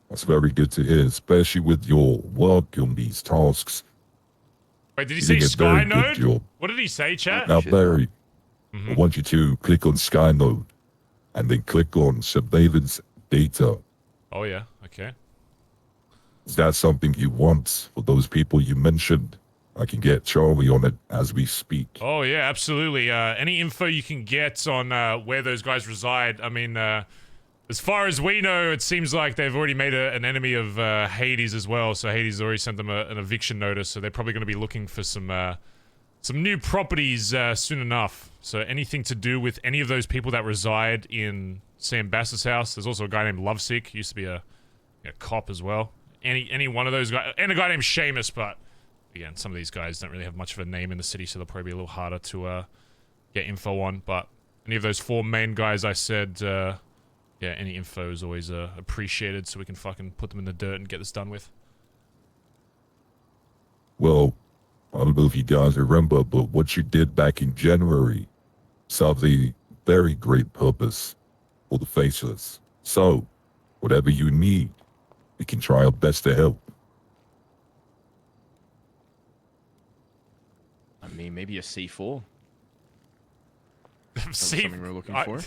Speaker 13: That's very good to hear, especially with your work on these tasks.
Speaker 3: Wait, did he
Speaker 13: You
Speaker 3: say
Speaker 13: did a
Speaker 3: Sky
Speaker 13: very good
Speaker 3: Node?
Speaker 13: job.
Speaker 3: What did he say, chat?
Speaker 13: Now, Barry,
Speaker 3: Mhm.
Speaker 13: I want you to click on Sky Node and then click on surveillance data.
Speaker 3: Oh, yeah. Okay.
Speaker 13: Is that something you want for those people you mentioned? I can get Charlie on it as we speak.
Speaker 3: Oh, yeah, absolutely. Any info you can get on where those guys reside. I mean, as far as we know, it seems like they've already made an enemy of Hades as well. So Hades already sent them an eviction notice. So they're probably going to be looking for some new properties soon enough. So anything to do with any of those people that reside in Sam Bass's house. There's also a guy named Lovesick. Used to be a cop as well. Any one of those guys. And a guy named Seamus, but... Again, some of these guys don't really have much of a name in the city, so they'll probably be a little harder to get info on. But any of those 4 main guys I said, yeah, any info is always appreciated, so we can fucking put them in the dirt and get this done with.
Speaker 13: Well, I don't know if you guys remember, but what you did back in January serves a very great purpose for the faceless. So, whatever you need, we can try our best to help.
Speaker 7: I mean, maybe a C4. That's
Speaker 3: See,
Speaker 7: something we're looking for.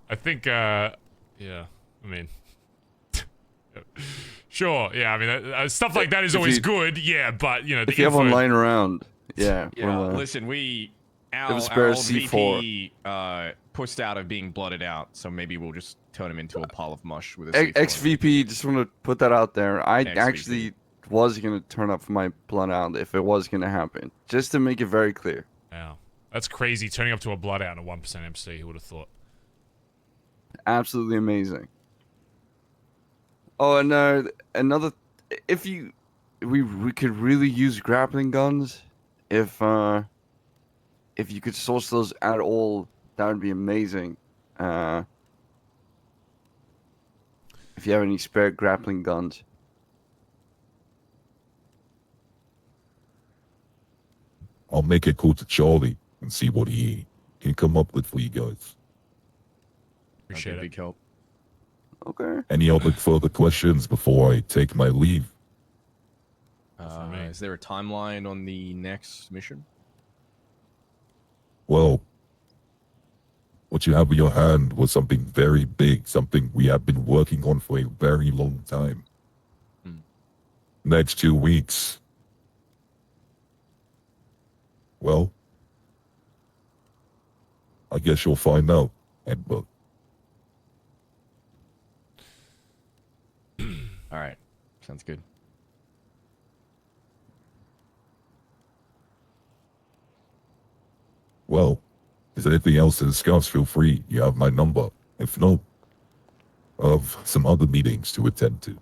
Speaker 3: I think, yeah, I mean... Sure, yeah, I mean, stuff like that is always good, yeah, but, you know,
Speaker 12: if you have one lying around, yeah.
Speaker 7: Yeah,
Speaker 12: well,
Speaker 7: listen, our old
Speaker 12: C4.
Speaker 7: VP pushed out of being blotted out, so maybe we'll just turn him into a pile of mush with a C4.
Speaker 12: Ex-VP, just want to put that out there. I
Speaker 7: Ex-VP.
Speaker 12: actually was going to turn up for my blood out if it was going to happen. Just to make it very clear.
Speaker 3: Wow. That's crazy, turning up to a blood out and a 1% MC, who would have thought?
Speaker 12: Absolutely amazing. Oh, and another... If you... We could really use grappling guns. If you could source those at all, that would be amazing. If you have any spare grappling guns.
Speaker 13: I'll make a call to Charlie and see what he can come up with for you guys.
Speaker 3: Appreciate it.
Speaker 7: Big help.
Speaker 12: Okay.
Speaker 13: Any other further questions before I take my leave?
Speaker 7: Is there a timeline on the next mission?
Speaker 13: Well, what you have in your hand was something very big, something we have been working on for a very long time. Next 2 weeks. Well, I guess you'll find out, Edward.
Speaker 7: All right, sounds good.
Speaker 13: Well, if there's anything else to discuss, feel free. You have my number. If not, I have some other meetings to attend to.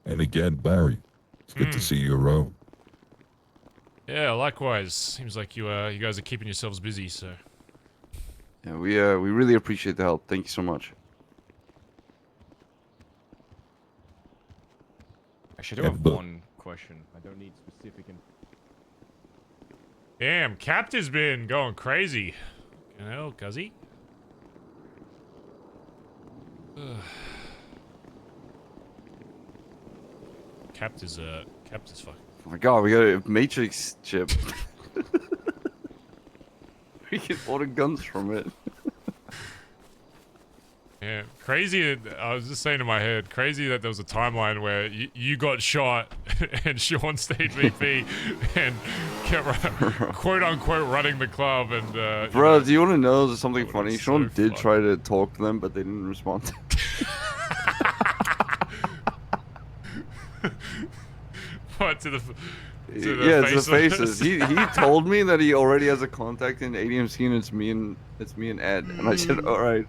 Speaker 13: And again, Barry, it's good to see you around.
Speaker 3: Yeah, likewise. Seems like you guys are keeping yourselves busy, so...
Speaker 12: Yeah, we really appreciate the help. Thank you so much.
Speaker 7: Actually, I do have one question. I don't need specific...
Speaker 3: Damn, Captain's been going crazy. You know, cuzzy. Captain's fucking...
Speaker 12: Oh my god, we got a Matrix chip. We can order guns from it.
Speaker 3: Yeah, crazy. I was just saying in my head, crazy that there was a timeline where you got shot and Sean stayed VP and kept quote unquote running the club. And
Speaker 12: bro, do you want to know something funny? Sean did try to talk to them, but they didn't respond.
Speaker 3: What to the
Speaker 12: yeah, to the faces. He told me that he already has a contact in ADMC, and it's me and Ed. And I said, all right.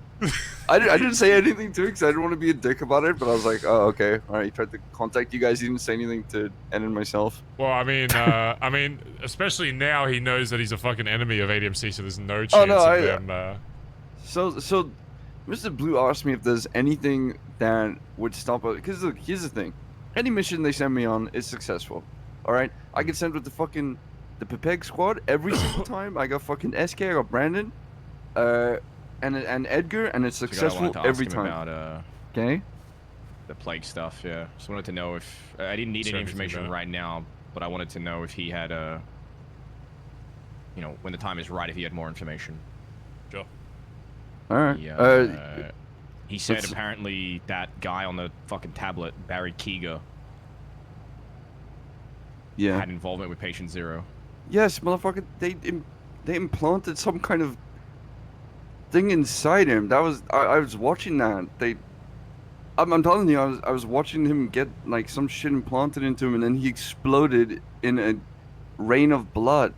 Speaker 12: I didn't say anything to it because I didn't want to be a dick about it. But I was like, oh, okay, all right. He tried to contact you guys. He didn't say anything to Ed and myself.
Speaker 3: Well, I mean, especially now he knows that he's a fucking enemy of ADMC, so there's no chance of them.
Speaker 12: So Mr. Blue asked me if there's anything that would stop us. Because look, here's the thing: any mission they send me on is successful. All right, I get sent with the Pepeg squad every single time. I got fucking SK, I got Brandon, and Edgar, and it's successful every time.
Speaker 7: About,
Speaker 12: okay.
Speaker 7: the plague stuff. Yeah, just wanted to know if I didn't need any information right now, but I wanted to know if he had you know, when the time is right, if he had more information.
Speaker 3: Sure.
Speaker 12: All right.
Speaker 7: He said apparently that guy on the fucking tablet, Barry Keeger, had involvement with Patient Zero.
Speaker 12: Yes, motherfucker. They implanted some kind of thing inside him. That was I was watching that. I'm telling you, I was watching him get like some shit implanted into him, and then he exploded in a rain of blood.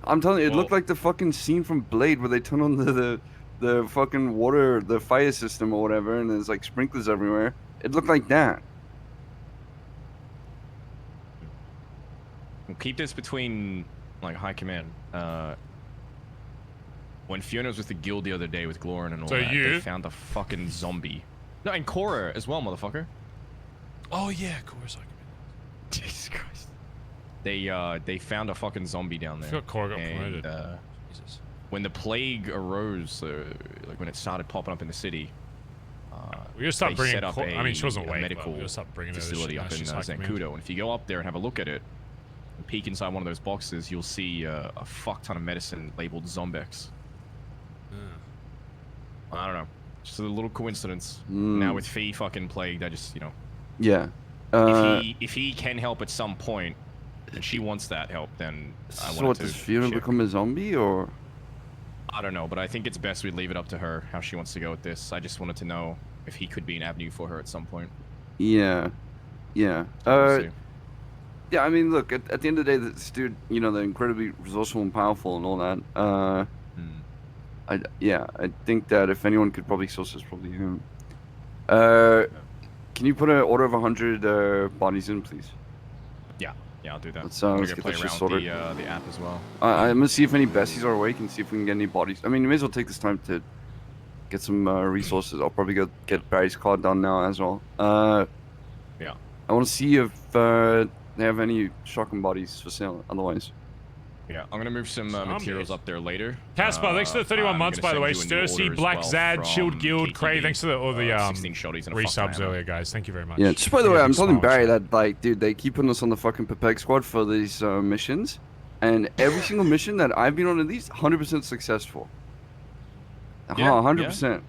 Speaker 12: I'm telling you, it looked like the fucking scene from Blade where they turn on the fucking water, the fire system or whatever, and there's like sprinklers everywhere. It looked like that.
Speaker 7: We'll keep this between like high command. When Fiona was with the guild the other day with Glorin and all that, they found a fucking zombie. No, and Cora as well, motherfucker.
Speaker 3: Oh yeah, Cora's like.
Speaker 7: Jesus Christ. They found a fucking zombie down there.
Speaker 3: I feel Cora got promoted.
Speaker 7: Jesus. When the plague arose, like when it started popping up in the city,
Speaker 3: we gotta start bringing.
Speaker 7: set up
Speaker 3: I mean, she wasn't
Speaker 7: a
Speaker 3: awake,
Speaker 7: medical
Speaker 3: but we gotta start bringing her
Speaker 7: facility up in Zancudo. And if you go up there and have a look at it, and peek inside one of those boxes, you'll see a fuck ton of medicine labeled Zombex. I don't know. Just a little coincidence. Now with Fee fucking plagued, I just, you know.
Speaker 12: Yeah.
Speaker 7: If he can help at some point, and she wants that help, then I want to.
Speaker 12: So what, does Fiona become a zombie, or?
Speaker 7: I don't know, but I think it's best we leave it up to her how she wants to go with this. I just wanted to know if he could be an avenue for her at some point.
Speaker 12: Yeah. Yeah. Yeah, I mean, look, at the end of the day, this dude, you know, they're incredibly resourceful and powerful and all that. I think that if anyone could probably source this, probably him. Can you put an order of 100 bodies in, please?
Speaker 7: Yeah, I'll do that.
Speaker 12: Let's
Speaker 7: I'm
Speaker 12: get
Speaker 7: gonna play
Speaker 12: this shit
Speaker 7: around
Speaker 12: sorted.
Speaker 7: with the app as well.
Speaker 12: I'm gonna see if any Bessies are awake and see if we can get any bodies. I mean, we may as well take this time to get some resources. I'll probably go get Barry's card done now as well.
Speaker 7: Yeah.
Speaker 12: I want to see if they have any shotgun bodies for sale. Otherwise.
Speaker 7: Yeah, I'm gonna move some materials up there later.
Speaker 3: Caspar, thanks for the 31 months, by the way. Stursy, Black Zad, Shield Guild, Cray, thanks for all the resubs earlier, guys. Thank you very much.
Speaker 12: Yeah, just by the way, I'm telling Barry that, like, dude, they keep putting us on the fucking Perpeg squad for these missions, and every single mission that I've been on at least 100% successful. 100%.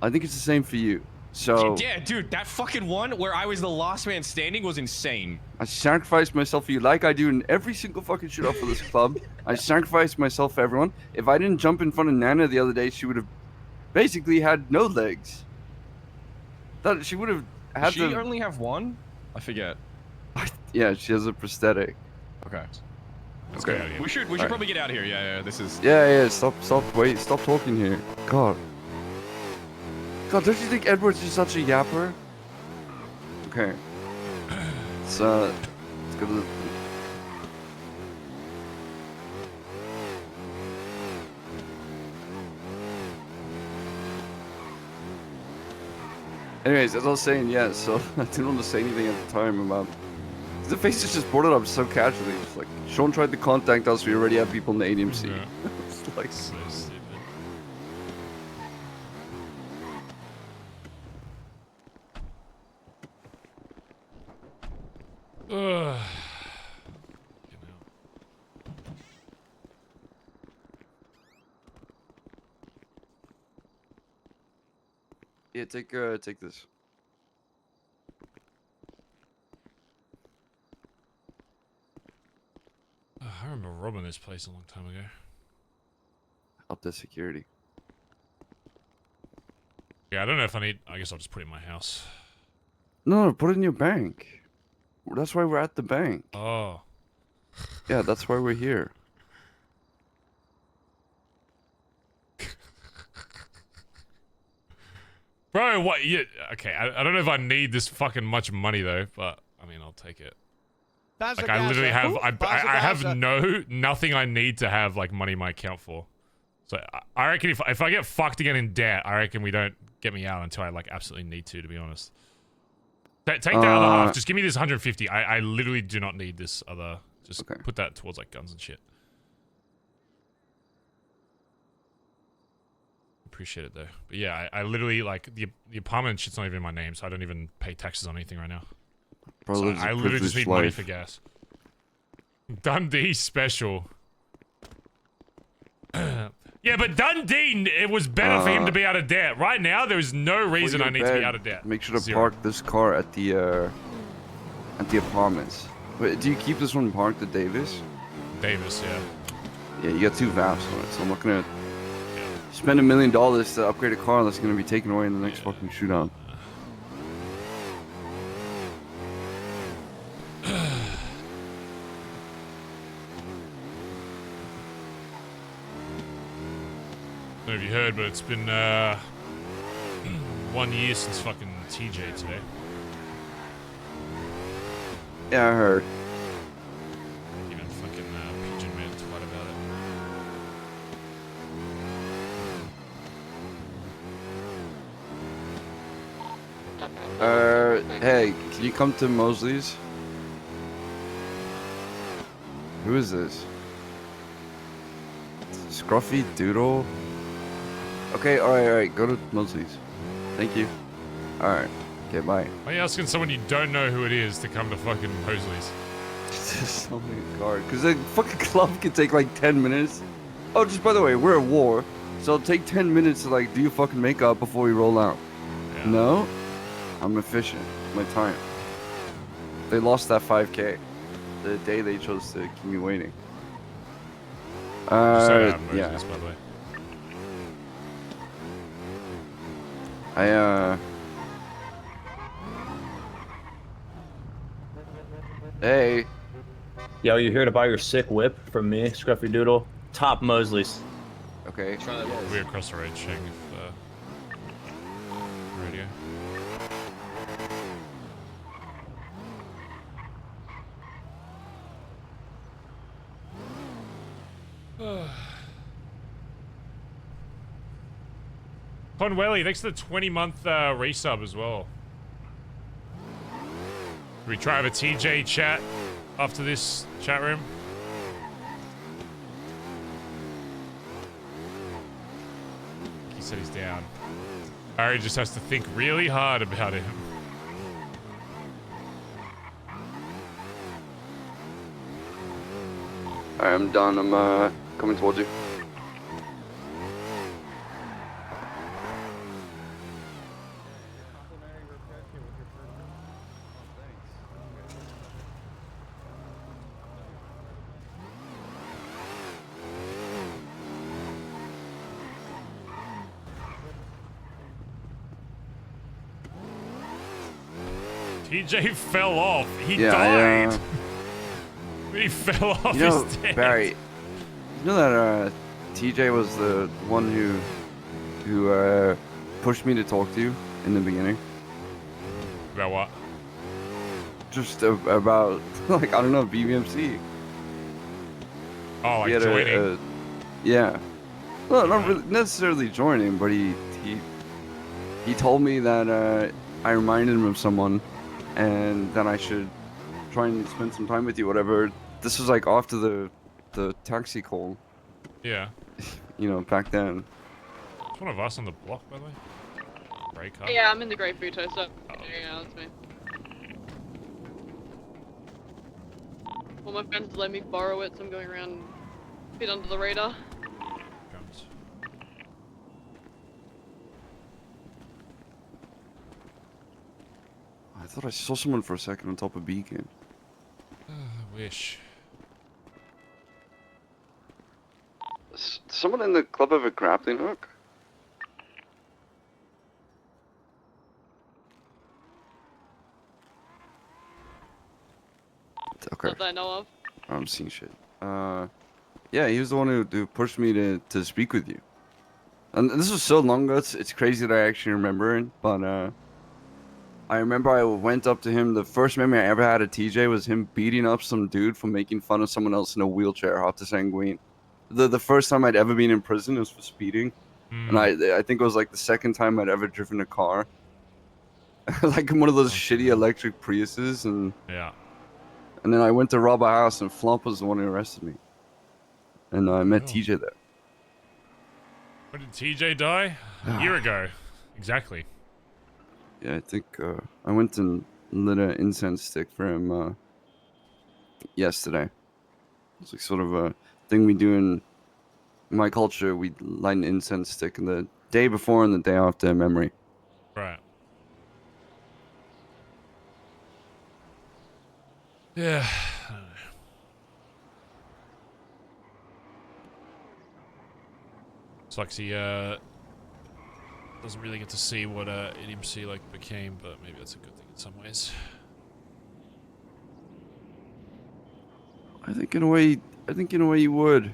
Speaker 12: I think it's the same for you. So
Speaker 7: yeah, dude, that fucking one where I was the last man standing was insane.
Speaker 12: I sacrificed myself for you, like I do in every single fucking shit off of this club. I sacrificed myself for everyone. If I didn't jump in front of Nana the other day, she would have basically had no legs. That she would have had.
Speaker 7: She only have one? I forget.
Speaker 12: Yeah, she has a prosthetic.
Speaker 7: Okay.
Speaker 3: Let's go out of here.
Speaker 7: We should probably get out of here. Yeah. This is.
Speaker 12: Yeah. Stop talking here. God, don't you think Edward's just such a yapper? Okay. Let's go to the... Anyways, as I was saying, yeah, so I didn't want to say anything at the time about... The faces just brought it up so casually. It's like, Sean tried to contact us, we already have people in the ADMC.
Speaker 3: Yeah.
Speaker 12: It's like...
Speaker 3: So stupid.
Speaker 12: Yeah, take this.
Speaker 3: I remember robbing this place a long time ago.
Speaker 12: Up to security.
Speaker 3: Yeah, I don't know if I need... I guess I'll just put it in my house.
Speaker 12: No, put it in your bank. That's why we're at the bank.
Speaker 3: Oh.
Speaker 12: Yeah, that's why we're here.
Speaker 3: Bro, what? Yeah, okay, I don't know if I need this fucking much money, though, but, I mean, I'll take it.
Speaker 1: Bazza,
Speaker 3: Like, I literally have... I have
Speaker 1: Bazza.
Speaker 3: nothing I need to have, like, money in my account for. So, I reckon if I get fucked again in debt, I reckon we don't get me out until I, like, absolutely need to be honest. Take the other half. Just give me this 150. I literally do not need this other... Just put that towards, like, guns and shit. Appreciate it though. But yeah, I literally like the apartment shit's not even in my name, so I don't even pay taxes on anything right now.
Speaker 12: Bro,
Speaker 3: So
Speaker 12: lives a
Speaker 3: I literally just need
Speaker 12: privileged
Speaker 3: money
Speaker 12: life.
Speaker 3: for gas. Dundee special. Yeah, but Dundee, it was better for him to be out of debt. Right now, there is no reason
Speaker 12: Before
Speaker 3: I
Speaker 12: you
Speaker 3: need
Speaker 12: go
Speaker 3: to be
Speaker 12: bed,
Speaker 3: out of debt.
Speaker 12: Make sure to
Speaker 3: Zero.
Speaker 12: park this car at the apartments. Wait, do you keep this one parked at Davis?
Speaker 3: Davis, yeah.
Speaker 12: Yeah, you got 2 VAPs on it, so I'm not gonna spend $1 million to upgrade a car that's gonna be taken away in the next fucking shootout.
Speaker 3: I don't know if you heard, but it's been 1 year since fucking TJ today.
Speaker 12: Yeah, I heard.
Speaker 3: Even fucking Pigeon made a twat about it.
Speaker 12: Hey, can you come to Mosley's? Who is this? Scruffy Doodle? Okay, alright, go to Mosley's. Thank you. Alright, okay, bye.
Speaker 3: Why are you asking someone you don't know who it is to come to fucking Mosley's?
Speaker 12: Just tell me a card. Because the fucking club can take like 10 minutes. Oh, just by the way, we're at war. So it'll take 10 minutes to like do your fucking makeup before we roll out.
Speaker 3: Yeah.
Speaker 12: No? I'm efficient. My time. They lost that 5K. The day they chose to keep me waiting.
Speaker 3: Just say that,
Speaker 12: Yeah.
Speaker 3: Moses, by the way.
Speaker 12: Hey.
Speaker 15: Yo, you here to buy your sick whip from me, Scruffy Doodle? Top Mosley's.
Speaker 12: Okay.
Speaker 3: We're across the road checking if radio. Conwelly, thanks for the 20-month resub as well. Can we try have a TJ chat after this chat room? He said he's down. Ari just has to think really hard about him.
Speaker 11: Alright, I'm done. I'm coming towards you.
Speaker 3: TJ fell off. He
Speaker 12: Yeah,
Speaker 3: died. He fell off
Speaker 12: You know,
Speaker 3: his dead.
Speaker 12: Barry, you know that TJ was the one who pushed me to talk to you in the beginning?
Speaker 3: About what?
Speaker 12: Just about, like, I don't know, BBMC.
Speaker 3: Oh, like
Speaker 12: He had
Speaker 3: joining?
Speaker 12: yeah. Well, not really necessarily joining, but he told me that I reminded him of someone, and that I should try and spend some time with you, whatever. This was like after the taxi call.
Speaker 3: Yeah.
Speaker 12: You know, back then.
Speaker 3: It's one of us on the block, by the way. Grey car.
Speaker 14: Yeah, I'm in the grey Futo, so yeah, that's me. All my friends let me borrow it, so I'm going around a bit under the radar.
Speaker 3: Comes.
Speaker 12: I thought I saw someone for a second on top of Beacon.
Speaker 3: I wish.
Speaker 11: Does someone in the club have a grappling hook?
Speaker 12: Okay.
Speaker 14: Not that I know of.
Speaker 12: I'm seeing shit. Yeah, he was the one who pushed me to speak with you. And this was so long ago, it's crazy that I actually remember it, but I remember I went up to him. The first memory I ever had of TJ was him beating up some dude for making fun of someone else in a wheelchair off the Sanguine. The first time I'd ever been in prison was for speeding. And I think it was like the second time I'd ever driven a car. Like in one of those shitty electric Priuses, and
Speaker 3: yeah.
Speaker 12: And then I went to rob a house, and Flump was the one who arrested me. And I met TJ there.
Speaker 3: When did TJ die? A year ago. Exactly.
Speaker 12: Yeah, I think I went and lit an incense stick for him yesterday. It's like sort of a thing we do in my culture. We light an incense stick in the day before and the day after memory.
Speaker 3: Right. Yeah. I don't know. Sucks he doesn't really get to see what ADMC like became, but maybe that's a good thing in some ways.
Speaker 12: I think in a way you would.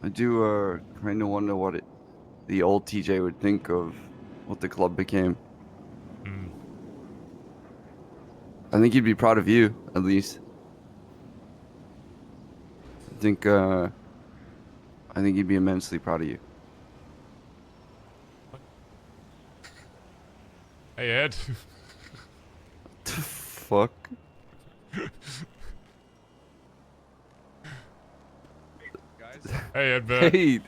Speaker 12: I do kind of wonder what the old TJ would think of what the club became.
Speaker 3: Mm.
Speaker 12: I think he'd be proud of you, at least. I think he'd be immensely proud of you.
Speaker 3: Hey, Ed.
Speaker 12: What the fuck?
Speaker 3: Hey, Ed. Bert.
Speaker 12: Hey,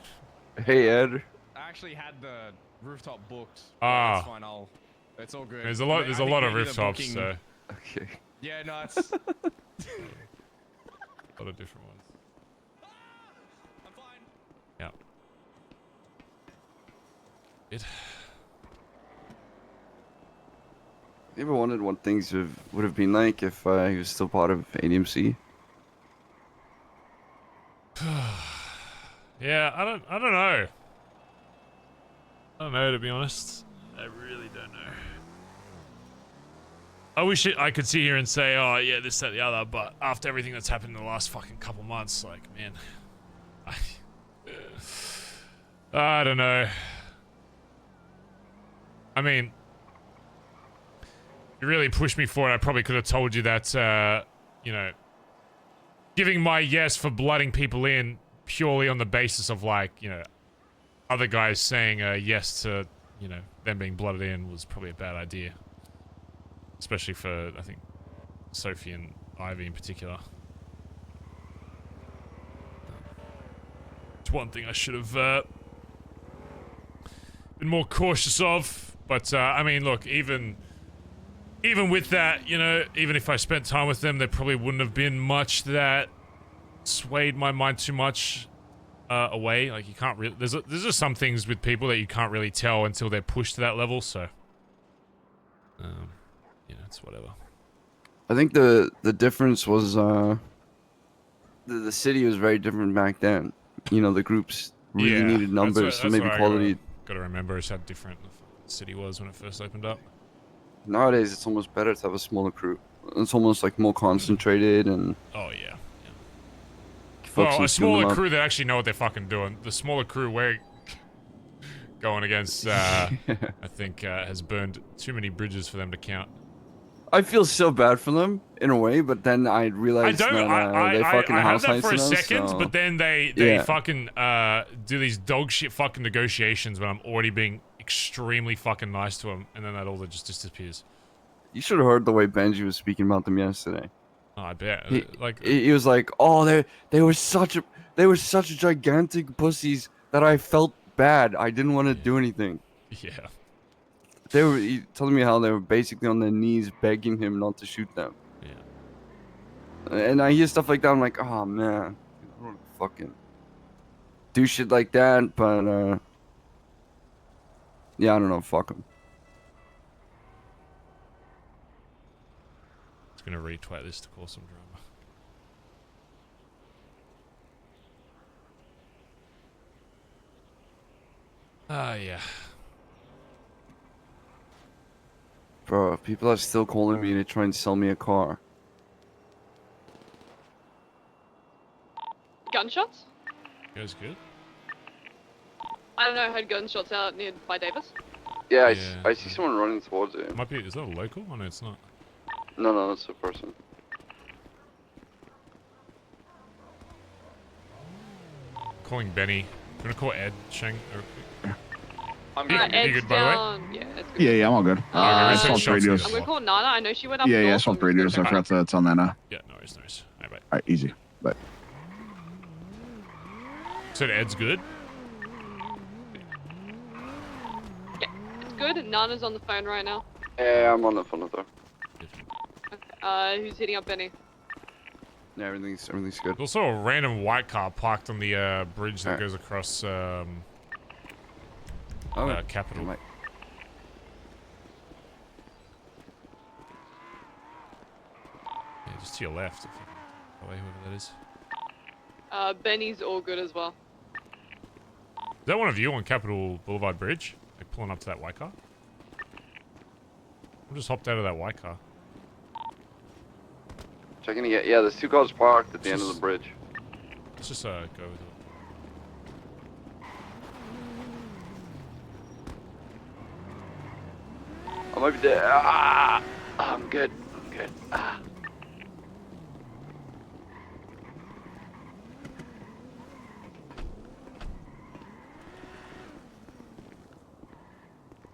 Speaker 12: Ed.
Speaker 7: I actually had the rooftop booked.
Speaker 3: Ah.
Speaker 7: That's fine. It's all good.
Speaker 3: There's a lot. There's a lot of rooftops.
Speaker 7: Booking...
Speaker 3: So.
Speaker 12: Okay.
Speaker 7: Yeah, no, it's.
Speaker 3: A lot of different ones.
Speaker 7: I'm fine.
Speaker 3: Yeah. It.
Speaker 12: You ever wondered what things would have been like if he was still part of ADMC?
Speaker 3: Yeah, I don't know. I don't know, to be honest. I really don't know. I wish I could sit here and say, oh yeah, this, that, the other, but after everything that's happened in the last fucking couple months, like, man, I don't know. I mean, you really pushed me for it. I probably could have told you that, you know, giving my yes for blooding people in purely on the basis of, like, you know, other guys saying yes to, you know, them being blooded in was probably a bad idea. Especially for, I think, Sophie and Ivy in particular. It's one thing I should have been more cautious of. But, I mean, look, even with that, you know, even if I spent time with them, there probably wouldn't have been much that swayed my mind too much away. Like, you can't really... There's just some things with people that you can't really tell until they're pushed to that level, so... yeah, it's whatever.
Speaker 12: I think the difference was the city was very different back then. You know, the groups really needed numbers, so maybe quality...
Speaker 3: Gotta remember is how different the city was when it first opened up.
Speaker 12: Nowadays, it's almost better to have a smaller crew. It's almost like more concentrated and...
Speaker 3: Oh, yeah.
Speaker 12: Well,
Speaker 3: a smaller crew that actually know what they're fucking doing. The smaller crew we're going against, I think, has burned too many bridges for them to count.
Speaker 12: I feel so bad for them in a way, but then I realized that they fucking
Speaker 3: I
Speaker 12: house
Speaker 3: had that for a
Speaker 12: us,
Speaker 3: second,
Speaker 12: so...
Speaker 3: but then they fucking do these dog shit fucking negotiations when I'm already being extremely fucking nice to them, and then that all just disappears.
Speaker 12: You should have heard the way Benji was speaking about them yesterday.
Speaker 3: Oh, I bet.
Speaker 12: He was like, "Oh, they were such gigantic pussies that I felt bad. I didn't want to do anything."
Speaker 3: Yeah.
Speaker 12: They were telling me how they were basically on their knees begging him not to shoot them.
Speaker 3: Yeah.
Speaker 12: And I hear stuff like that. I'm like, oh man, I don't fucking do shit like that. But yeah, I don't know. Fuck them.
Speaker 3: It's gonna retweet this to cause some drama. Ah, yeah.
Speaker 12: Bro, people are still calling me to try and sell me a car.
Speaker 14: Gunshots?
Speaker 3: You guys good?
Speaker 14: I don't know, I heard gunshots out near by Davis.
Speaker 11: Yeah, I see someone running towards it.
Speaker 3: Might be. Is that a local? Oh no, it's not.
Speaker 11: No, that's a person.
Speaker 3: Calling Benny. I'm gonna call Ed Shang.
Speaker 4: I'm
Speaker 14: good.
Speaker 3: You
Speaker 14: Ed's
Speaker 3: good, by the way?
Speaker 14: down. Yeah, Ed's good.
Speaker 5: Yeah, I'm all good. I swapped radios.
Speaker 14: I'm gonna call Nana. I know she went up north.
Speaker 5: Yeah, I swapped radios. I forgot to tell Nana.
Speaker 3: Yeah, no worries. Alright, bye.
Speaker 5: Alright, easy. Bye.
Speaker 3: So Ed's good?
Speaker 14: good. Nana's on the phone right now.
Speaker 11: Yeah, I'm on the phone with her.
Speaker 14: Who's hitting up Benny?
Speaker 12: Yeah, everything's good.
Speaker 3: There's also a random white car parked on the bridge that goes across Capital.
Speaker 12: Might.
Speaker 3: Yeah, just to your left. If you can away whoever that is.
Speaker 14: Benny's all good as well.
Speaker 3: Is that one of you on Capitol Boulevard Bridge? Like pulling up to that white car? I just hopped out of that white car.
Speaker 11: Checking again. Yeah, there's 2 cars parked at the end of the bridge.
Speaker 3: Let's just go with it.
Speaker 11: I might be dead. Ah, I'm good. I'm good. Ah.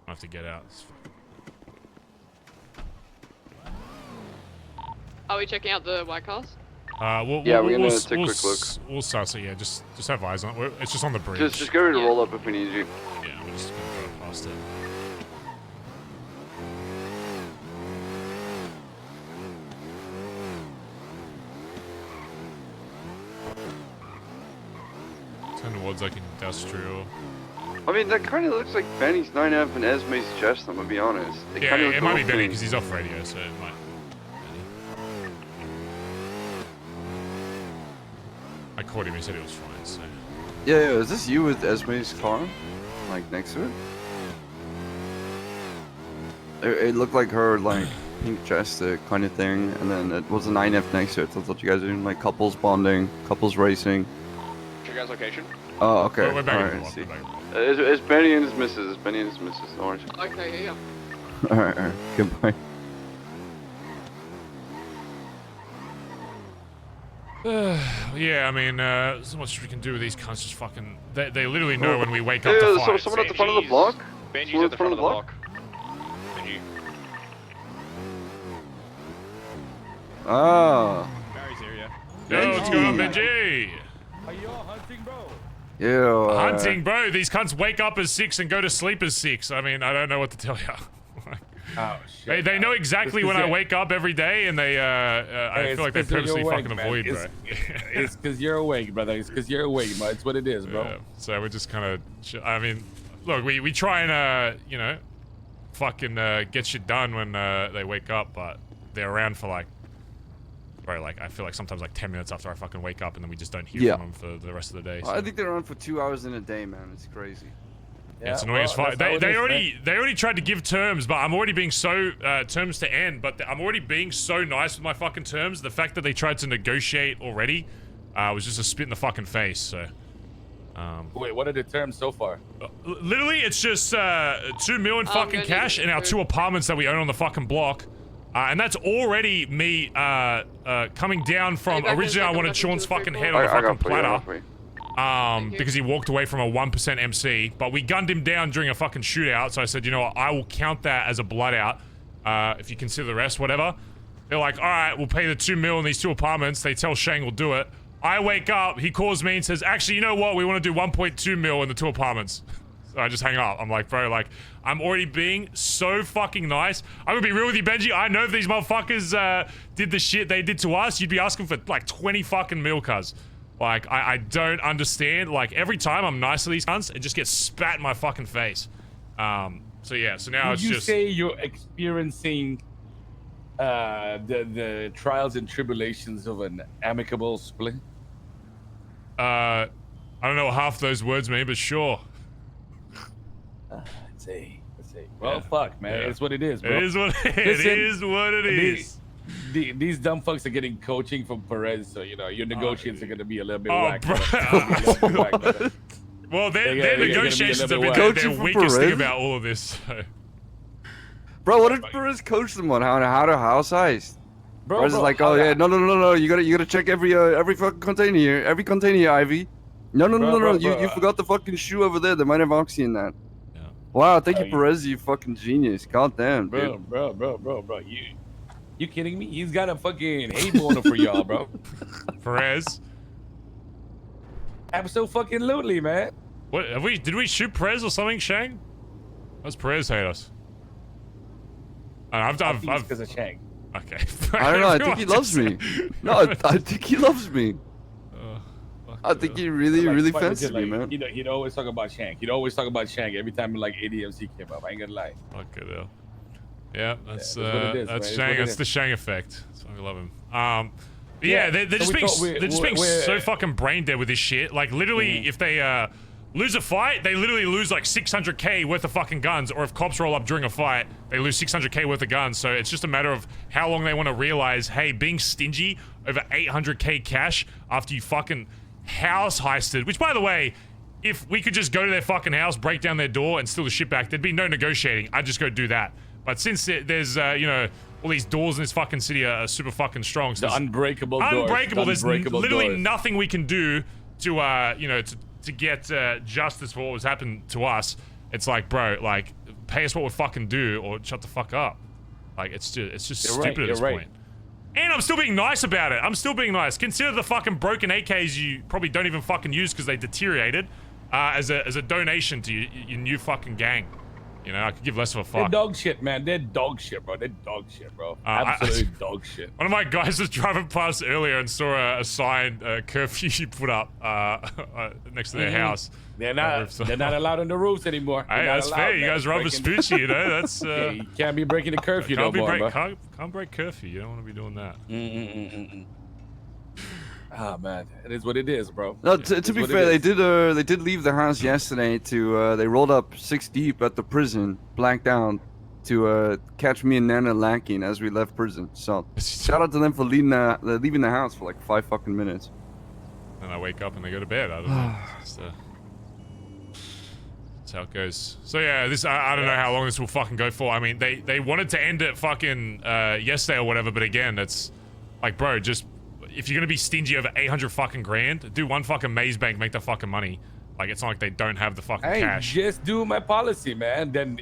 Speaker 3: I have to get out.
Speaker 14: Are we checking out the white cars?
Speaker 3: We're
Speaker 11: gonna take a quick look.
Speaker 3: We'll start, so yeah, just have eyes on it. It's just on the bridge.
Speaker 11: Just get ready to roll up if we need you.
Speaker 3: Yeah, we're just gonna go past it. Turn towards like industrial.
Speaker 11: I mean, that kind of looks like Benny's 9F and Esme's chest, I'm gonna be honest. They
Speaker 3: Yeah,
Speaker 11: kinda
Speaker 3: it
Speaker 11: look
Speaker 3: might be
Speaker 11: awful.
Speaker 3: Benny because he's off radio, so it might. I caught him. He said it was fine. So.
Speaker 12: Yeah, is this you with Esme's car? Like next to it? It looked like her, like pink chest kind of thing, and then it was a 9F next to it. So I thought you guys were doing like couples bonding, couples racing.
Speaker 4: Your guys' location?
Speaker 12: Oh, okay.
Speaker 3: We're back in the
Speaker 12: Alright,
Speaker 3: block,
Speaker 12: see.
Speaker 3: we're back in the block.
Speaker 11: It's Benny and his missus. It's Benny and his missus. No worries.
Speaker 14: Okay, yeah.
Speaker 12: Alright, goodbye.
Speaker 3: Yeah, I mean, there's not much we can do with these cunts. Just fucking, they literally know when we wake up
Speaker 11: Yeah,
Speaker 3: to
Speaker 11: so
Speaker 3: fight.
Speaker 11: someone at the front of the block?
Speaker 4: Benji's
Speaker 11: Someone
Speaker 4: at the front of the block. Benji.
Speaker 12: Ah.
Speaker 7: Barry's here, yeah.
Speaker 3: Yo, what's going on, Benji?
Speaker 15: Are you all hunting, bro?
Speaker 12: Yeah.
Speaker 3: Hunting, bro. These cunts wake up as 6 and go to sleep as 6. I mean, I don't know what to tell you.
Speaker 15: Oh shit.
Speaker 3: They know exactly when I wake up every day, and they I feel like they purposely fucking avoid, bro.
Speaker 15: It's because you're awake, brother. It's because you're awake, bro. It's what it is, bro.
Speaker 3: Yeah, so we're just kind of, I mean, look, we try and you know, fucking get shit done when they wake up, but they're around for like, bro, like I feel like sometimes like 10 minutes after I fucking wake up, and then we just don't hear from them for the rest of the day. So.
Speaker 12: I think they're on for 2 hours in a day, man. It's crazy.
Speaker 3: Yeah, it's annoying as fuck. They already tried to give terms, but I'm already being so terms to end. But I'm already being so nice with my fucking terms. The fact that they tried to negotiate already was just a spit in the fucking face. So.
Speaker 15: Wait, what are the terms so far?
Speaker 3: Literally, it's just 2 million fucking cash and our 2 apartments that we own on the fucking block. And that's already me coming down from originally I wanted Sean's fucking head on the fucking platter. Because he walked away from a 1% MC, but we gunned him down during a fucking shootout. So I said, you know what, I will count that as a blood out. If you consider the rest, whatever. They're like, all right, we'll pay the 2 mil in these 2 apartments. They tell Shang we'll do it. I wake up, he calls me and says, actually, you know what? We want to do 1.2 mil in the 2 apartments. So I just hang up. I'm like, bro, like, I'm already being so fucking nice. I'm gonna be real with you, Benji. I know if these motherfuckers did the shit they did to us, you'd be asking for like 20 fucking mil, cuz. Like, I don't understand. Like, every time I'm nice to these cunts, it just gets spat in my fucking face. So yeah, so now
Speaker 15: Would
Speaker 3: it's
Speaker 15: you
Speaker 3: just...
Speaker 15: say you're experiencing the trials and tribulations of an amicable split?
Speaker 3: I don't know what half those words mean, but sure.
Speaker 15: Let's see. Well, fuck, man.
Speaker 3: Yeah.
Speaker 15: It's what it is, bro.
Speaker 3: It is what it is.
Speaker 15: These dumb fucks are getting coaching from Perez, so you know your negotiations are gonna be a little bit whack.
Speaker 3: Bro. Well, their negotiations have been their weakest thing about all of this. So.
Speaker 12: Bro, what did Perez coach them on? How to house heist?
Speaker 15: Bro,
Speaker 12: Perez is like, oh yeah, no, you gotta check every fucking container here, Ivy. No, you forgot the fucking shoe over there. They might have oxy in that.
Speaker 3: Yeah.
Speaker 12: Wow, thank you, Perez. You fucking genius. God damn, dude.
Speaker 15: Bro. You kidding me? He's got a fucking hate boner for y'all, bro.
Speaker 3: Perez.
Speaker 15: Absolutely, man.
Speaker 3: What have we? Did we shoot Perez or something, Shang? Does Perez hate us? I've
Speaker 15: because of Shank.
Speaker 3: Okay.
Speaker 12: I don't know. I think he loves me. No, I think he loves me. I think he really,
Speaker 15: Like,
Speaker 12: really
Speaker 15: fuck with
Speaker 12: fancies
Speaker 15: you,
Speaker 12: me,
Speaker 15: like,
Speaker 12: man.
Speaker 15: He'd always talk about Shank. He'd always talk about Shank every time like ADMC came up. I ain't gonna lie.
Speaker 3: Okay, though. Yeah, that's
Speaker 15: what it is,
Speaker 3: that's
Speaker 15: man.
Speaker 3: Shang.
Speaker 15: It's what it
Speaker 3: That's
Speaker 15: is.
Speaker 3: the Shang effect. That's why we love him. But yeah, they're
Speaker 15: so
Speaker 3: just
Speaker 15: we
Speaker 3: being
Speaker 15: thought
Speaker 3: they're just being
Speaker 15: we're-
Speaker 3: so fucking brain dead with this shit. Like literally, if they lose a fight, they literally lose like 600k worth of fucking guns. Or if cops roll up during a fight, they lose 600k worth of guns. So it's just a matter of how long they want to realize, hey, being stingy over 800k cash after you fucking house heisted. Which, by the way, if we could just go to their fucking house, break down their door, and steal the shit back, there'd be no negotiating. I'd just go do that. But since there's, you know, all these doors in this fucking city are super fucking strong. So
Speaker 15: The unbreakable doors.
Speaker 3: unbreakable. There's literally
Speaker 15: doors.
Speaker 3: nothing we can do to, you know, to get justice for what was happened to us. It's like, bro, like, pay us what we fucking do, or shut the fuck up. Like, it's just
Speaker 15: You're
Speaker 3: stupid
Speaker 15: right,
Speaker 3: at this
Speaker 15: you're right.
Speaker 3: point. And I'm still being nice about it. I'm still being nice. Consider the fucking broken AKs you probably don't even fucking use because they deteriorated as a donation to your new fucking gang. You know, I could give less of a
Speaker 15: They're
Speaker 3: fuck.
Speaker 15: dog shit, man. They're dog shit, bro. They're dog shit, bro. Absolutely dog shit.
Speaker 3: One of my guys was driving past earlier and saw a sign, curfew you put up next to their house.
Speaker 15: They're not allowed on the roofs anymore.
Speaker 3: Hey,
Speaker 15: They're not
Speaker 3: that's
Speaker 15: allowed,
Speaker 3: fair. You
Speaker 15: man.
Speaker 3: guys rub a
Speaker 15: Breaking-
Speaker 3: spoochie, you know. That's
Speaker 15: Yeah, you can't be breaking the curfew no more, bro.
Speaker 3: can't break curfew. You don't want to be doing that.
Speaker 15: Ah, man, it is what it is, bro.
Speaker 12: No,
Speaker 15: It
Speaker 12: to
Speaker 15: is
Speaker 12: be
Speaker 15: what it
Speaker 12: fair,
Speaker 15: is.
Speaker 12: they did leave the house yesterday to they rolled up 6 deep at the prison, blanked out, to catch me and Nana lacking as we left prison. So shout out to them for leaving the house for like 5 fucking minutes.
Speaker 3: And I wake up and they go to bed. I don't know. It's, that's how it goes. So yeah, this I don't know how long this will fucking go for. I mean, they wanted to end it fucking yesterday or whatever, but again, it's like, bro, just if you're gonna be stingy over 800 fucking grand, do one fucking maze bank, make the fucking money. Like, it's not like they don't have the fucking
Speaker 15: Hey,
Speaker 3: cash.
Speaker 15: just do my policy, man. Then,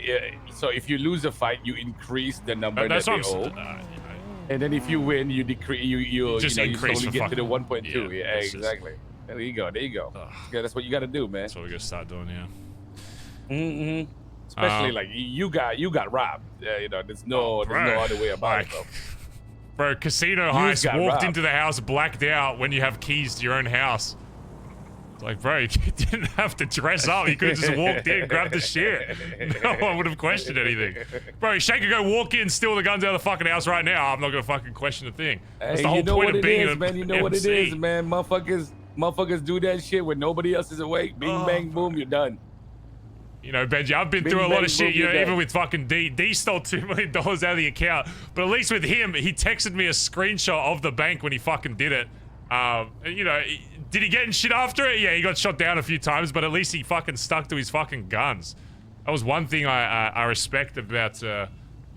Speaker 15: so if you lose a fight, you increase the number
Speaker 3: That's
Speaker 15: that
Speaker 3: what
Speaker 15: they
Speaker 3: I'm
Speaker 15: owe. And then if you win, you decrease. You
Speaker 3: Just
Speaker 15: you
Speaker 3: increase
Speaker 15: slowly
Speaker 3: for
Speaker 15: get to the
Speaker 3: fucking-
Speaker 15: 1.2.
Speaker 3: yeah,
Speaker 15: Yeah,
Speaker 3: it's just-
Speaker 15: exactly. There you go. There you go. Yeah, that's what you got to do, man.
Speaker 3: That's what we're gonna start doing, yeah.
Speaker 15: Especially like you got robbed. You know, there's no other way about it, bro.
Speaker 3: Bro, casino
Speaker 15: You
Speaker 3: heist,
Speaker 15: got
Speaker 3: walked
Speaker 15: robbed.
Speaker 3: into the house, blacked out when you have keys to your own house. It's like, bro, you didn't have to dress up. You could have just walked in, grabbed the shit. No one would have questioned anything. Bro, Shane could go walk in, steal the guns out of the fucking house right now. I'm not gonna fucking question a thing. That's
Speaker 15: Hey,
Speaker 3: the whole
Speaker 15: you know
Speaker 3: point
Speaker 15: what
Speaker 3: of
Speaker 15: it
Speaker 3: being
Speaker 15: is,
Speaker 3: an
Speaker 15: man. You know what it
Speaker 3: MC.
Speaker 15: is, man. Motherfuckers do that shit when nobody else is awake. Bing, bang, boom, you're done.
Speaker 3: You know, Benji, I've been
Speaker 15: Bing,
Speaker 3: through a lot
Speaker 15: bang,
Speaker 3: of shit,
Speaker 15: boom,
Speaker 3: you know,
Speaker 15: you're
Speaker 3: even
Speaker 15: dead.
Speaker 3: with fucking D. D stole $2 million out of the account. But at least with him, he texted me a screenshot of the bank when he fucking did it. And, you know, did he get in shit after it? Yeah, he got shot down a few times, but at least he fucking stuck to his fucking guns. That was one thing I respect about, you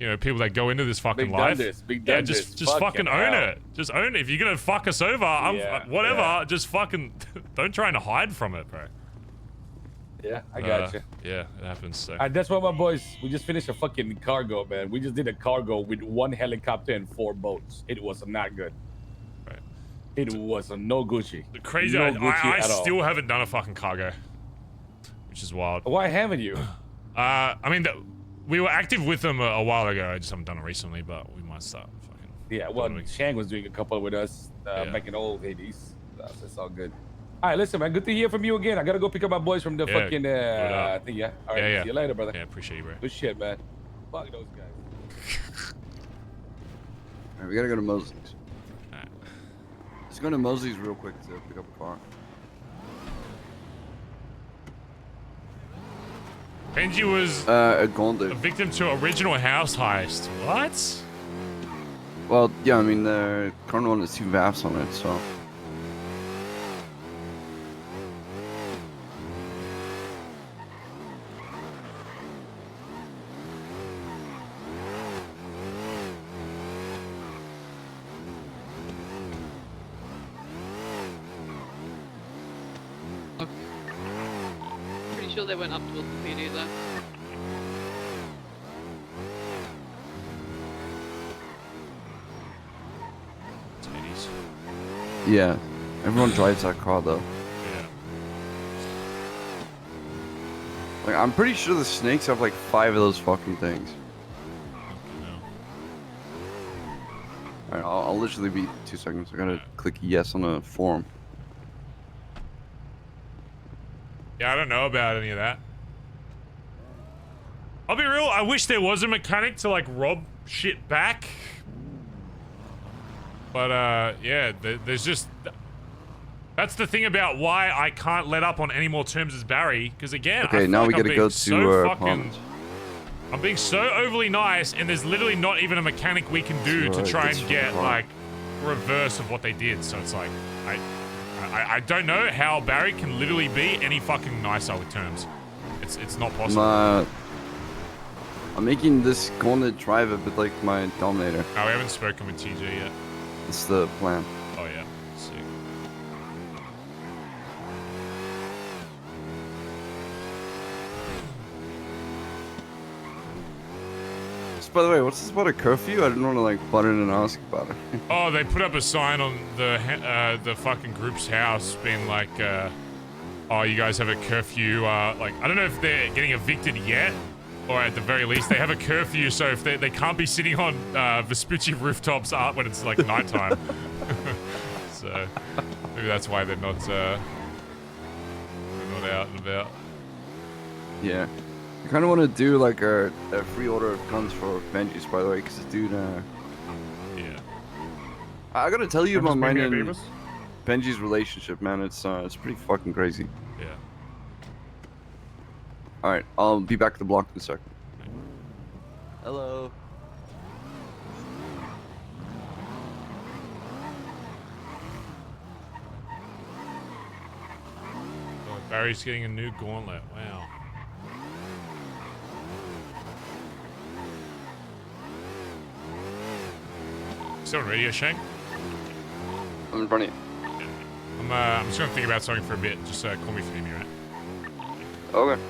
Speaker 3: know, people that go into this fucking
Speaker 15: Big
Speaker 3: life.
Speaker 15: Dundas, big
Speaker 3: yeah,
Speaker 15: Dundas.
Speaker 3: just fucking
Speaker 15: Fucking
Speaker 3: own
Speaker 15: hell.
Speaker 3: it. Just own it. If you're gonna fuck us over, whatever,
Speaker 15: yeah.
Speaker 3: just fucking don't try and hide from it, bro.
Speaker 15: Yeah, I got you.
Speaker 3: Yeah, it happens. So.
Speaker 15: That's why my boys, we just finished a fucking cargo, man. We just did a cargo with 1 helicopter and 4 boats. It was not good.
Speaker 3: Right.
Speaker 15: It was no Gucci.
Speaker 3: Crazy.
Speaker 15: No
Speaker 3: I
Speaker 15: Gucci at all.
Speaker 3: still haven't done a fucking cargo, which is wild.
Speaker 15: Why haven't you?
Speaker 3: I mean, we were active with them a while ago. I just haven't done it recently, but we might start fucking.
Speaker 15: Yeah, well, Shang was doing a couple with us, making old ladies. It's all good. All right, listen, man. Good to hear from you again. I gotta go pick up my boys from the fucking thing. Yeah. All right.
Speaker 3: Yeah.
Speaker 15: See you later, brother.
Speaker 3: Yeah, appreciate you, bro.
Speaker 15: Good shit, man. Fuck those guys.
Speaker 12: Alright, we gotta go to Mosley's. Let's go to Mosley's real quick to pick up a car.
Speaker 3: Benji was
Speaker 12: a Golden.
Speaker 3: a victim to original house heist. What?
Speaker 12: Well, yeah, I mean, the current one has 2 VAPs on it, so.
Speaker 14: Pretty sure they went up towards the PD though.
Speaker 12: Yeah, everyone drives that car though.
Speaker 3: Yeah.
Speaker 12: Like, I'm pretty sure the snakes have like 5 of those fucking things. Alright, I'll literally be 2 seconds. I gotta click yes on the form.
Speaker 3: Yeah, I don't know about any of that. I'll be real, I wish there was a mechanic to like rob shit back. But yeah, there's just... That's the thing about why I can't let up on any more terms as Barry, because again,
Speaker 12: Okay,
Speaker 3: I feel
Speaker 12: now
Speaker 3: like
Speaker 12: we
Speaker 3: I'm
Speaker 12: gotta
Speaker 3: being
Speaker 12: go
Speaker 3: so
Speaker 12: to
Speaker 3: fucking...
Speaker 12: apartments.
Speaker 3: I'm being so overly nice, and there's literally not even a mechanic we can do to try and get, like, reverse of what they did. So it's like, I don't know how Barry can literally be any fucking nicer with terms. It's not possible.
Speaker 12: I'm making this Gauntlet Drive a bit like my Dominator.
Speaker 3: No, we haven't spoken with TJ yet.
Speaker 12: It's the plan.
Speaker 3: Oh yeah, sick.
Speaker 12: So, by the way, what's this about a curfew? I didn't want to like butt in and ask about it.
Speaker 3: Oh, they put up a sign on the fucking group's house being like, oh, you guys have a curfew. Like, I don't know if they're getting evicted yet, or at the very least, they have a curfew, so if they can't be sitting on Vespucci rooftops when it's like nighttime. So maybe that's why they're not out and about.
Speaker 12: Yeah. I kind of want to do like a free order of guns for Benji's, by the way, because this dude,
Speaker 3: yeah.
Speaker 12: I gotta tell you about mine and
Speaker 3: Davis?
Speaker 12: Benji's relationship, man. It's pretty fucking crazy.
Speaker 3: Yeah.
Speaker 12: Alright, I'll be back at the block in a second. Hello.
Speaker 3: Oh, Barry's getting a new gauntlet. Wow. Still on radio, Shane?
Speaker 11: I'm in front of you.
Speaker 3: I'm just gonna think about something for a bit. Just call me if you need me, right?
Speaker 11: Okay.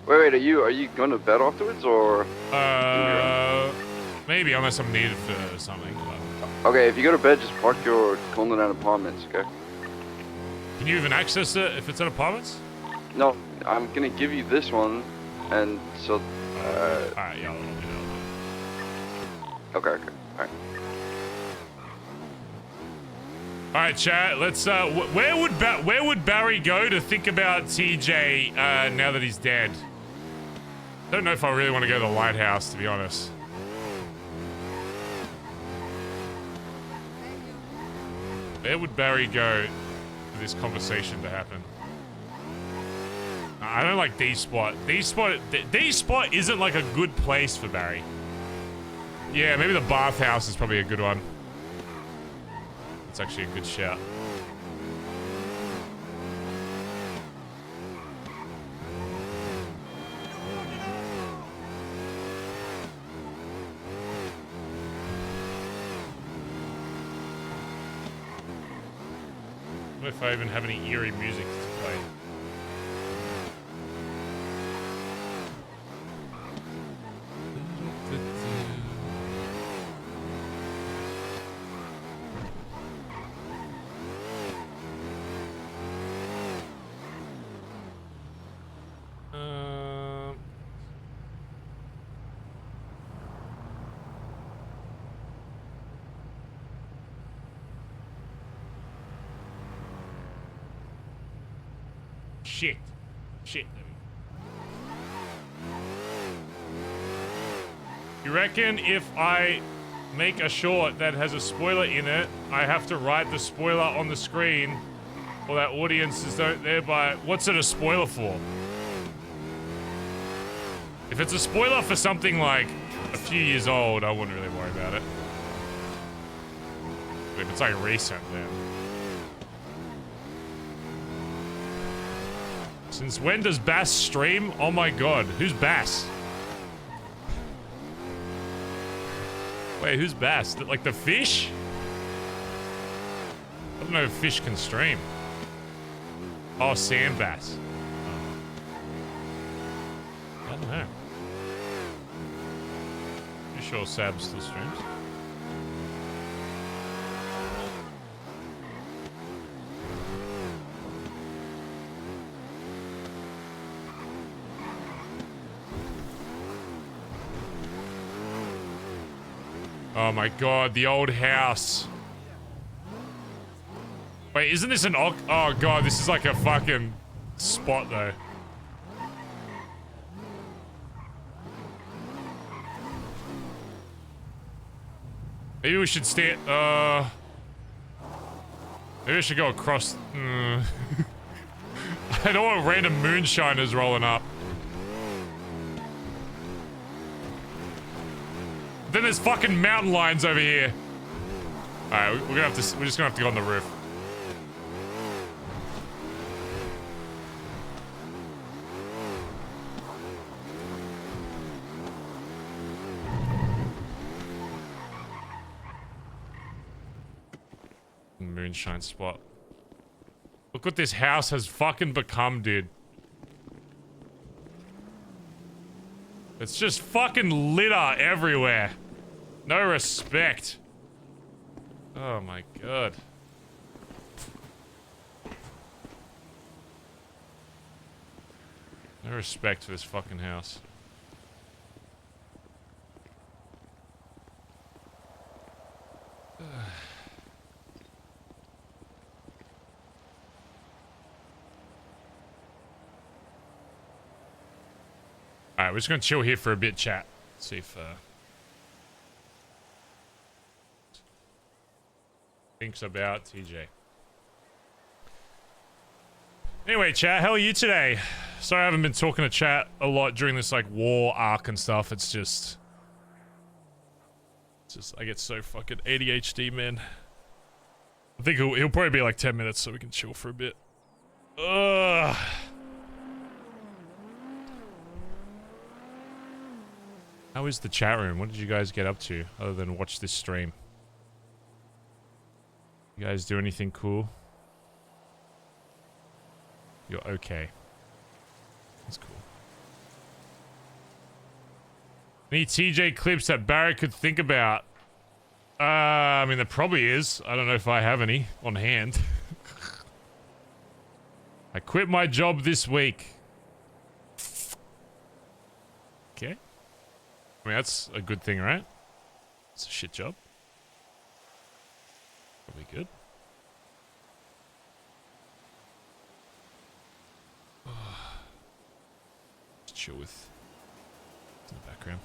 Speaker 11: Wait, are you going to bed afterwards, or?
Speaker 3: Maybe, unless I'm needed for something. But...
Speaker 11: Okay, if you go to bed, just park your Golden at apartments, okay?
Speaker 3: Can you even access it if it's at apartments?
Speaker 11: No, I'm gonna give you this one, and so.
Speaker 3: Alright, yeah, I'll do that.
Speaker 11: Okay, alright.
Speaker 3: Alright, chat, let's, where would Barry go to think about TJ, now that he's dead? Don't know if I really want to go to the lighthouse, to be honest. Where would Barry go for this conversation to happen? I don't like D-Spot. D-Spot isn't like a good place for Barry. Yeah, maybe the bathhouse is probably a good one. It's actually a good shout. I don't know if I even have any eerie music to play. Shit. You reckon if I make a short that has a spoiler in it, I have to write the spoiler on the screen, or that audiences don't thereby... What's it a spoiler for? If it's a spoiler for something like a few years old, I wouldn't really worry about it. But if it's like recent, then... Since when does Bass stream? Oh my god, who's Bass? Wait, who's Bass? Like the fish? I don't know if fish can stream. Oh, sand bass. I don't know. Pretty sure Sab still streams. Oh my god, the old house. Wait, isn't this an oh god, this is like a fucking spot though. Maybe we should stay maybe we should go across. I don't want random moonshiners rolling up. Then there's fucking mountain lions over here. Alright, we're just gonna have to go on the roof. Moonshine spot. Look what this house has fucking become, dude. It's just fucking litter everywhere. No respect. Oh my god. No respect for this fucking house. Alright, we're just gonna chill here for a bit, chat. See if thinks about TJ. Anyway, chat, how are you today? Sorry I haven't been talking to chat a lot during this like war arc and stuff. It's just I get so fucking ADHD, man. I think he'll probably be like 10 minutes so we can chill for a bit. Ugh. How is the chat room? What did you guys get up to other than watch this stream? You guys do anything cool? You're okay. That's cool. Any TJ clips that Barrett could think about? I mean, there probably is. I don't know if I have any on hand. I quit my job this week. Okay. I mean, that's a good thing, right? It's a shit job. Probably good. Just chill with in the background.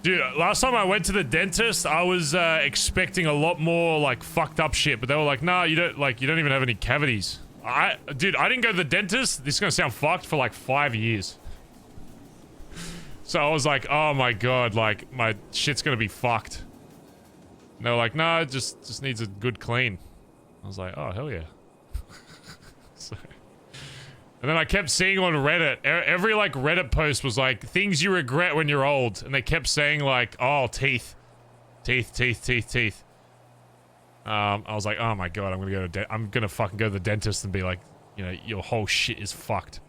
Speaker 3: Dude, last time I went to the dentist, I was expecting a lot more like fucked up shit, but they were like, "Nah, you don't even have any cavities." Dude, I didn't go to the dentist. This is gonna sound fucked for like 5 years. So I was like, oh my god, like my shit's gonna be fucked. And they were like, no, it just needs a good clean. I was like, oh hell yeah. So, and then I kept seeing on Reddit, every like Reddit post was like things you regret when you're old, and they kept saying like, oh teeth. I was like, oh my god, I'm gonna fucking go to the dentist and be like, you know, your whole shit is fucked.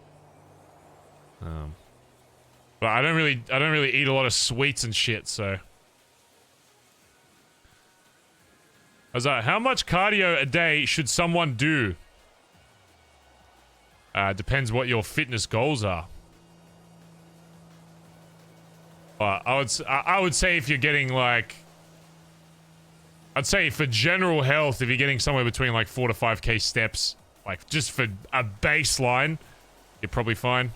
Speaker 3: But I don't really eat a lot of sweets and shit, so. I was like, how much cardio a day should someone do? Depends what your fitness goals are. But I would say if you're getting like, I'd say for general health, if you're getting somewhere between like 4 to 5k steps, like just for a baseline, you're probably fine.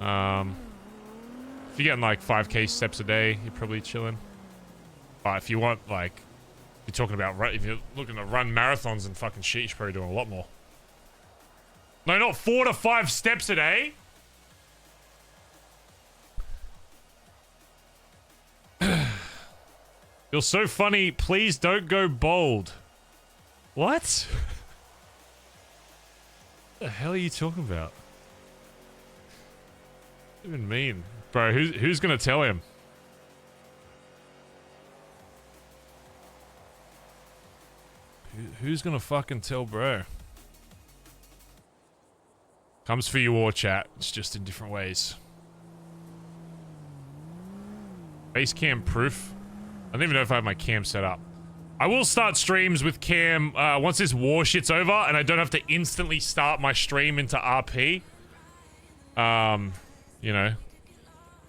Speaker 3: If you're getting like 5k steps a day, you're probably chilling. But if you want like, if you're talking about, if you're looking to run marathons and fucking shit, you're probably doing a lot more. No, not 4 to 5 steps a day. You're so funny. Please don't go bold. What? What the hell are you talking about? What do you even mean? Bro, who's gonna tell him? Who's gonna fucking tell bro? Comes for you all, chat. It's just in different ways. Base cam proof. I don't even know if I have my cam set up. I will start streams with cam once this war shit's over and I don't have to instantly start my stream into RP. You know,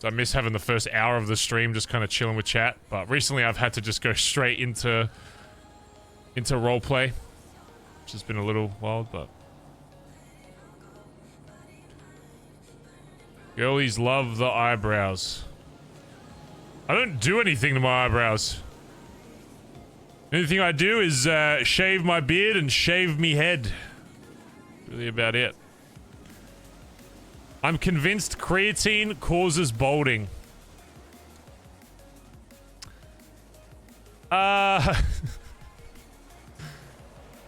Speaker 3: So I miss having the first hour of the stream just kind of chilling with chat. But recently I've had to just go straight into roleplay, which has been a little wild, but girlies love the eyebrows. I don't do anything to my eyebrows. Anything I do is shave my beard and shave me head. Really about it. I'm convinced creatine causes balding.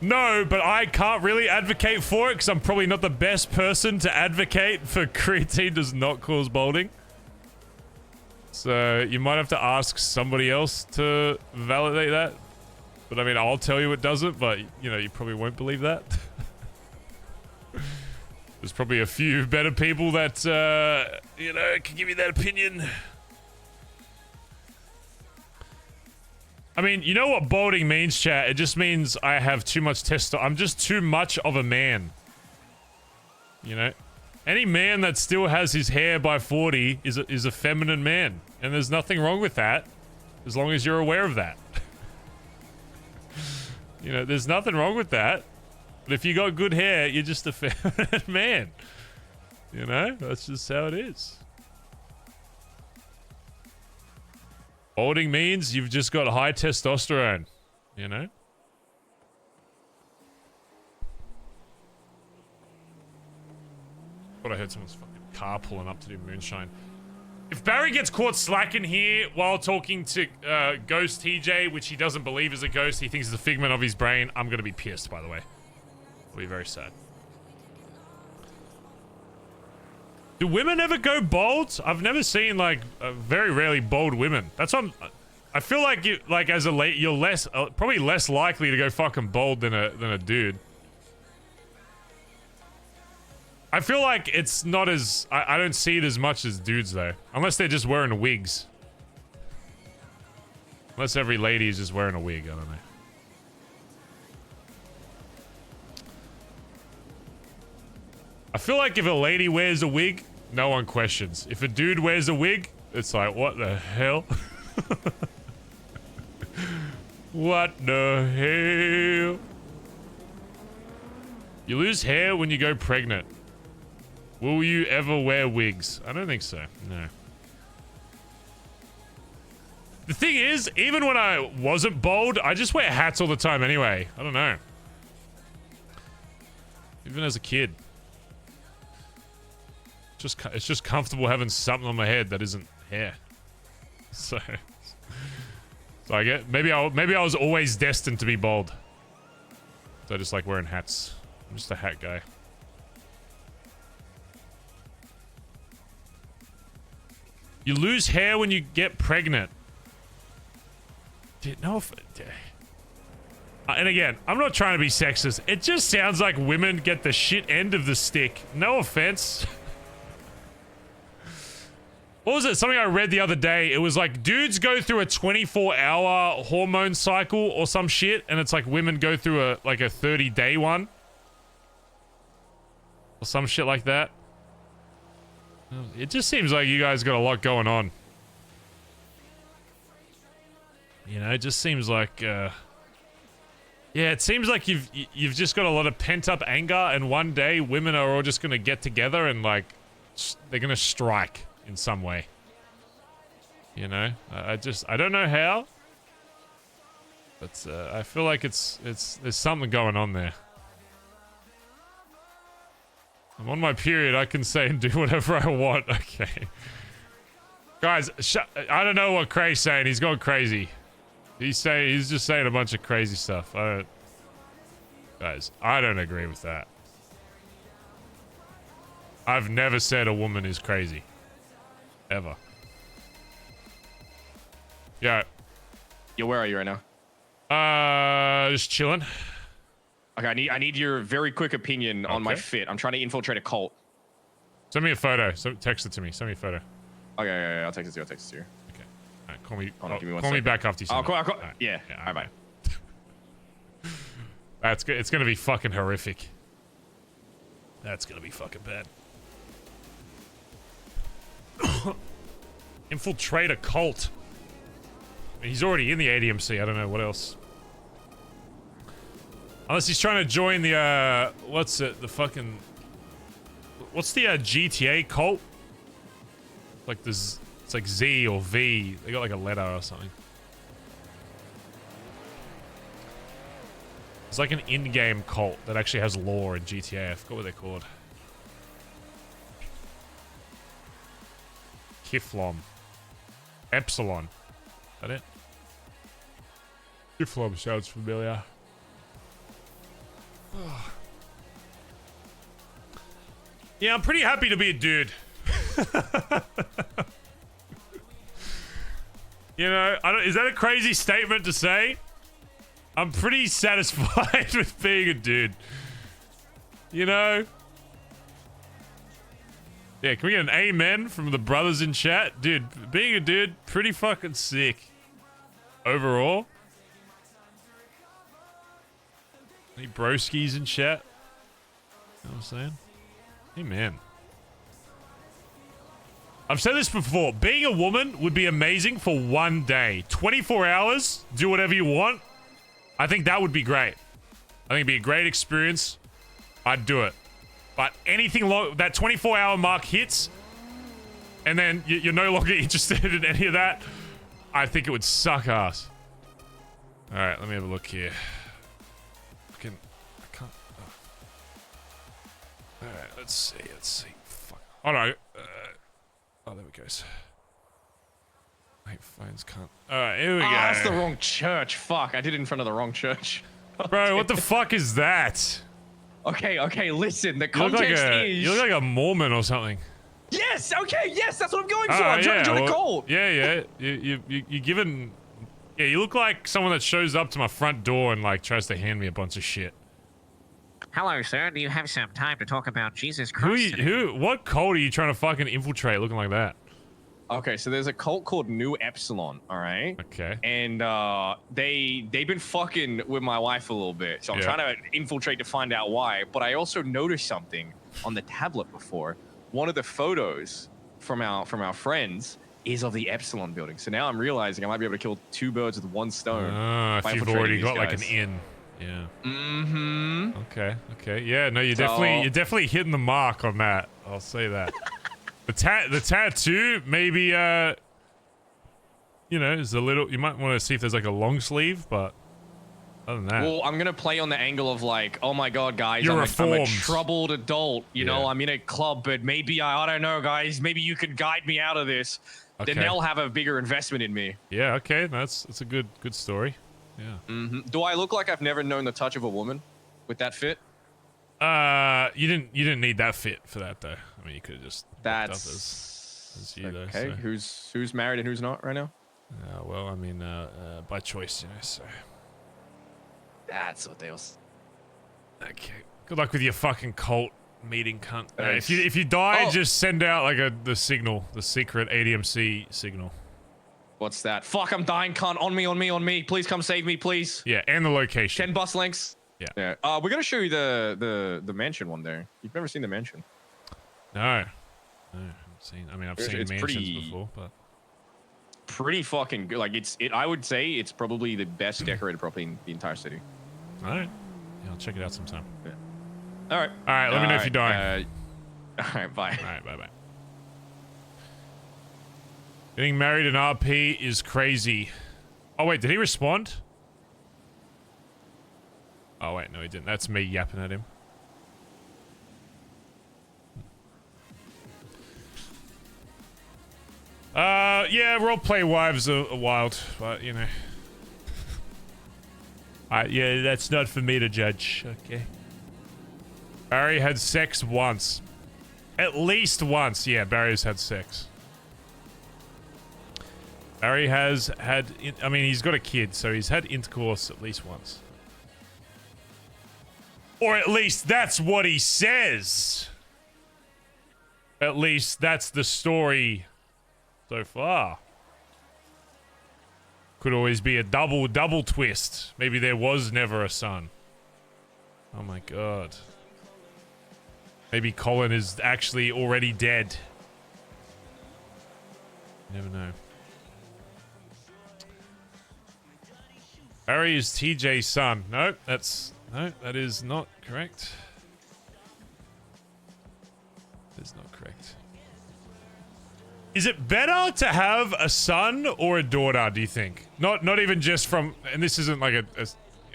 Speaker 3: No, but I can't really advocate for it because I'm probably not the best person to advocate for creatine does not cause balding. So you might have to ask somebody else to validate that. But I mean, I'll tell you it doesn't, but you know, you probably won't believe that. There's probably a few better people that, you know, can give you that opinion. I mean, you know what balding means, chat? It just means I have too much testosterone. I'm just too much of a man. You know? Any man that still has his hair by 40 is a feminine man. And there's nothing wrong with that, as long as you're aware of that. You know, there's nothing wrong with that. But if you got good hair, you're just a feminine man. You know? That's just how it is. Balding means you've just got high testosterone. You know? Thought I heard someone's fucking car pulling up to do moonshine. If Barry gets caught slacking here while talking to Ghost TJ, which he doesn't believe is a ghost, he thinks it's a figment of his brain, I'm gonna be pissed, by the way. I'll be very sad. Do women ever go bald? I've never seen, like, very rarely bald women. That's what I feel like you, like, as a late, you're less, probably less likely to go fucking bald than a dude. I feel like it's not as, I don't see it as much as dudes, though. Unless they're just wearing wigs. Unless every lady is just wearing a wig, I don't know. I feel like if a lady wears a wig, no one questions. If a dude wears a wig, it's like, what the hell? What the hell? You lose hair when you go pregnant. Will you ever wear wigs? I don't think so, no. The thing is, even when I wasn't bald, I just wear hats all the time anyway. I don't know. Even as a kid. It's just comfortable having something on my head that isn't hair. So I get, maybe I was always destined to be bald. So I just like wearing hats. I'm just a hat guy. You lose hair when you get pregnant. Dude, no. And again, I'm not trying to be sexist. It just sounds like women get the shit end of the stick. No offense. What was it? Something I read the other day. It was like dudes go through a 24-hour hormone cycle or some shit, and it's like women go through a 30-day one. Or some shit like that. It just seems like you guys got a lot going on. You know, it just seems like yeah, it seems like you've just got a lot of pent-up anger, and one day women are all just gonna get together and like they're gonna strike in some way. You know, I don't know how, but I feel like there's something going on there. I'm on my period. I can say and do whatever I want. Okay, guys, I don't know what Cray's saying. He's gone crazy. He's just saying a bunch of crazy stuff. Guys, I don't agree with that. I've never said a woman is crazy. Ever. Yeah.
Speaker 7: Yo, where are you right now?
Speaker 3: Just chilling.
Speaker 7: Okay, I need your very quick opinion on my fit. I'm trying to infiltrate a cult.
Speaker 3: Send me a photo. Text it to me. Send me a photo.
Speaker 7: Okay, yeah, I'll text it to you.
Speaker 3: Okay. All right, call me.
Speaker 7: Hold on, give me one
Speaker 3: call me
Speaker 7: second.
Speaker 3: back after you send
Speaker 7: I'll
Speaker 3: it.
Speaker 7: call.
Speaker 3: All right.
Speaker 7: Yeah. All right, bye.
Speaker 3: That's good. It's gonna be fucking horrific. That's gonna be fucking bad. Infiltrate a cult. He's already in the ADMC. I don't know what else. Unless he's trying to join the, what's it? The fucking... What's the GTA cult? Like this... It's like Z or V. They got like a letter or something. It's like an in-game cult that actually has lore in GTA. I forgot what they're called. Kiflom. Epsilon. Is that it? Kiflom sounds familiar. Yeah, I'm pretty happy to be a dude. You know, is that a crazy statement to say? I'm pretty satisfied with being a dude. You know? Yeah, can we get an amen from the brothers in chat? Dude, being a dude, pretty fucking sick. Overall. Any broskies in chat? You know what I'm saying? Amen. I've said this before. Being a woman would be amazing for one day. 24 hours, do whatever you want. I think that would be great. I think it'd be a great experience. I'd do it. But anything long, that 24-hour mark hits, and then you're no longer interested in any of that, I think it would suck ass. All right, let me have a look here. I can't. All right, let's see. Fuck. Oh no. Oh, there we go. My phones can't. All right, here we go.
Speaker 7: That's the wrong church. Fuck, I did it in front of the wrong church.
Speaker 3: Bro, what the fuck is that?
Speaker 7: Okay, listen. The context is...
Speaker 3: You look like a Mormon or something.
Speaker 7: Yes, okay, yes, that's what I'm going for. I'm trying to join a cult.
Speaker 3: Yeah. You given... Yeah, you look like someone that shows up to my front door and, like, tries to hand me a bunch of shit.
Speaker 16: Hello, sir. Do you have some time to talk about Jesus Christ?
Speaker 3: What cult are you trying to fucking infiltrate looking like that?
Speaker 7: Okay, so there's a cult called New Epsilon, all right?
Speaker 3: Okay.
Speaker 7: And they've been fucking with my wife a little bit, so I'm trying to infiltrate to find out why. But I also noticed something on the tablet before. One of the photos from our friends is of the Epsilon building. So now I'm realizing I might be able to kill two birds with one stone.
Speaker 3: If you've already got like an in. Yeah.
Speaker 7: Mm-hmm.
Speaker 3: Okay. Yeah, no, you're definitely hitting the mark on that. I'll say that. The tattoo, maybe, you know, is a little... You might want to see if there's, like, a long sleeve, but other than that...
Speaker 7: Well, I'm going to play on the angle of, like, oh, my God, guys, I'm a troubled adult. You know, I'm in a club, but maybe, I don't know, guys. Maybe you could guide me out of this.
Speaker 3: Okay.
Speaker 7: Then they'll have a bigger investment in me.
Speaker 3: Yeah, okay. That's a good story. Yeah.
Speaker 7: Mm-hmm. Do I look like I've never known the touch of a woman with that fit?
Speaker 3: You didn't need that fit for that though. I mean, you could have just
Speaker 7: that's
Speaker 3: as you though.
Speaker 7: Okay.
Speaker 3: So.
Speaker 7: Who's married and who's not right now?
Speaker 3: Well, I mean, by choice, you know. So
Speaker 7: that's what they was.
Speaker 3: Okay. Good luck with your fucking cult meeting, cunt. If you die, just send out like the signal, the secret ADMC signal.
Speaker 7: What's that? Fuck! I'm dying, cunt. On me! Please come save me, please.
Speaker 3: Yeah, and the location.
Speaker 7: 10 bus links. Yeah. We're gonna show you the mansion one there. You've never seen the mansion.
Speaker 3: No, I haven't seen. I mean, I've seen mansions before, but
Speaker 7: pretty fucking good. Like I would say it's probably the best decorated property in the entire city.
Speaker 3: All right. Yeah, I'll check it out sometime.
Speaker 7: Yeah. All right.
Speaker 3: All right. Let me know if you're dying.
Speaker 7: All right. Bye.
Speaker 3: All right. Bye. Getting married in RP is crazy. Oh wait, did he respond? Oh wait, no he didn't. That's me yapping at him. Yeah, roleplay wives are wild, but you know. Yeah, that's not for me to judge. Okay. Barry had sex once. At least once. Yeah, Barry's had sex. Barry has had... I mean, he's got a kid, so he's had intercourse at least once. Or at least that's what he says. At least that's the story so far. Could always be a double twist. Maybe there was never a son. Oh my god. Maybe Colin is actually already dead. You never know. Barry is TJ's son. No, that is not correct. That's not correct. Is it better to have a son or a daughter, do you think? Not even just from, and this isn't like a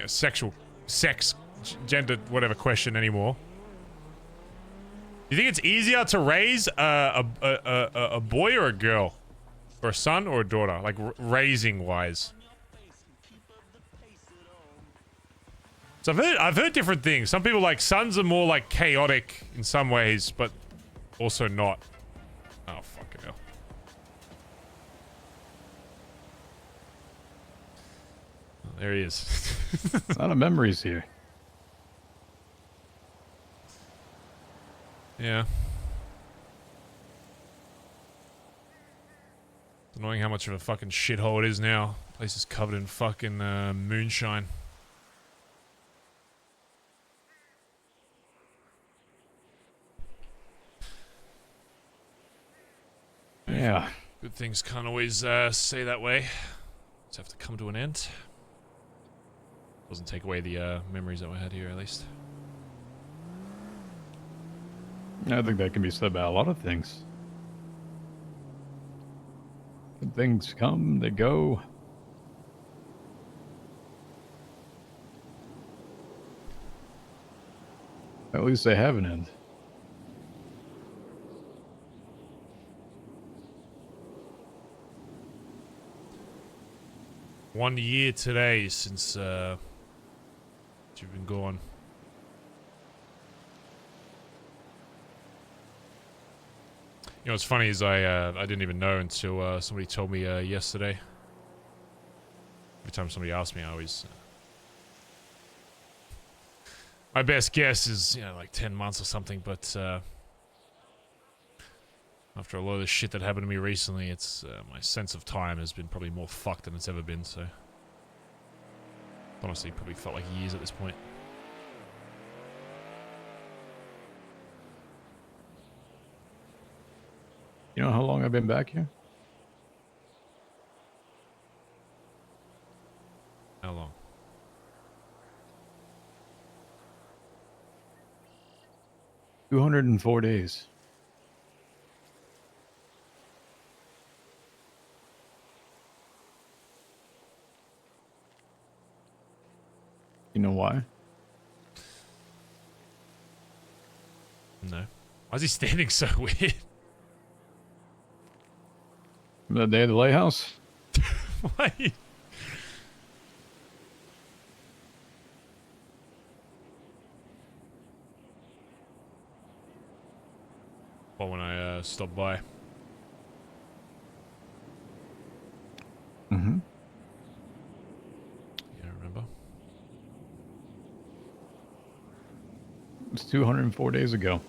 Speaker 3: sexual, gender, whatever question anymore. Do you think it's easier to raise a boy or a girl? Or a son or a daughter? Like, raising wise. So I've heard different things. Some people like sons are more like chaotic in some ways, but also not. Oh, fucking hell. Oh, there he is.
Speaker 17: A lot of memories here.
Speaker 3: Yeah. It's annoying how much of a fucking shithole it is now. Place is covered in fucking moonshine.
Speaker 17: Yeah.
Speaker 3: Good things can't always say that way. Just have to come to an end. Doesn't take away the memories that we had here, at least.
Speaker 17: I think that can be said about a lot of things. Good things come, they go. At least they have an end.
Speaker 3: One year today since you've been gone. You know what's funny is I didn't even know until somebody told me yesterday. Every time somebody asks me, I always my best guess is, you know, like 10 months or something, but after a lot of the shit that happened to me recently, it's my sense of time has been probably more fucked than it's ever been, so honestly probably felt like years at this point.
Speaker 17: You know how long I've been back here?
Speaker 3: How long?
Speaker 17: $204 days. You know why?
Speaker 3: No. Why is he standing so weird?
Speaker 17: The day of the lighthouse?
Speaker 3: Why? Well, when I stopped by.
Speaker 17: Mm-hmm.
Speaker 3: Yeah, I remember.
Speaker 17: It was 204 days ago.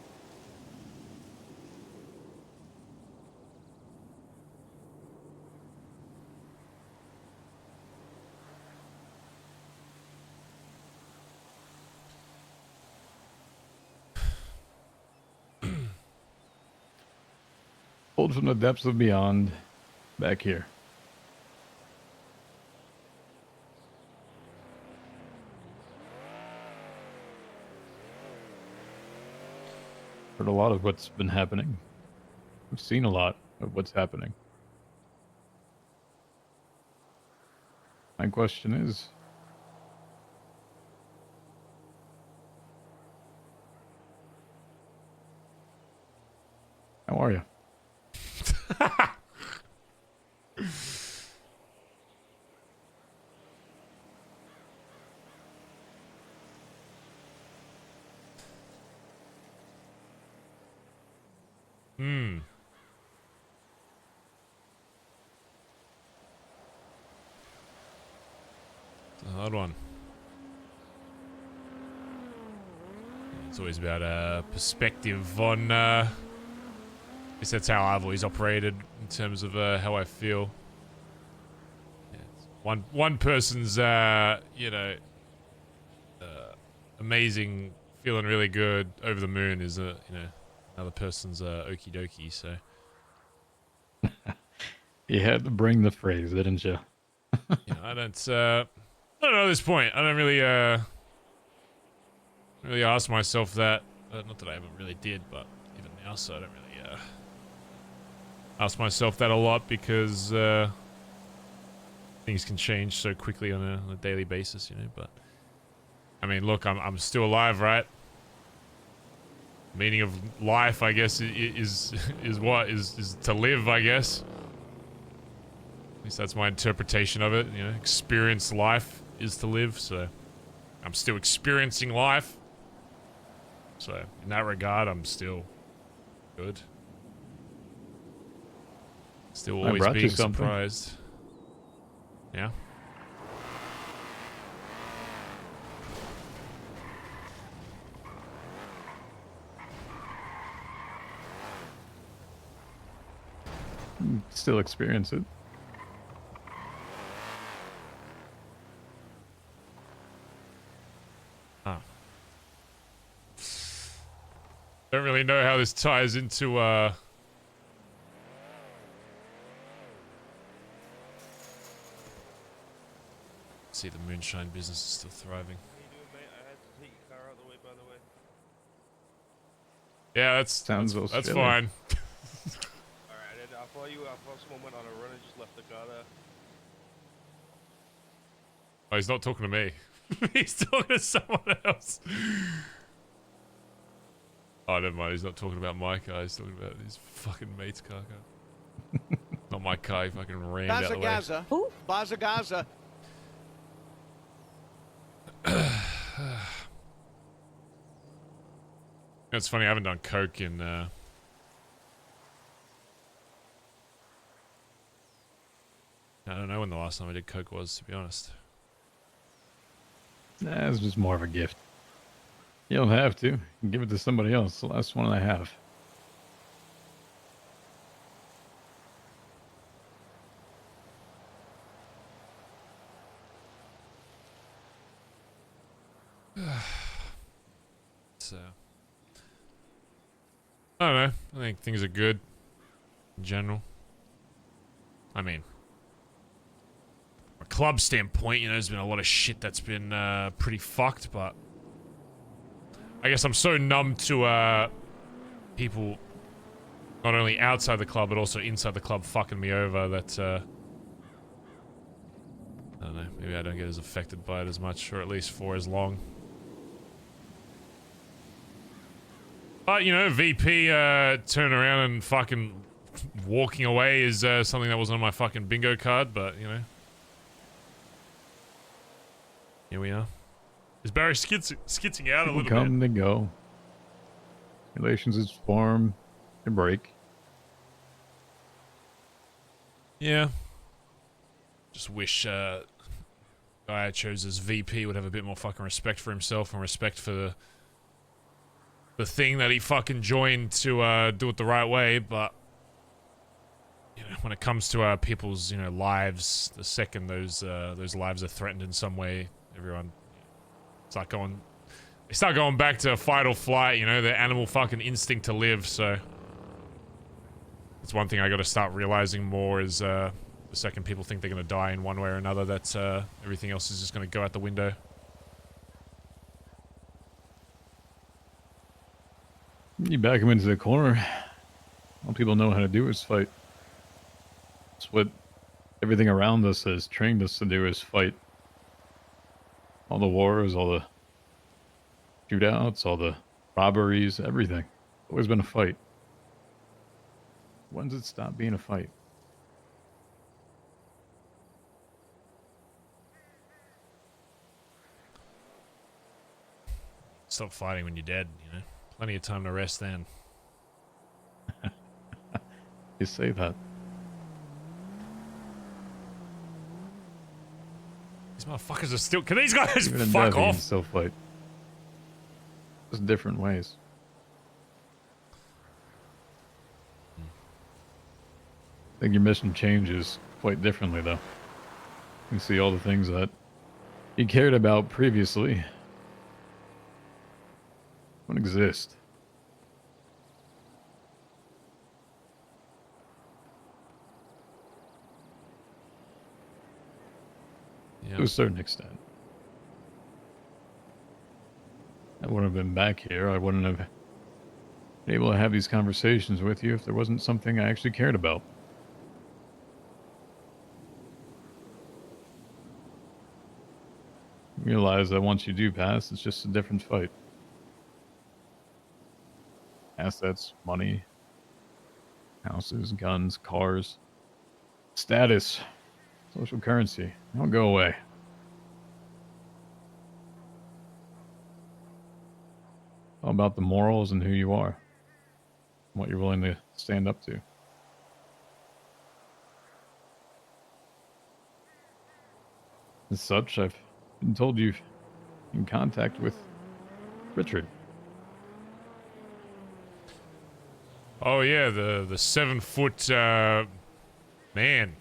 Speaker 17: Pulled from the depths of beyond, back here. Heard a lot of what's been happening. I've seen a lot of what's happening. My question is, how are you?
Speaker 3: It's a hard one. It's always about perspective on I guess that's how I've always operated in terms of how I feel. Yeah, one person's you know, amazing, feeling really good, over the moon is you know, another person's okie dokie. So
Speaker 17: You had to bring the phrase, didn't you?
Speaker 3: You know, I don't know at this point. I don't really ask myself that. Not that I ever really did, but even now, so I don't really ask myself that a lot because things can change so quickly on a daily basis, you know. But I mean, look, I'm still alive, right? Meaning of life, I guess, is what is to live, I guess. At least that's my interpretation of it. You know, experience life is to live. So I'm still experiencing life. So in that regard, I'm still good. Still
Speaker 17: I
Speaker 3: always
Speaker 17: brought you
Speaker 3: being
Speaker 17: something.
Speaker 3: surprised. Yeah.
Speaker 17: Still experience it.
Speaker 3: Huh. Don't really know how this ties into see, the moonshine business is still thriving. Yeah, that's
Speaker 17: Sounds
Speaker 3: that's
Speaker 17: Australian.
Speaker 3: fine.
Speaker 18: Alright, I thought someone went on a run and just left the car there.
Speaker 3: Oh, he's not talking to me. He's talking to someone else. Oh, never mind. He's not talking about my car. He's talking about his fucking mate's car. Not my car. He fucking rammed out the way.
Speaker 1: Bazza, Bazza Gaza.
Speaker 3: It's funny. I haven't done coke in. I don't know when the last time I did coke was, to be honest.
Speaker 17: Nah, it's just more of a gift. You don't have to. You can give it to somebody else. The last one I have.
Speaker 3: So, I don't know. I think things are good in general. I mean, from a club standpoint, you know, there's been a lot of shit that's been pretty fucked, but I guess I'm so numb to people not only outside the club but also inside the club fucking me over that I don't know, maybe I don't get as affected by it as much, or at least for as long. But, you know, VP turning around and fucking walking away is something that wasn't on my fucking bingo card, but, you know. Here we are. Is Barry skitzing out a little
Speaker 17: Come,
Speaker 3: bit?
Speaker 17: they go. Relations is form, they break.
Speaker 3: Yeah. Just wish guy I chose as VP would have a bit more fucking respect for himself and respect for the thing that he fucking joined to do it the right way, but you know, when it comes to people's, you know, lives, the second those lives are threatened in some way, everyone start going back to fight or flight, you know, the animal fucking instinct to live. So it's one thing I got to start realizing more is the second people think they're going to die in one way or another, that everything else is just going to go out the window.
Speaker 17: You back them into the corner. All people know how to do is fight. It's what everything around us has trained us to do, is fight. All the wars, all the shootouts, all the robberies, everything. It's always been a fight. When does it stop being a fight?
Speaker 3: Stop fighting when you're dead, you know. Plenty of time to rest then.
Speaker 17: You say that.
Speaker 3: These motherfuckers are still... Can these guys
Speaker 17: Even in
Speaker 3: fuck
Speaker 17: death, you can
Speaker 3: off?
Speaker 17: still fight. Just different ways. I think your mission changes quite differently, though. You see all the things that you cared about previously don't exist. To a certain extent. I wouldn't have been back here. I wouldn't have been able to have these conversations with you if there wasn't something I actually cared about. Realize that once you do pass, it's just a different fight. Assets, money, houses, guns, cars, status, social currency. They don't go away. All about the morals and who you are, what you're willing to stand up to. As such, I've been told you're in contact with Richard.
Speaker 3: Oh yeah, the 7-foot man.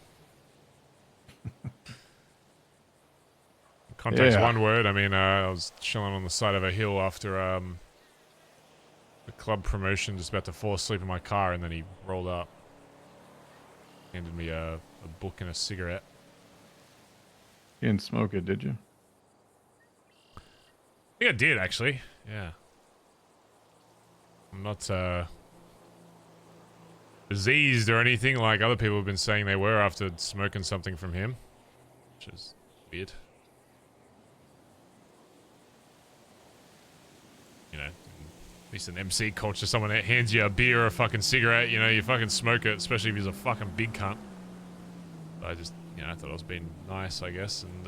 Speaker 3: Contact's one word. I mean, I was chilling on the side of a hill after the club promotion, just about to fall asleep in my car, and then he rolled up, handed me a book and a cigarette.
Speaker 17: You didn't smoke it, did you?
Speaker 3: I think I did, actually. Yeah. I'm not diseased or anything like other people have been saying they were after smoking something from him, which is weird. You know, at least in MC culture, someone hands you a beer or a fucking cigarette, you know, you fucking smoke it, especially if he's a fucking big cunt. I just, you know, I thought I was being nice, I guess, and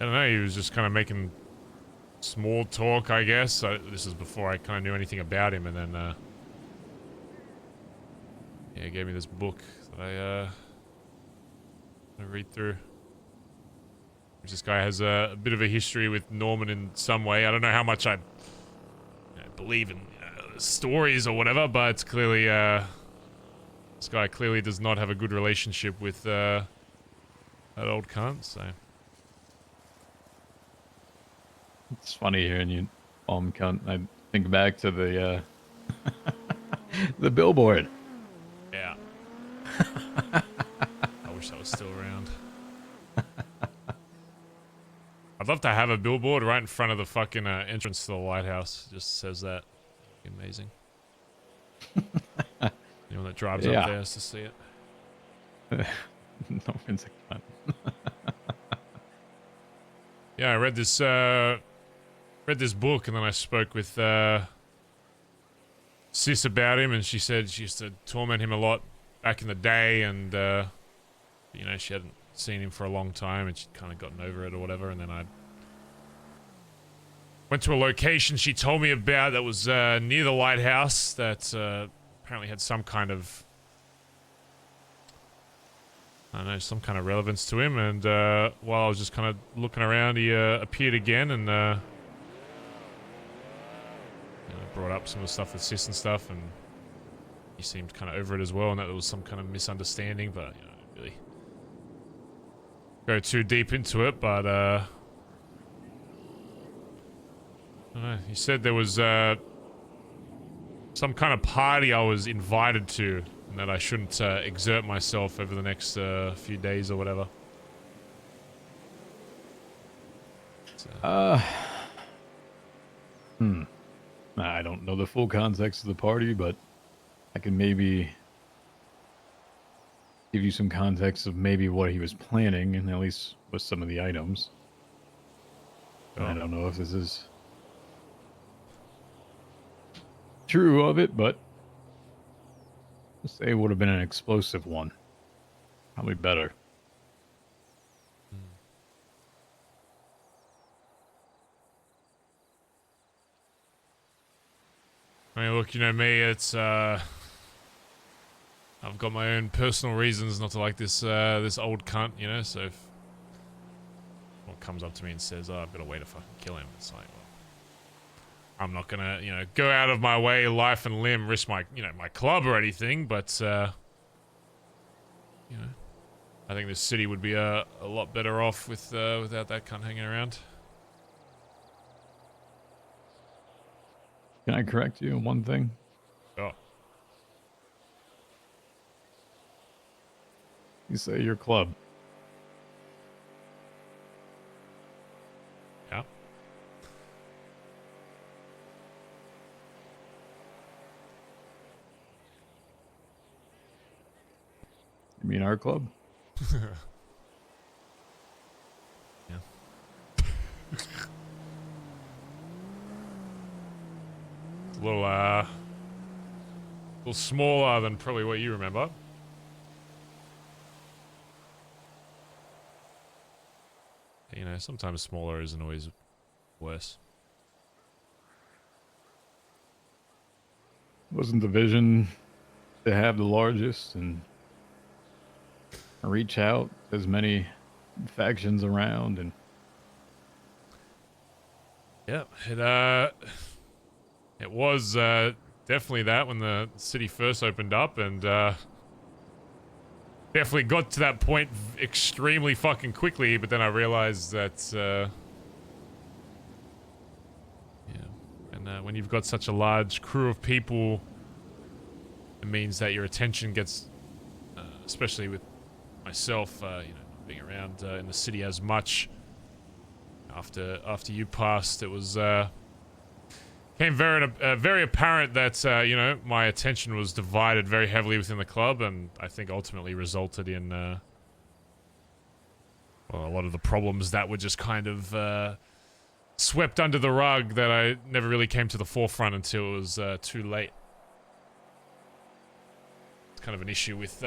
Speaker 3: I don't know, he was just kind of making small talk, I guess. This is before I kind of knew anything about him, and then yeah, he gave me this book that I read through. This guy has a bit of a history with Norman in some way. I don't know how much I believe in stories or whatever, but it's clearly this guy clearly does not have a good relationship with that old cunt. So
Speaker 17: it's funny hearing you, cunt. I think back to the the billboard.
Speaker 3: Yeah. I wish I was still around. I'd love to have a billboard right in front of the fucking entrance to the lighthouse. It just says that. It'd be amazing. Anyone that drives up there has to see it.
Speaker 17: No one's a cunt.
Speaker 3: Yeah, I read this book, and then I spoke with Sis about him, and she said she used to torment him a lot back in the day, and you know, she hadn't seen him for a long time, and she'd kind of gotten over it or whatever. And then I went to a location she told me about that was near the lighthouse that apparently had some kind of, I don't know, some kind of relevance to him. And while I was just kind of looking around, he appeared again, and you know, brought up some of the stuff with Sis and stuff, and he seemed kind of over it as well, and that there was some kind of misunderstanding, but you know, I didn't really go too deep into it. But I don't know, he said there was some kind of party I was invited to, and that I shouldn't exert myself over the next few days or whatever. So.
Speaker 17: I don't know the full context of the party, but I can maybe give you some context of maybe what he was planning, and at least with some of the items. Oh. I don't know if this is true of it, but let's say it would have been an explosive one. Probably better.
Speaker 3: I mean, look, you know me, it's, I've got my own personal reasons not to like this, this old cunt, you know, so if someone comes up to me and says, oh, I've got a way to fucking kill him, it's like, well, I'm not gonna, you know, go out of my way, life and limb, risk my, you know, my club or anything, but, you know, I think this city would be a lot better off with, without that cunt hanging around.
Speaker 17: Can I correct you on one thing?
Speaker 3: Oh.
Speaker 17: You say your club. You mean our club?
Speaker 3: Yeah. It's a little smaller than probably what you remember. You know, sometimes smaller isn't always worse.
Speaker 17: Wasn't the vision to have the largest and reach out to as many factions around and
Speaker 3: Yeah, it was definitely that when the city first opened up, and definitely got to that point extremely fucking quickly. But then I realized that and when you've got such a large crew of people, it means that your attention gets, especially with myself, you know, not being around in the city as much. After you passed, it was became very apparent that you know, my attention was divided very heavily within the club, and I think ultimately resulted in well, a lot of the problems that were just kind of swept under the rug that I never really came to the forefront until it was too late. It's kind of an issue with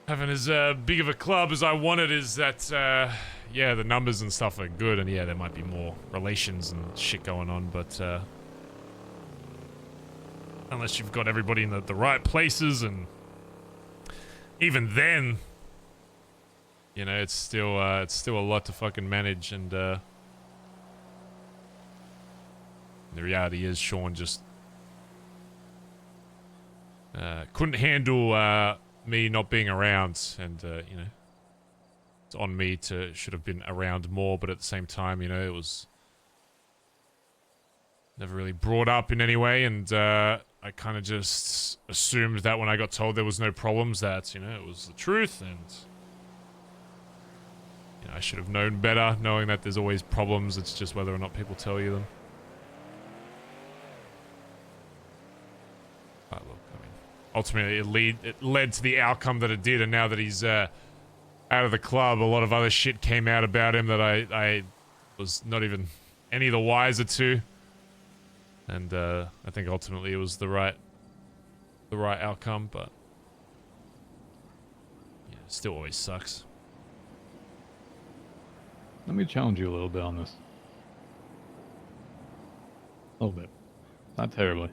Speaker 3: having as big of a club as I wanted, is that yeah, the numbers and stuff are good, and yeah, there might be more relations and shit going on, but unless you've got everybody in the right places, and even then, you know, it's still a lot to fucking manage, and the reality is Sean just couldn't handle me not being around, and you know, it's on me to should have been around more, but at the same time, you know, it was never really brought up in any way, and I kind of just assumed that when I got told there was no problems, that, you know, it was the truth, and you know, I should have known better, knowing that there's always problems. It's just whether or not people tell you them. But look, I mean, ultimately it led to the outcome that it did, and now that he's out of the club, a lot of other shit came out about him that I was not even any the wiser to, and I think ultimately it was the right outcome, but yeah, it still always sucks.
Speaker 17: let me challenge you a little bit on this. A little bit. Not terribly.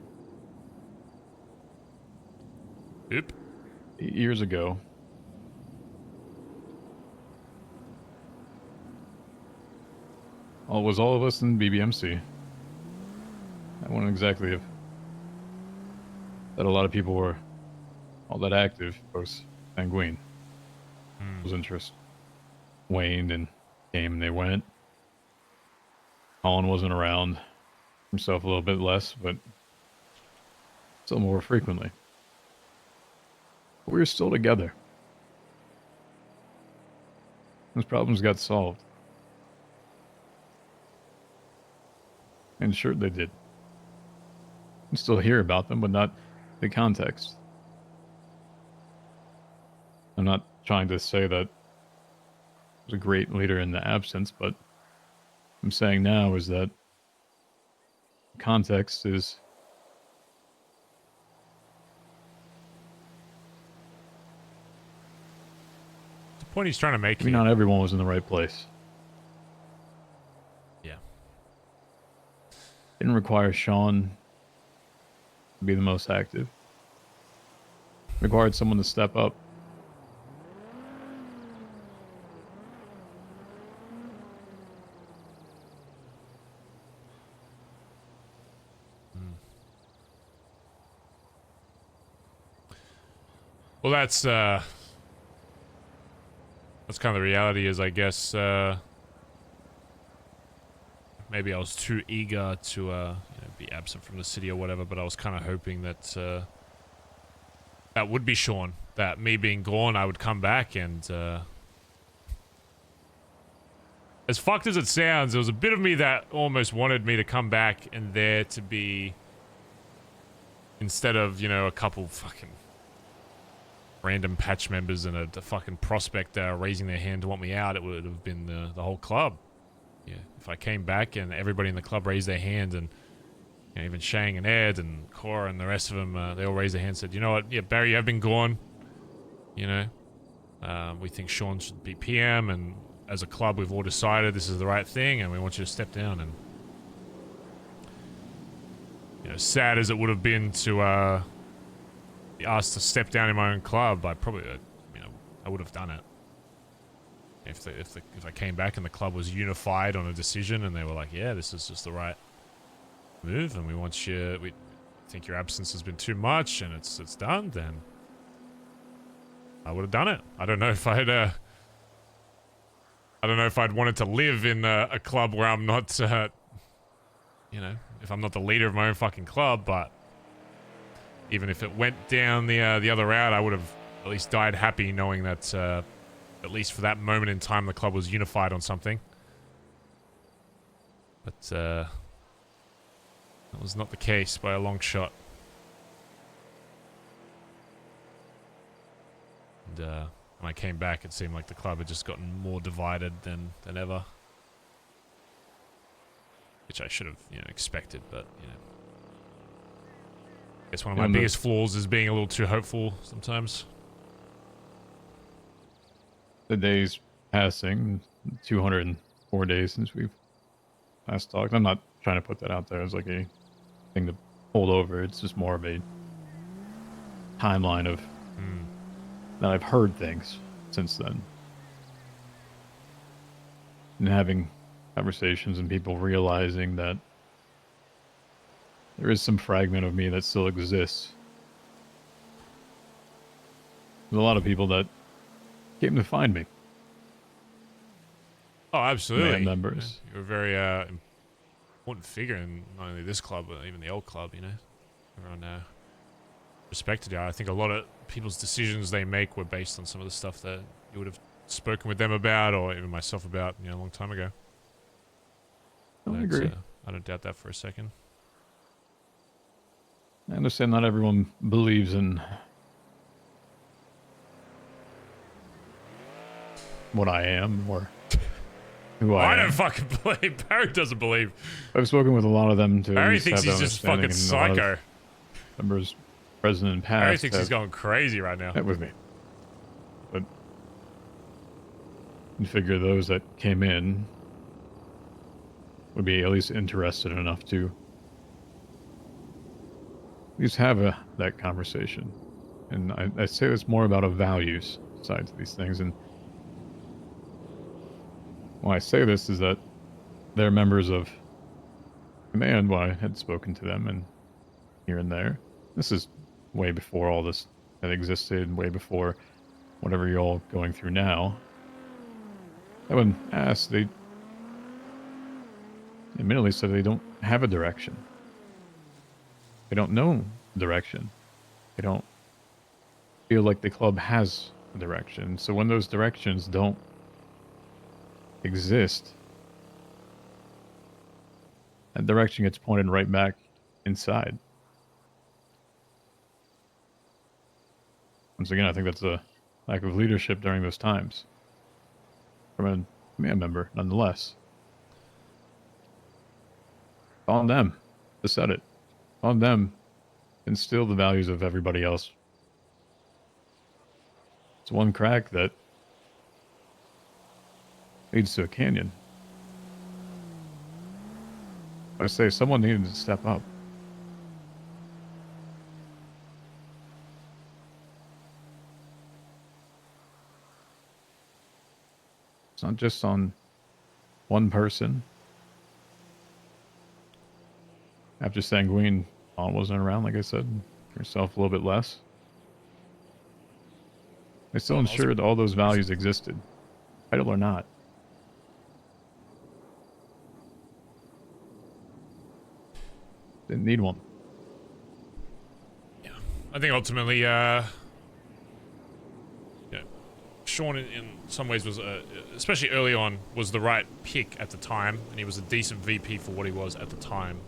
Speaker 3: Yep.
Speaker 17: Years ago, was all of us in BBMC. I wouldn't exactly have that a lot of people were all that active. Of course, Sanguine. His interest waned and came and they went. Colin wasn't around, himself a little bit less, but still more frequently. But we were still together. Those problems got solved. And sure, they did. You still hear about them, but not the context. I'm not trying to say that he was a great leader in the absence, but what I'm saying now is that context is
Speaker 3: The point he's trying to make.
Speaker 17: maybe not everyone was in the right place.
Speaker 3: Yeah.
Speaker 17: Didn't require Sean to be the most active. Required someone to step up.
Speaker 3: Well, that's kind of the reality, is, I guess, maybe I was too eager to you know, be absent from the city or whatever, but I was kind of hoping that that would be Sean, that me being gone, I would come back, and as fucked as it sounds, there was a bit of me that almost wanted me to come back and there to be, instead of, you know, a couple fucking random patch members and a fucking prospect raising their hand to want me out, it would have been the whole club. Yeah, if I came back and everybody in the club raised their hand, and you know, even Shang and Ed and Cora and the rest of them, they all raised their hand and said, you know what, yeah, Barry, you have been gone. You know, we think Sean should be PM, and as a club, we've all decided this is the right thing, and we want you to step down. And you know, sad as it would have been to be asked to step down in my own club, I probably, you know, I would have done it. If I came back and the club was unified on a decision, and they were like, yeah, this is just the right move, and we want you, we think your absence has been too much, and it's done, then I would have done it. I don't know if I'd wanted to live in a club where I'm not, you know, if I'm not the leader of my own fucking club. But even if it went down the other route, I would have at least died happy knowing that, at least for that moment in time, the club was unified on something. But that was not the case by a long shot. And when I came back, it seemed like the club had just gotten more divided than ever. Which I should have, you know, expected, but, you know. I guess one of my biggest flaws is being a little too hopeful sometimes.
Speaker 17: The days passing, 204 days since we've last talked. I'm not trying to put that out there as like a thing to hold over. It's just more of a timeline of that I've heard things since then. And having conversations and people realizing that there is some fragment of me that still exists. There's a lot of people that came to find me.
Speaker 3: Oh, absolutely.
Speaker 17: Band members.
Speaker 3: You're a very important figure in not only this club, but even the old club, you know. Everyone respected you. I think a lot of people's decisions they make were based on some of the stuff that you would have spoken with them about, or even myself about, you know, a long time ago.
Speaker 17: I agree.
Speaker 3: I don't doubt that for a second.
Speaker 17: I understand not everyone believes in what I am or who I am.
Speaker 3: I don't fucking believe. Barry doesn't believe.
Speaker 17: I've spoken with a lot of them to
Speaker 3: Barry
Speaker 17: at least
Speaker 3: thinks
Speaker 17: have
Speaker 3: he's
Speaker 17: that
Speaker 3: just fucking
Speaker 17: understanding, and a lot
Speaker 3: psycho.
Speaker 17: of members, present and past.
Speaker 3: Barry thinks he's going crazy right now.
Speaker 17: Met with me, but you figure those that came in would be at least interested enough to at least have that conversation. And I say it's more about a values side to these things. And why I say this is that they're members of command. Well, I had spoken to them and here and there. This is way before all this had existed, way before whatever you're all going through now. I would ask, they admittedly said they don't have a direction. They don't know direction. They don't feel like the club has a direction. So when those directions don't exist, that direction gets pointed right back inside. Once again, I think that's a lack of leadership during those times from a command member, nonetheless. On them to set it. On them to instill the values of everybody else. It's one crack that leads to a canyon. I say someone needed to step up. It's not just on one person. After Sanguine wasn't around, like I said, yourself a little bit less. They still ensured all those values existed, title or not. Didn't need one.
Speaker 3: Yeah, I think ultimately, Sean in some ways was, especially early on, was the right pick at the time, and he was a decent VP for what he was at the time.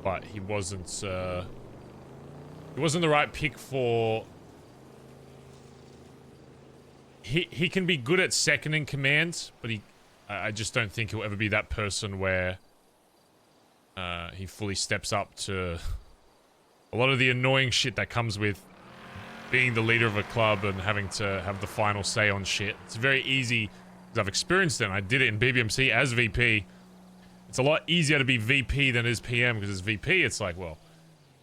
Speaker 3: But he wasn't the right pick for he can be good at second in command, but I just don't think he'll ever be that person where he fully steps up to a lot of the annoying shit that comes with being the leader of a club and having to have the final say on shit. It's very easy, because I've experienced it, and I did it in BBMC as VP. It's a lot easier to be VP than as PM, because as VP, it's like, well,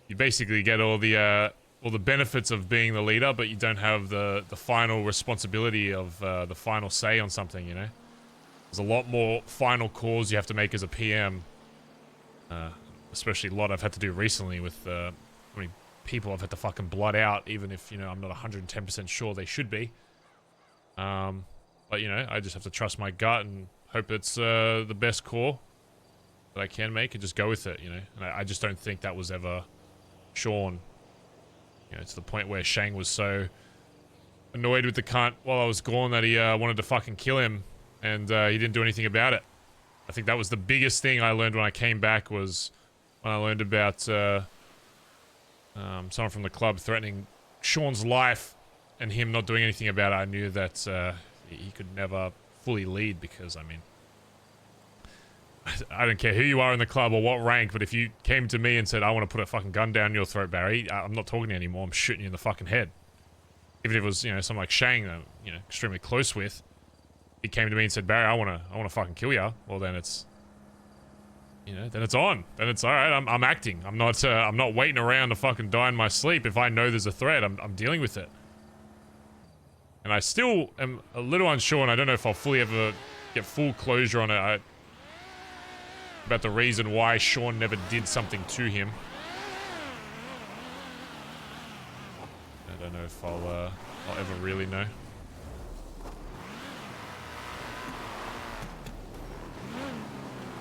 Speaker 3: you basically get all the benefits of being the leader, but you don't have the final responsibility of the final say on something, you know? There's a lot more final calls you have to make as a PM. Especially a lot I've had to do recently with how many people I've had to fucking blood out, even if, you know, I'm not 110% sure they should be. But, you know, I just have to trust my gut and hope it's the best call that I can make and just go with it, you know? And I just don't think that was ever Sean. You know, to the point where Shang was so annoyed with the cunt while I was gone that he wanted to fucking kill him, and he didn't do anything about it. I think that was the biggest thing I learned when I came back, was when I learned about someone from the club threatening Sean's life and him not doing anything about it. I knew that he could never fully lead, because, I mean, I don't care who you are in the club or what rank, but if you came to me and said, I want to put a fucking gun down your throat, Barry, I'm not talking to you anymore. I'm shooting you in the fucking head. Even if it was, you know, someone like Shang that I'm, you know, extremely close with, he came to me and said, Barry, I want to fucking kill you. Well, then it's, you know, then it's on. Then it's all right. I'm acting. I'm not waiting around to fucking die in my sleep. If I know there's a threat, I'm dealing with it. And I still am a little unsure, and I don't know if I'll fully ever get full closure on it. About the reason why Sean never did something to him. I don't know if I'll ever really know.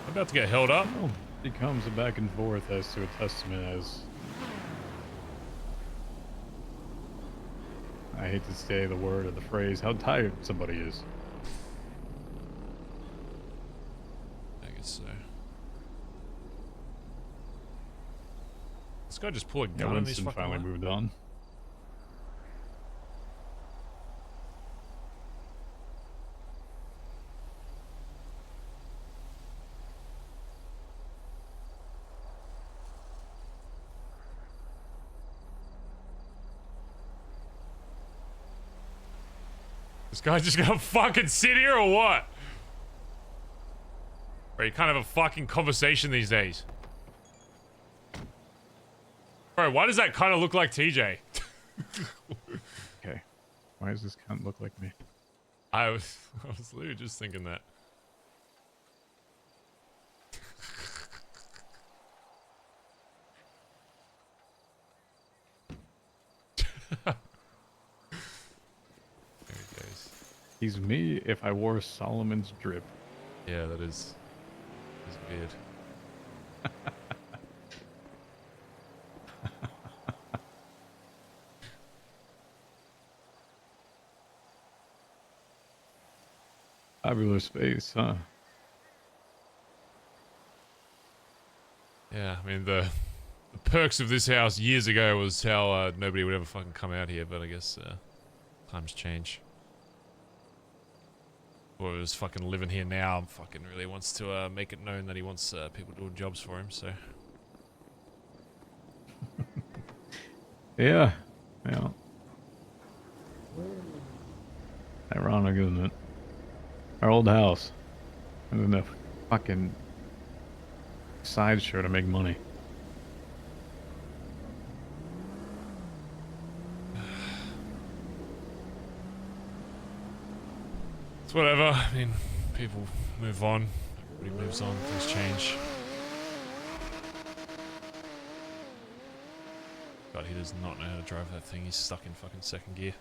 Speaker 3: I'm about to get held up.
Speaker 17: Well, it becomes a back and forth as to a testament as... I hate to say the word or the phrase, how tired somebody is.
Speaker 3: I guess so. This guy just pull a gun on these fucking
Speaker 17: finally
Speaker 3: line?
Speaker 17: moved on.
Speaker 3: This guy just gonna fucking sit here or what? Bro, you can't have a fucking conversation these days. Bro, why does that kind of look like TJ?
Speaker 17: Okay. Why does this cunt look like me?
Speaker 3: I was literally just thinking that. There he goes.
Speaker 17: He's me if I wore Solomon's drip.
Speaker 3: Yeah, that is weird.
Speaker 17: Fabulous face, huh?
Speaker 3: Yeah, I mean, the perks of this house years ago was how nobody would ever fucking come out here, but I guess times change. Whoever's fucking living here now fucking really wants to make it known that he wants people doing jobs for him, so.
Speaker 17: Yeah. Yeah. Ironic, isn't it? Our old house. And then a fucking sideshow to make money.
Speaker 3: It's whatever. I mean, people move on. Everybody moves on. Things change. God, he does not know how to drive that thing. He's stuck in fucking second gear.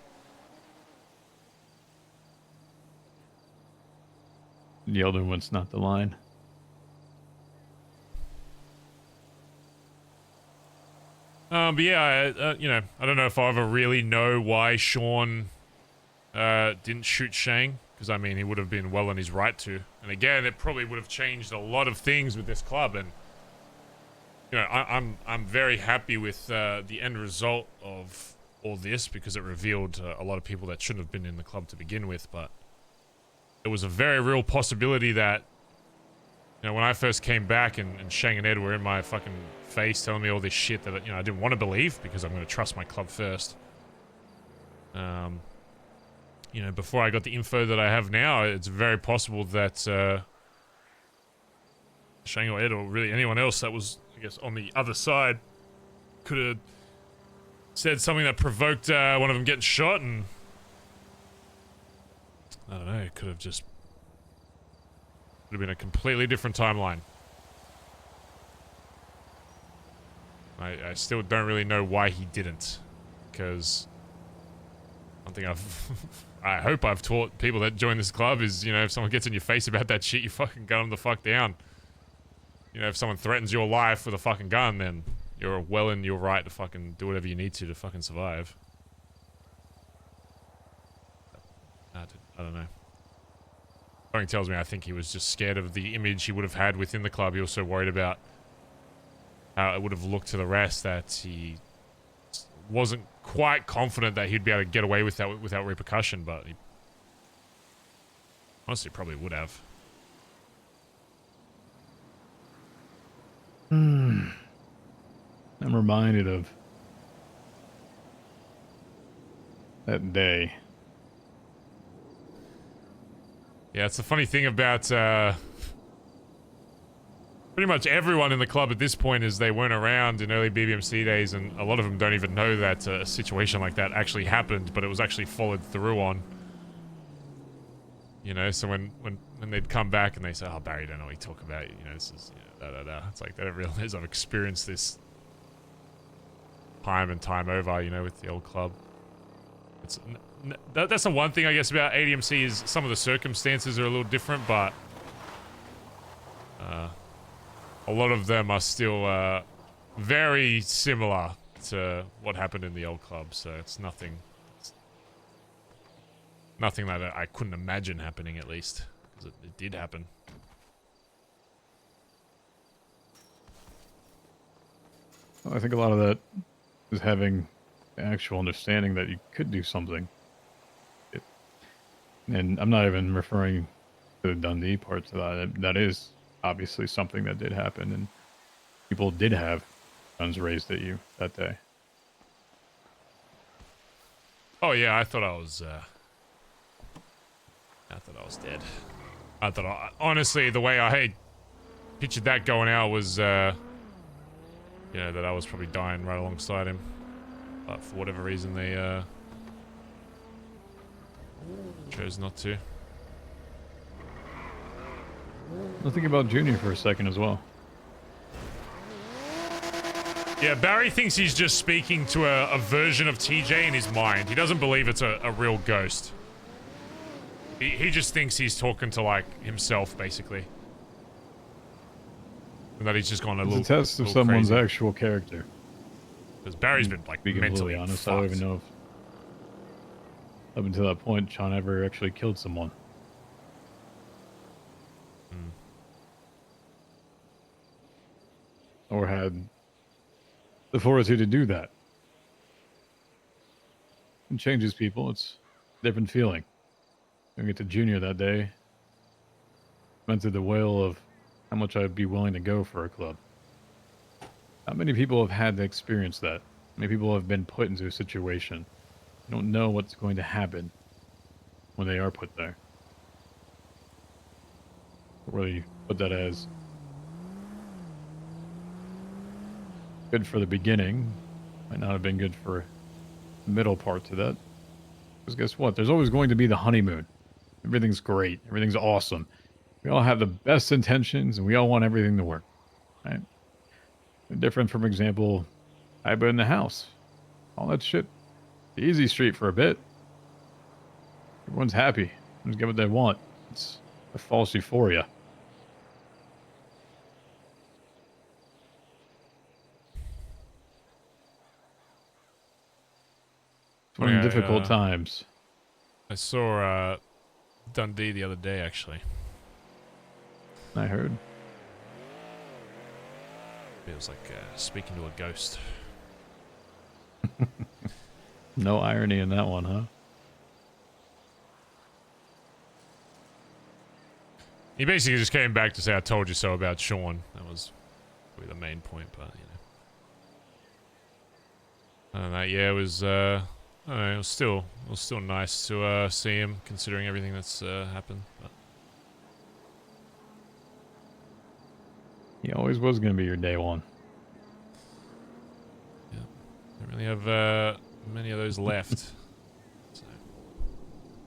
Speaker 17: The other one's not the line.
Speaker 3: But yeah, you know, I don't know if I'll ever really know why Sean didn't shoot Shang, because I mean, he would have been well in his right to. And again, it probably would have changed a lot of things with this club. And you know, I'm very happy with the end result of all this because it revealed a lot of people that shouldn't have been in the club to begin with, but it was a very real possibility that, you know, when I first came back and Shang and Ed were in my fucking face telling me all this shit that, you know, I didn't want to believe because I'm going to trust my club first. You know, before I got the info that I have now, it's very possible that Shang or Ed or really anyone else that was, I guess, on the other side could have said something that provoked one of them getting shot, and I don't know, it could have been a completely different timeline. I still don't really know why he didn't, because one thing I hope I've taught people that join this club is, you know, if someone gets in your face about that shit, you fucking gun them the fuck down. You know, if someone threatens your life with a fucking gun, then you're well in your right to fucking do whatever you need to fucking survive. I don't know. Something tells me I think he was just scared of the image he would have had within the club. He was so worried about how it would have looked to the rest that he wasn't quite confident that he'd be able to get away with that without repercussion, but he honestly probably would have.
Speaker 17: I'm reminded of that day.
Speaker 3: Yeah, it's the funny thing about pretty much everyone in the club at this point is they weren't around in early BBMC days, and a lot of them don't even know that a situation like that actually happened, but it was actually followed through on. You know, so when they'd come back and they say, "Oh, Barry, don't know what you talk about," you know, this is, you know, da. It's like they don't realize I've experienced this time and time over, you know, with the old club. It's that's the one thing I guess about ADMC is some of the circumstances are a little different, but a lot of them are still very similar to what happened in the old club. So it's nothing that I couldn't imagine happening, at least, because it did happen.
Speaker 17: Well, I think a lot of that is having the actual understanding that you could do something. And I'm not even referring to the Dundee parts of that. That is obviously something that did happen, and people did have guns raised at you that day.
Speaker 3: Oh yeah, I thought I was dead. Honestly, the way I pictured that going out was, you know, that I was probably dying right alongside him. But for whatever reason, they chose not to.
Speaker 17: I'll think about Junior for a second as well.
Speaker 3: Yeah, Barry thinks he's just speaking to a version of TJ in his mind. He doesn't believe it's a real ghost. He just thinks he's talking to, like, himself, basically. And that he's just gone a little.
Speaker 17: It's a test of someone's
Speaker 3: crazy.
Speaker 17: actual character.
Speaker 3: Because Barry's been, like,
Speaker 17: Being
Speaker 3: mentally
Speaker 17: completely honest,
Speaker 3: fucked.
Speaker 17: I don't even know if up until that point Sean ever actually killed someone. Or had the fortitude to do that. It changes people. It's a different feeling. When we get to Junior that day, went through the whale of how much I'd be willing to go for a club. Not many people have had to experience that. Many people have been put into a situation. They don't know what's going to happen when they are put there. Whether you put that as good for the beginning, might not have been good for the middle part to that. Because guess what? There's always going to be the honeymoon. Everything's great. Everything's awesome. We all have the best intentions, and we all want everything to work. Right? Different from example, Iba in the house. All that shit. The easy street for a bit. Everyone's happy. Everyone's get what they want. It's a false euphoria. One of the difficult times.
Speaker 3: I saw Dundee the other day, actually.
Speaker 17: I heard.
Speaker 3: It was like speaking to a ghost.
Speaker 17: No irony in that one, huh?
Speaker 3: He basically just came back to say, "I told you so" about Sean. That was probably the main point, but you know. I don't know. Yeah, it was. I don't know. It was still nice to see him, considering everything that's happened. But
Speaker 17: He always was gonna be your day one.
Speaker 3: yeah, don't really have many of those left. So.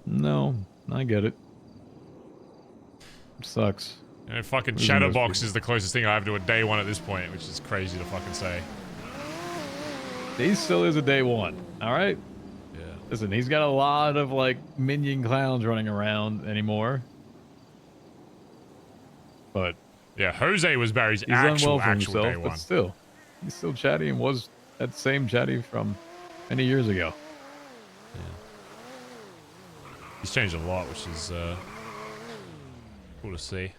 Speaker 17: No, I get it. Sucks.
Speaker 3: You know, fucking
Speaker 17: Losing those
Speaker 3: Chatterbox
Speaker 17: people.
Speaker 3: is the closest thing I have to a day one at this point, which is crazy to fucking say.
Speaker 17: He still is a day one. All right.
Speaker 3: Yeah.
Speaker 17: Listen, he's got a lot of like minion clowns running around anymore. But
Speaker 3: yeah, Jose was Barry's
Speaker 17: he's
Speaker 3: actual
Speaker 17: unwell for himself,
Speaker 3: day one.
Speaker 17: but still, he's still chatty and was that same chatty from many years ago.
Speaker 3: He's changed a lot, which is cool to see.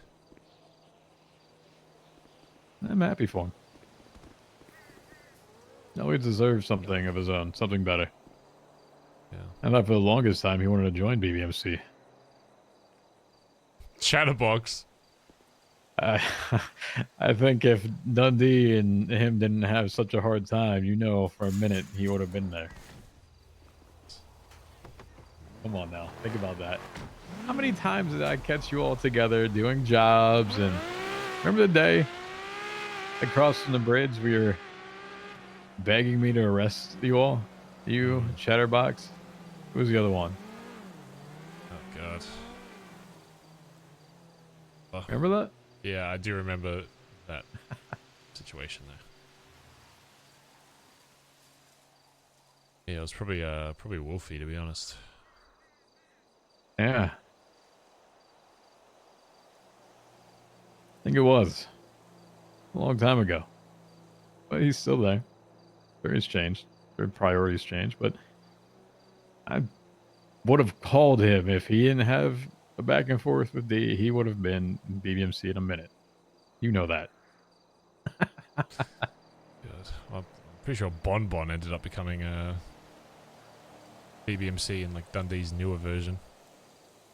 Speaker 17: I'm happy for him. No, he deserves something of his own, something better.
Speaker 3: Yeah.
Speaker 17: I thought for the longest time he wanted to join BBMC.
Speaker 3: Chatterbox.
Speaker 17: I think if Dundee and him didn't have such a hard time, you know, for a minute he would have been there. Come on now, think about that. How many times did I catch you all together doing jobs? And remember the day across from the bridge we were begging me to arrest you all? You, Chatterbox. Who was the other one?
Speaker 3: Oh god. Oh.
Speaker 17: Remember that?
Speaker 3: Yeah, I do remember that situation there. Yeah, it was probably Wolfie, to be honest.
Speaker 17: Yeah. I think it was. A long time ago. But he's still there. Theories changed. Their priorities changed, but I would have called him if he didn't have a back and forth with D. He would have been in BBMC in a minute. You know that.
Speaker 3: God. Well, I'm pretty sure Bon Bon ended up becoming BBMC in like Dundee's newer version.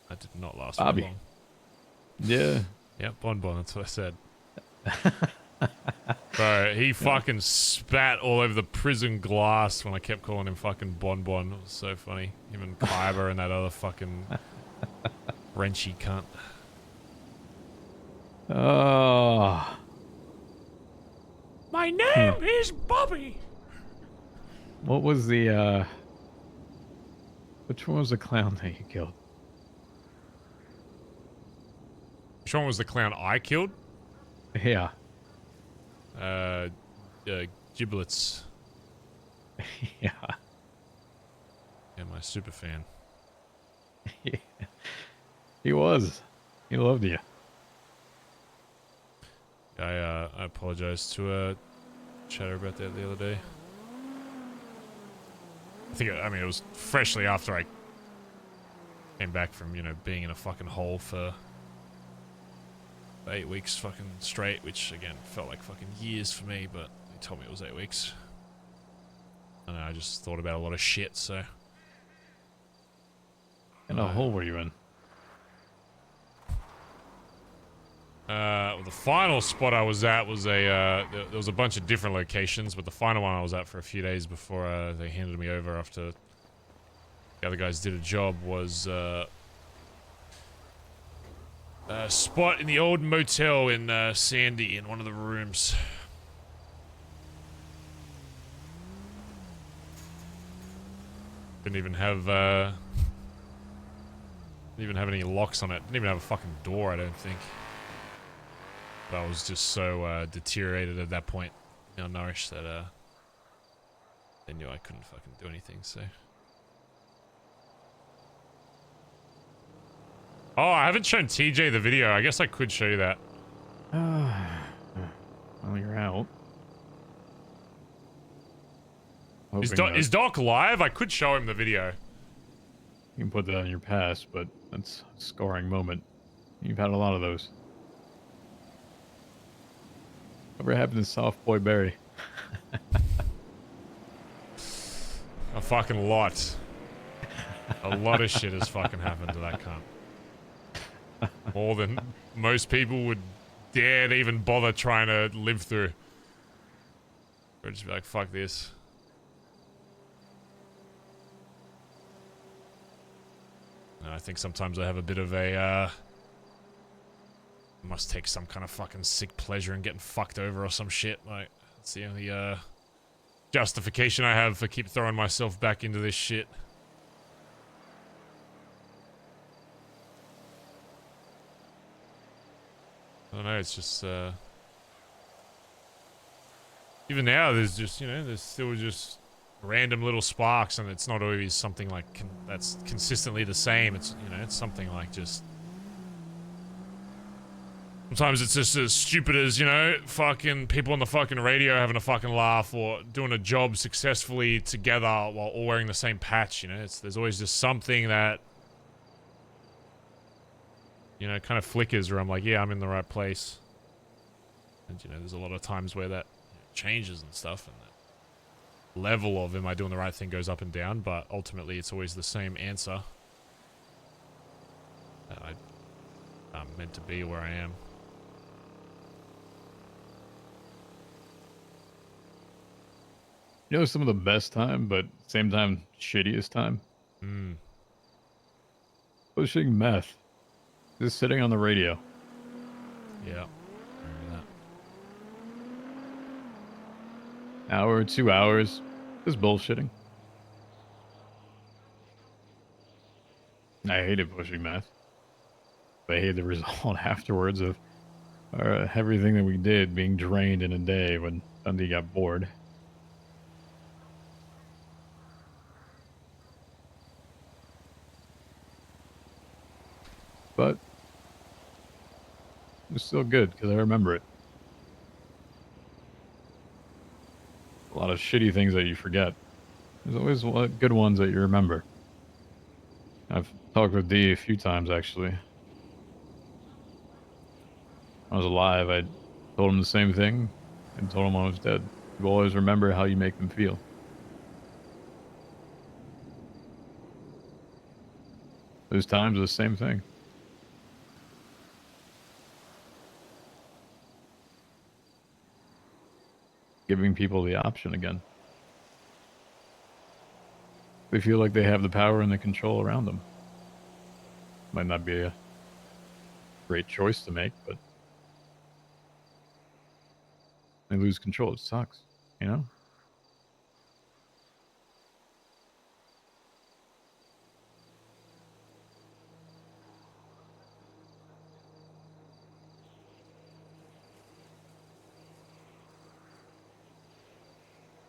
Speaker 3: That did not last
Speaker 17: Bobby.
Speaker 3: very long.
Speaker 17: Yeah.
Speaker 3: Yeah, Bon Bon, that's what I said. Bro, he fucking spat all over the prison glass when I kept calling him fucking Bon Bon. It was so funny. Him and Kyber and that other fucking wrenchy cunt.
Speaker 17: Oh.
Speaker 3: My name is Bobby.
Speaker 17: What was the which one was the clown that you killed?
Speaker 3: Which one was the clown I killed?
Speaker 17: Yeah.
Speaker 3: Giblets.
Speaker 17: Yeah.
Speaker 3: Yeah, my super fan.
Speaker 17: Yeah. He was. He loved you.
Speaker 3: I apologize to Chatter about that the other day. I mean, it was freshly after I came back from, you know, being in a fucking hole for 8 weeks fucking straight, which again felt like fucking years for me, but they told me it was 8 weeks. I don't know, I just thought about a lot of shit, so.
Speaker 17: And a hole were you in?
Speaker 3: Well, the final spot I was at was there was a bunch of different locations, but the final one I was at for a few days before they handed me over after the other guys did a job was a spot in the old motel in Sandy in one of the rooms. Didn't even have any locks on it. Didn't even have a fucking door, I don't think. But I was just so deteriorated at that point, malnourished, that they knew I couldn't fucking do anything, so. Oh, I haven't shown TJ the video. I guess I could show you that.
Speaker 17: Well, you're out.
Speaker 3: Is Doc live? I could show him the video.
Speaker 17: You can put that on your past, but that's a scarring moment. You've had a lot of those. Whatever happened to Soft Boy Barry?
Speaker 3: Oh, fucking lot. A lot of shit has fucking happened to that cunt. More than most people would dare to even bother trying to live through. Or just be like, fuck this. And I think sometimes I have a bit of a, must take some kind of fucking sick pleasure in getting fucked over or some shit. Like, that's the only, justification I have for keep throwing myself back into this shit. I don't know, it's just, even now, there's just, you know, there's still just random little sparks, and it's not always something like that's consistently the same. It's, you know, it's something like just... Sometimes it's just as stupid as, you know, fucking people on the fucking radio having a fucking laugh or doing a job successfully together while all wearing the same patch, you know? There's always just something that, you know, kind of flickers where I'm like, yeah, I'm in the right place. And, you know, there's a lot of times where that changes and stuff, and that level of am I doing the right thing goes up and down, but ultimately it's always the same answer. I'm meant to be where I am.
Speaker 17: You know, some of the best time, but same time, shittiest time? Pushing meth. Just sitting on the radio.
Speaker 3: Yeah.
Speaker 17: Hour, 2 hours. Just bullshitting. I hated pushing meth. But I hated the result afterwards of everything that we did being drained in a day when Dundee got bored. But it was still good because I remember it. A lot of shitty things that you forget. There's always good ones that you remember. I've talked with D a few times, actually. When I was alive, I told him the same thing and told him when I was dead. You always remember how you make them feel. Those times are the same thing. Giving people the option again. They feel like they have the power and the control around them. Might not be a great choice to make, but they lose control. It sucks, you know?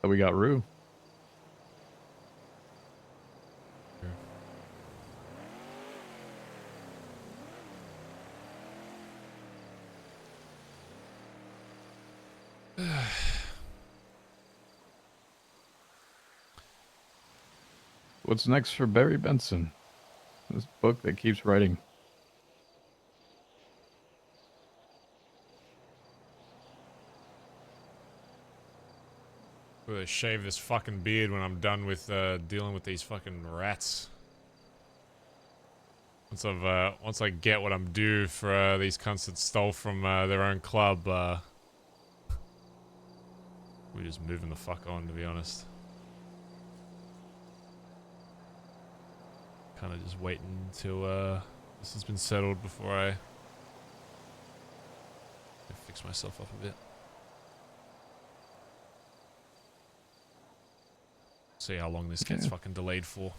Speaker 17: But we got Rue. What's next for Barry Benson? This book that keeps writing.
Speaker 3: I'm gonna shave this fucking beard when I'm done with dealing with these fucking rats. Once I get what I'm due for these cunts that stole from their own club, we're just moving the fuck on, to be honest. Kind of just waiting until this has been settled before I fix myself up a bit. See how long this gets fucking delayed for.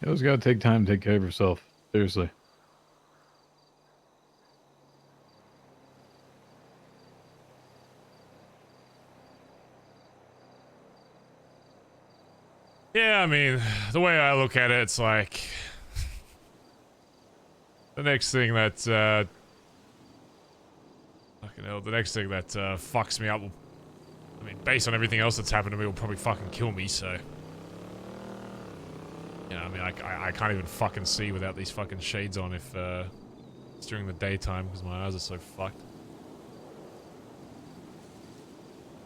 Speaker 17: You always gotta take time to take care of yourself. Seriously.
Speaker 3: Yeah, I mean, the way I look at it, it's like the next thing that fucking hell, the next thing that fucks me up will, I mean, based on everything else that's happened to me, will probably fucking kill me, so. Yeah, I mean, I can't even fucking see without these fucking shades on if it's during the daytime because my eyes are so fucked.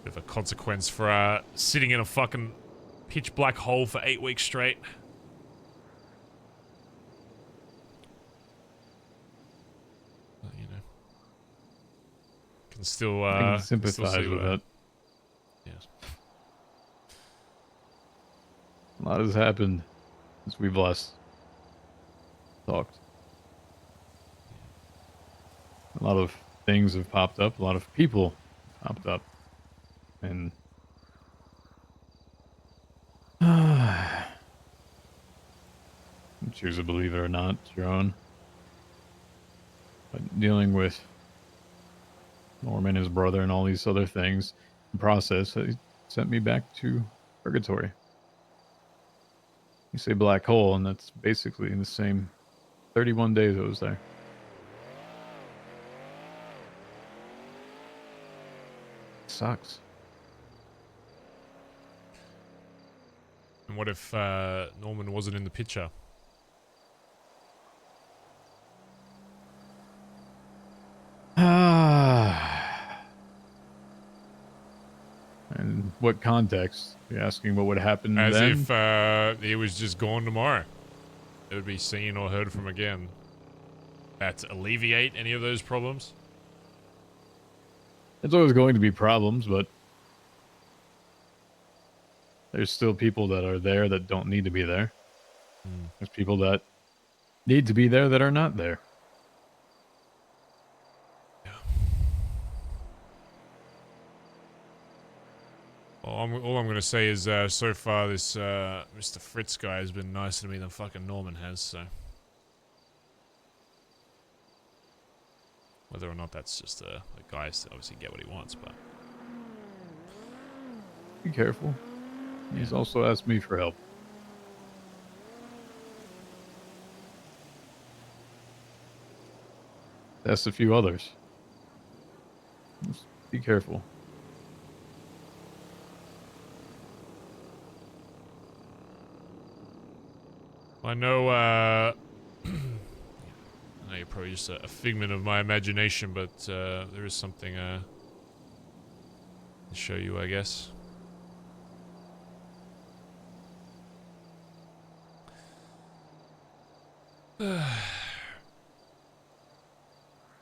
Speaker 3: Bit of a consequence for sitting in a fucking pitch black hole for 8 weeks straight. But, you know, can still
Speaker 17: I can sympathize with that.
Speaker 3: Yes.
Speaker 17: A lot has happened since we've last talked. A lot of things have popped up. A lot of people popped up. And choose to believe it or not, it's your own. But dealing with Norman, his brother, and all these other things, the process sent me back to purgatory. You say black hole, and that's basically in the same 31 days I was there. Sucks.
Speaker 3: And what if Norman wasn't in the picture?
Speaker 17: And what context? You're asking what would happen
Speaker 3: As
Speaker 17: then?
Speaker 3: if he was just gone tomorrow. It would be seen or heard from again. That alleviate any of those problems?
Speaker 17: There's always going to be problems, but there's still people that are there that don't need to be there. There's people that need to be there that are not there.
Speaker 3: All I'm going to say is so far this Mr. Fritz guy has been nicer to me than fucking Norman has, so. Whether or not that's just the guys to obviously get what he wants, but.
Speaker 17: Be careful. He's also asked me for help. Asked a few others. Just be careful.
Speaker 3: I know, I know you're probably just a figment of my imagination, but there is something to show you, I guess. I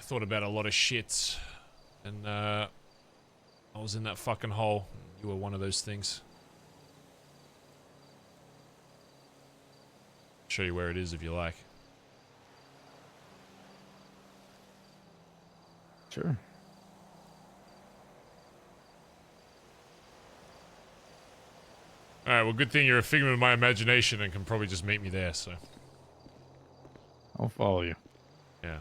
Speaker 3: thought about a lot of shit, and I was in that fucking hole. You were one of those things. Show you where it is if you like.
Speaker 17: Sure.
Speaker 3: Alright, well, good thing you're a figment of my imagination and can probably just meet me there, so.
Speaker 17: I'll follow you.
Speaker 3: Yeah.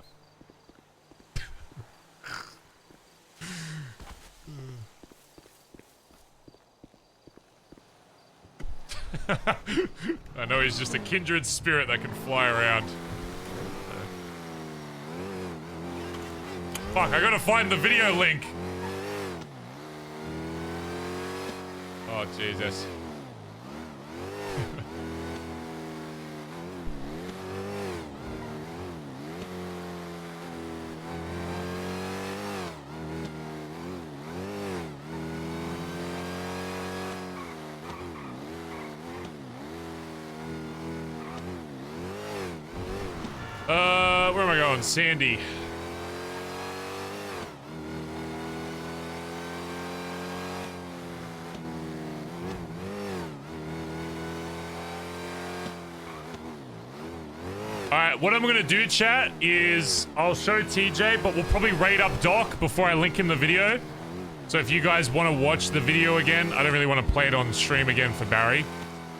Speaker 3: I know he's just a kindred spirit that can fly around. Fuck, I gotta find the video link. Oh, Jesus. Where am I going? Sandy. Alright, what I'm gonna do, chat, is I'll show TJ, but we'll probably raid up Doc before I link in the video. So if you guys want to watch the video again, I don't really want to play it on stream again for Barry.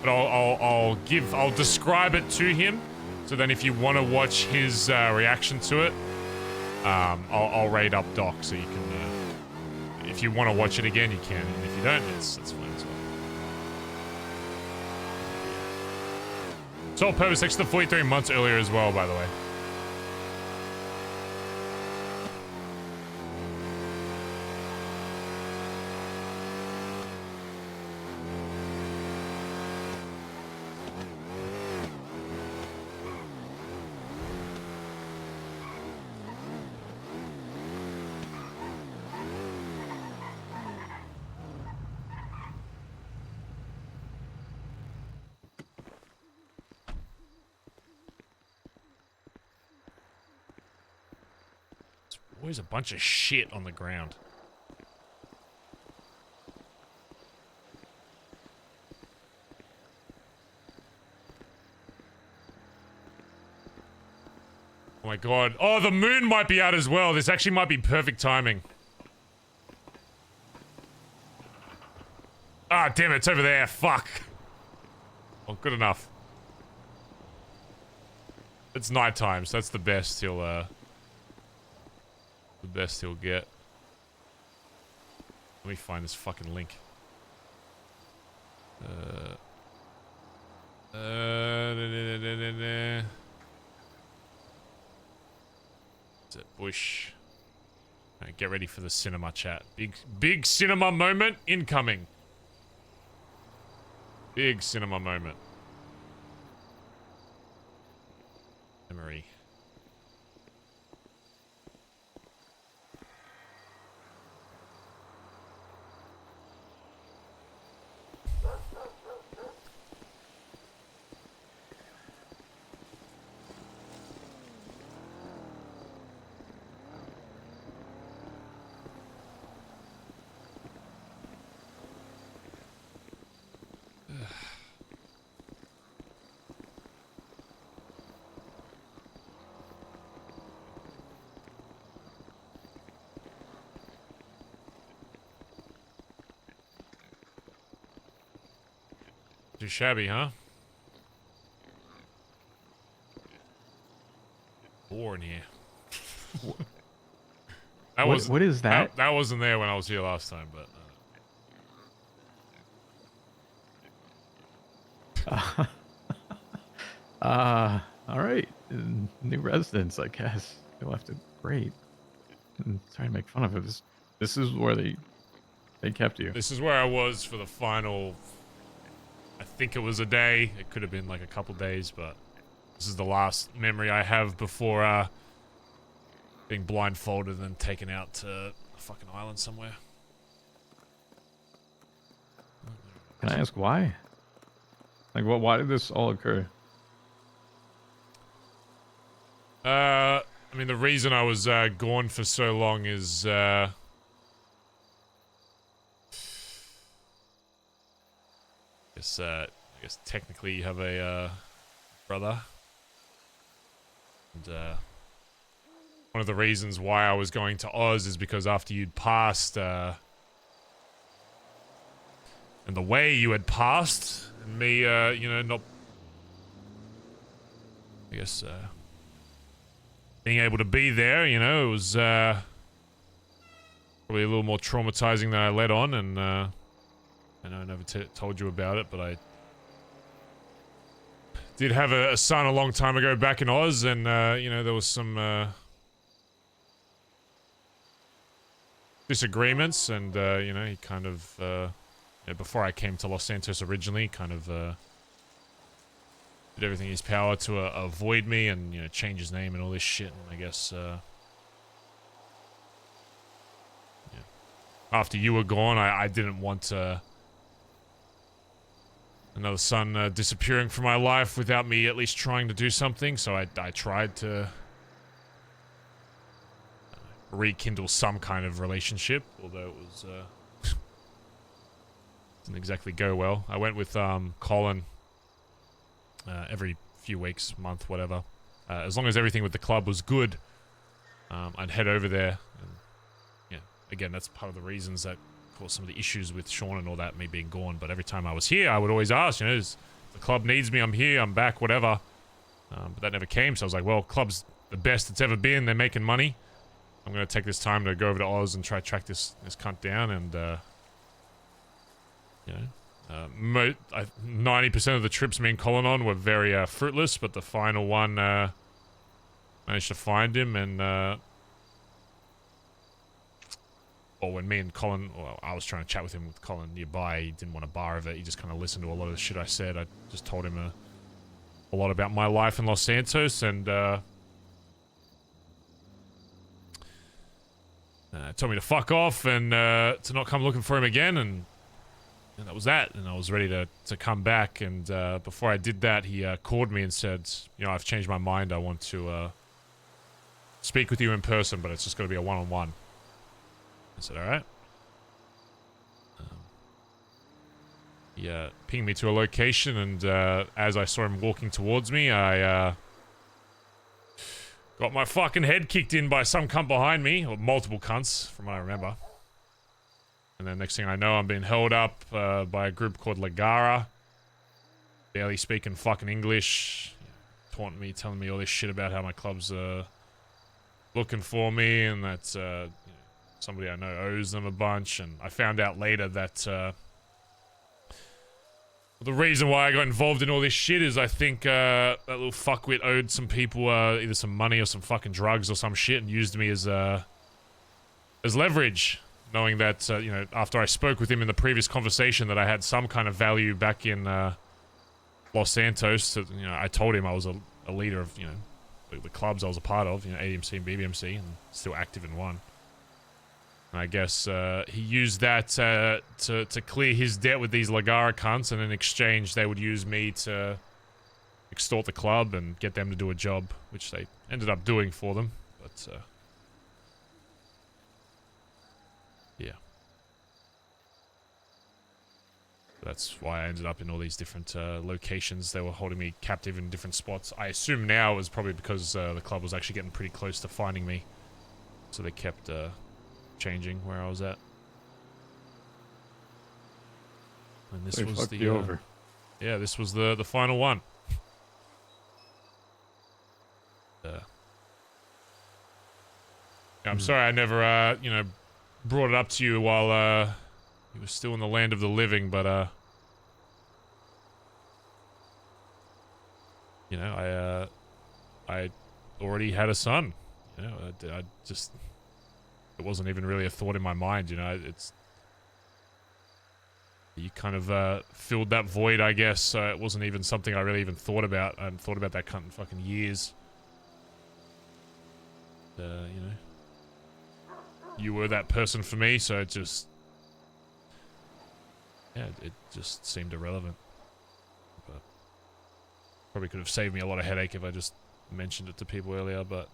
Speaker 3: But I'll describe it to him. So then if you want to watch his reaction to it, I'll raid up Doc so you can, if you want to watch it again, you can. And if you don't, that's fine as well. Sole purpose extra 43 months earlier as well, by the way. Always a bunch of shit on the ground. Oh my god. Oh, the moon might be out as well. This actually might be perfect timing. Ah, damn it, it's over there. Fuck. Well, good enough. It's nighttime, so that's the best he'll, get. Let me find this fucking link. Is it Bush? Alright, get ready for the cinema chat. Big cinema moment incoming. Big cinema moment. Memory. Too shabby, huh? War in here.
Speaker 17: What is that?
Speaker 3: That wasn't there when I was here last time, but...
Speaker 17: all right. New residents, I guess. You'll have to... Great. I'm trying to make fun of it. This is where they kept you.
Speaker 3: This is where I was for the final... I think it was a day. It could have been like a couple days, but this is the last memory I have before being blindfolded and taken out to a fucking island somewhere.
Speaker 17: Can I ask why? Like, why did this all occur?
Speaker 3: I mean, the reason I was gone for so long is I guess technically you have a brother, and one of the reasons why I was going to Oz is because after you'd passed, and the way you had passed, and me, you know, not, I guess, being able to be there, you know, it was probably a little more traumatizing than I let on, and I know I never told you about it, but I did have a son a long time ago back in Oz, and, you know, there was some disagreements, and, you know, he kind of, you know, before I came to Los Santos originally, kind of did everything in his power to avoid me and, you know, change his name and all this shit, and I guess, yeah. After you were gone, I didn't want another son disappearing from my life without me at least trying to do something, so I tried to rekindle some kind of relationship, although it was didn't exactly go well. I went with Colin every few weeks, month, whatever. As long as everything with the club was good, I'd head over there. And, yeah, again, that's part of the reasons that caused some of the issues with Sean and all that, me being gone. But every time I was here, I would always ask, you know, the club needs me, I'm here, I'm back, whatever. But that never came, so I was like, well, club's the best it's ever been. They're making money. I'm going to take this time to go over to Oz and try to track this cunt down, and, you know, 90% of the trips me and Colin on were very fruitless, but the final one, managed to find him, and, or when me and Colin, well, I was trying to chat with him with Colin nearby, he didn't want a bar of it, he just kind of listened to a lot of the shit I said. I just told him a lot about my life in Los Santos, and, told me to fuck off and to not come looking for him again, and that was that. And I was ready to come back, and before I did that, he called me and said, you know, I've changed my mind. I want to speak with you in person, but it's just got to be a one-on-one. I said, all right. He pinged me to a location, and as I saw him walking towards me, I got my fucking head kicked in by some cunt behind me, or multiple cunts, from what I remember. And then next thing I know, I'm being held up by a group called Lagara. Barely speaking fucking English. Taunting me, telling me all this shit about how my club's looking for me, and that you know, somebody I know owes them a bunch. And I found out later that the reason why I got involved in all this shit is I think that little fuckwit owed some people either some money or some fucking drugs or some shit, and used me as leverage, knowing that you know, after I spoke with him in the previous conversation that I had some kind of value back in Los Santos. So, you know, I told him I was a leader of, you know, the clubs I was a part of, you know, ADMC and BBMC, and still active in one. And I guess he used that to clear his debt with these Lagara cunts, and in exchange they would use me to extort the club and get them to do a job, which they ended up doing for them. But yeah. That's why I ended up in all these different locations. They were holding me captive in different spots. I assume now it was probably because the club was actually getting pretty close to finding me. So they kept changing where I was at. And this was the
Speaker 17: over.
Speaker 3: Yeah, this was the final one. I'm sorry I never you know, brought it up to you while he was still in the land of the living, but you know, I already had a son. You know, I just, it wasn't even really a thought in my mind. You know, it's, you kind of filled that void, I guess. It wasn't even something I really even thought about. I hadn't thought about that cunt in fucking years. You know, you were that person for me, so it just, yeah, it just seemed irrelevant. But probably could have saved me a lot of headache if I just mentioned it to people earlier, but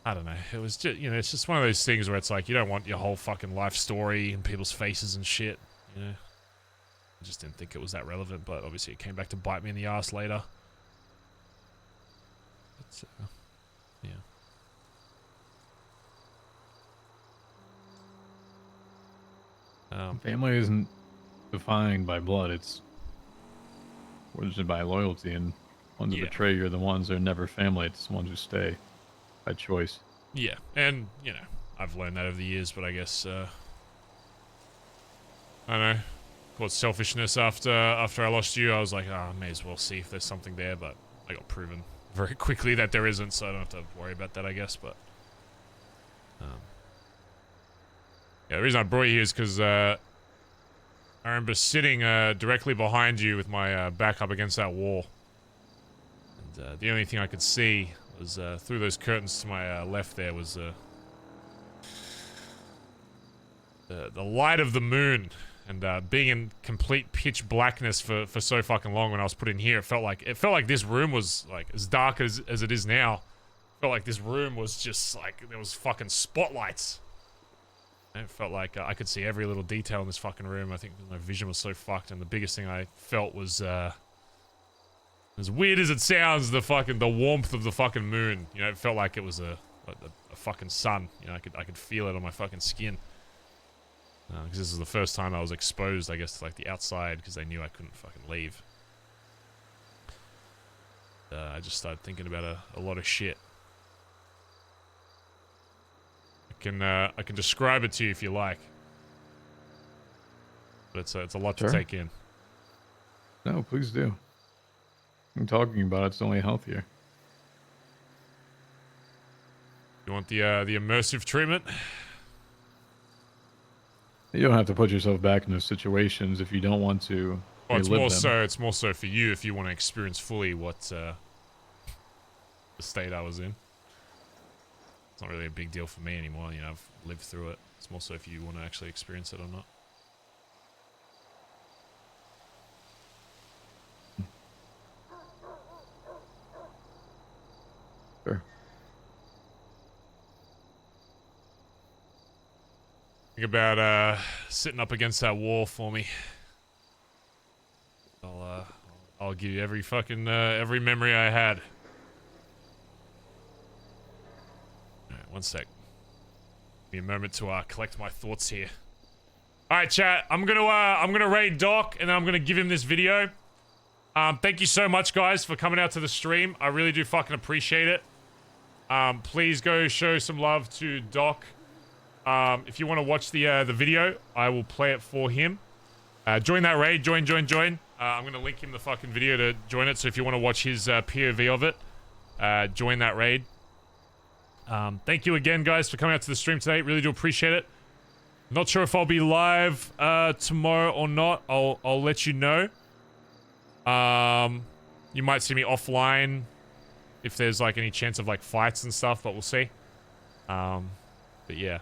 Speaker 3: I don't know. It was just, you know, it's just one of those things where it's like, you don't want your whole fucking life story in people's faces and shit, you know? I just didn't think it was that relevant, but obviously it came back to bite me in the ass later. But, yeah.
Speaker 17: Family isn't defined by blood, it's by loyalty, and ones who betray you are the ones that are never family, it's the ones who stay by choice.
Speaker 3: Yeah, and, you know, I've learned that over the years, but I guess, I don't know, called selfishness after I lost you. I was like, I may as well see if there's something there, but I got proven very quickly that there isn't, so I don't have to worry about that, I guess, but yeah, the reason I brought you here is because I remember sitting directly behind you with my back up against that wall. And the only thing I could see was through those curtains to my left there was the light of the moon. And being in complete pitch blackness for so fucking long when I was put in here, it felt like this room was like as dark as it is now. It felt like this room was just like there was fucking spotlights. It felt like I could see every little detail in this fucking room. I think my vision was so fucked, and the biggest thing I felt was, as weird as it sounds, the warmth of the fucking moon. You know, it felt like it was a fucking sun. You know, I could feel it on my fucking skin. Because this is the first time I was exposed, I guess, to like the outside, because they knew I couldn't fucking leave. I just started thinking about a lot of shit. I can describe it to you if you like, but it's a lot to take in.
Speaker 17: No, please do. I'm talking about it's only healthier.
Speaker 3: You want the immersive treatment?
Speaker 17: You don't have to put yourself back in those situations if you don't want to.
Speaker 3: Well, it's
Speaker 17: relive
Speaker 3: more so for you if you want to experience fully what the state I was in. It's not really a big deal for me anymore, you know, I've lived through it. It's more so if you want to actually experience it or not.
Speaker 17: Sure.
Speaker 3: Think about sitting up against that wall for me. I'll give you every fucking every memory I had. Alright, one sec. Give me a moment to collect my thoughts here. Alright, chat. I'm gonna raid Doc and then I'm gonna give him this video. Thank you so much, guys, for coming out to the stream. I really do fucking appreciate it. Please go show some love to Doc. If you want to watch the video, I will play it for him. Join that raid. Join. I'm going to link him the fucking video to join it. So if you want to watch his POV of it, join that raid. Thank you again, guys, for coming out to the stream today. Really do appreciate it. Not sure if I'll be live tomorrow or not. I'll let you know. You might see me offline if there's like any chance of like fights and stuff, but we'll see. But yeah.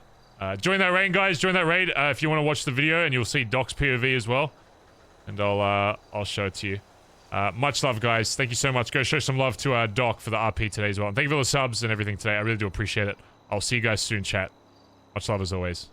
Speaker 3: Join that raid, guys. Join that raid if you want to watch the video, and you'll see Doc's POV as well. And I'll show it to you. Much love, guys. Thank you so much. Go show some love to Doc for the RP today as well. And thank you for the subs and everything today. I really do appreciate it. I'll see you guys soon, chat. Much love as always.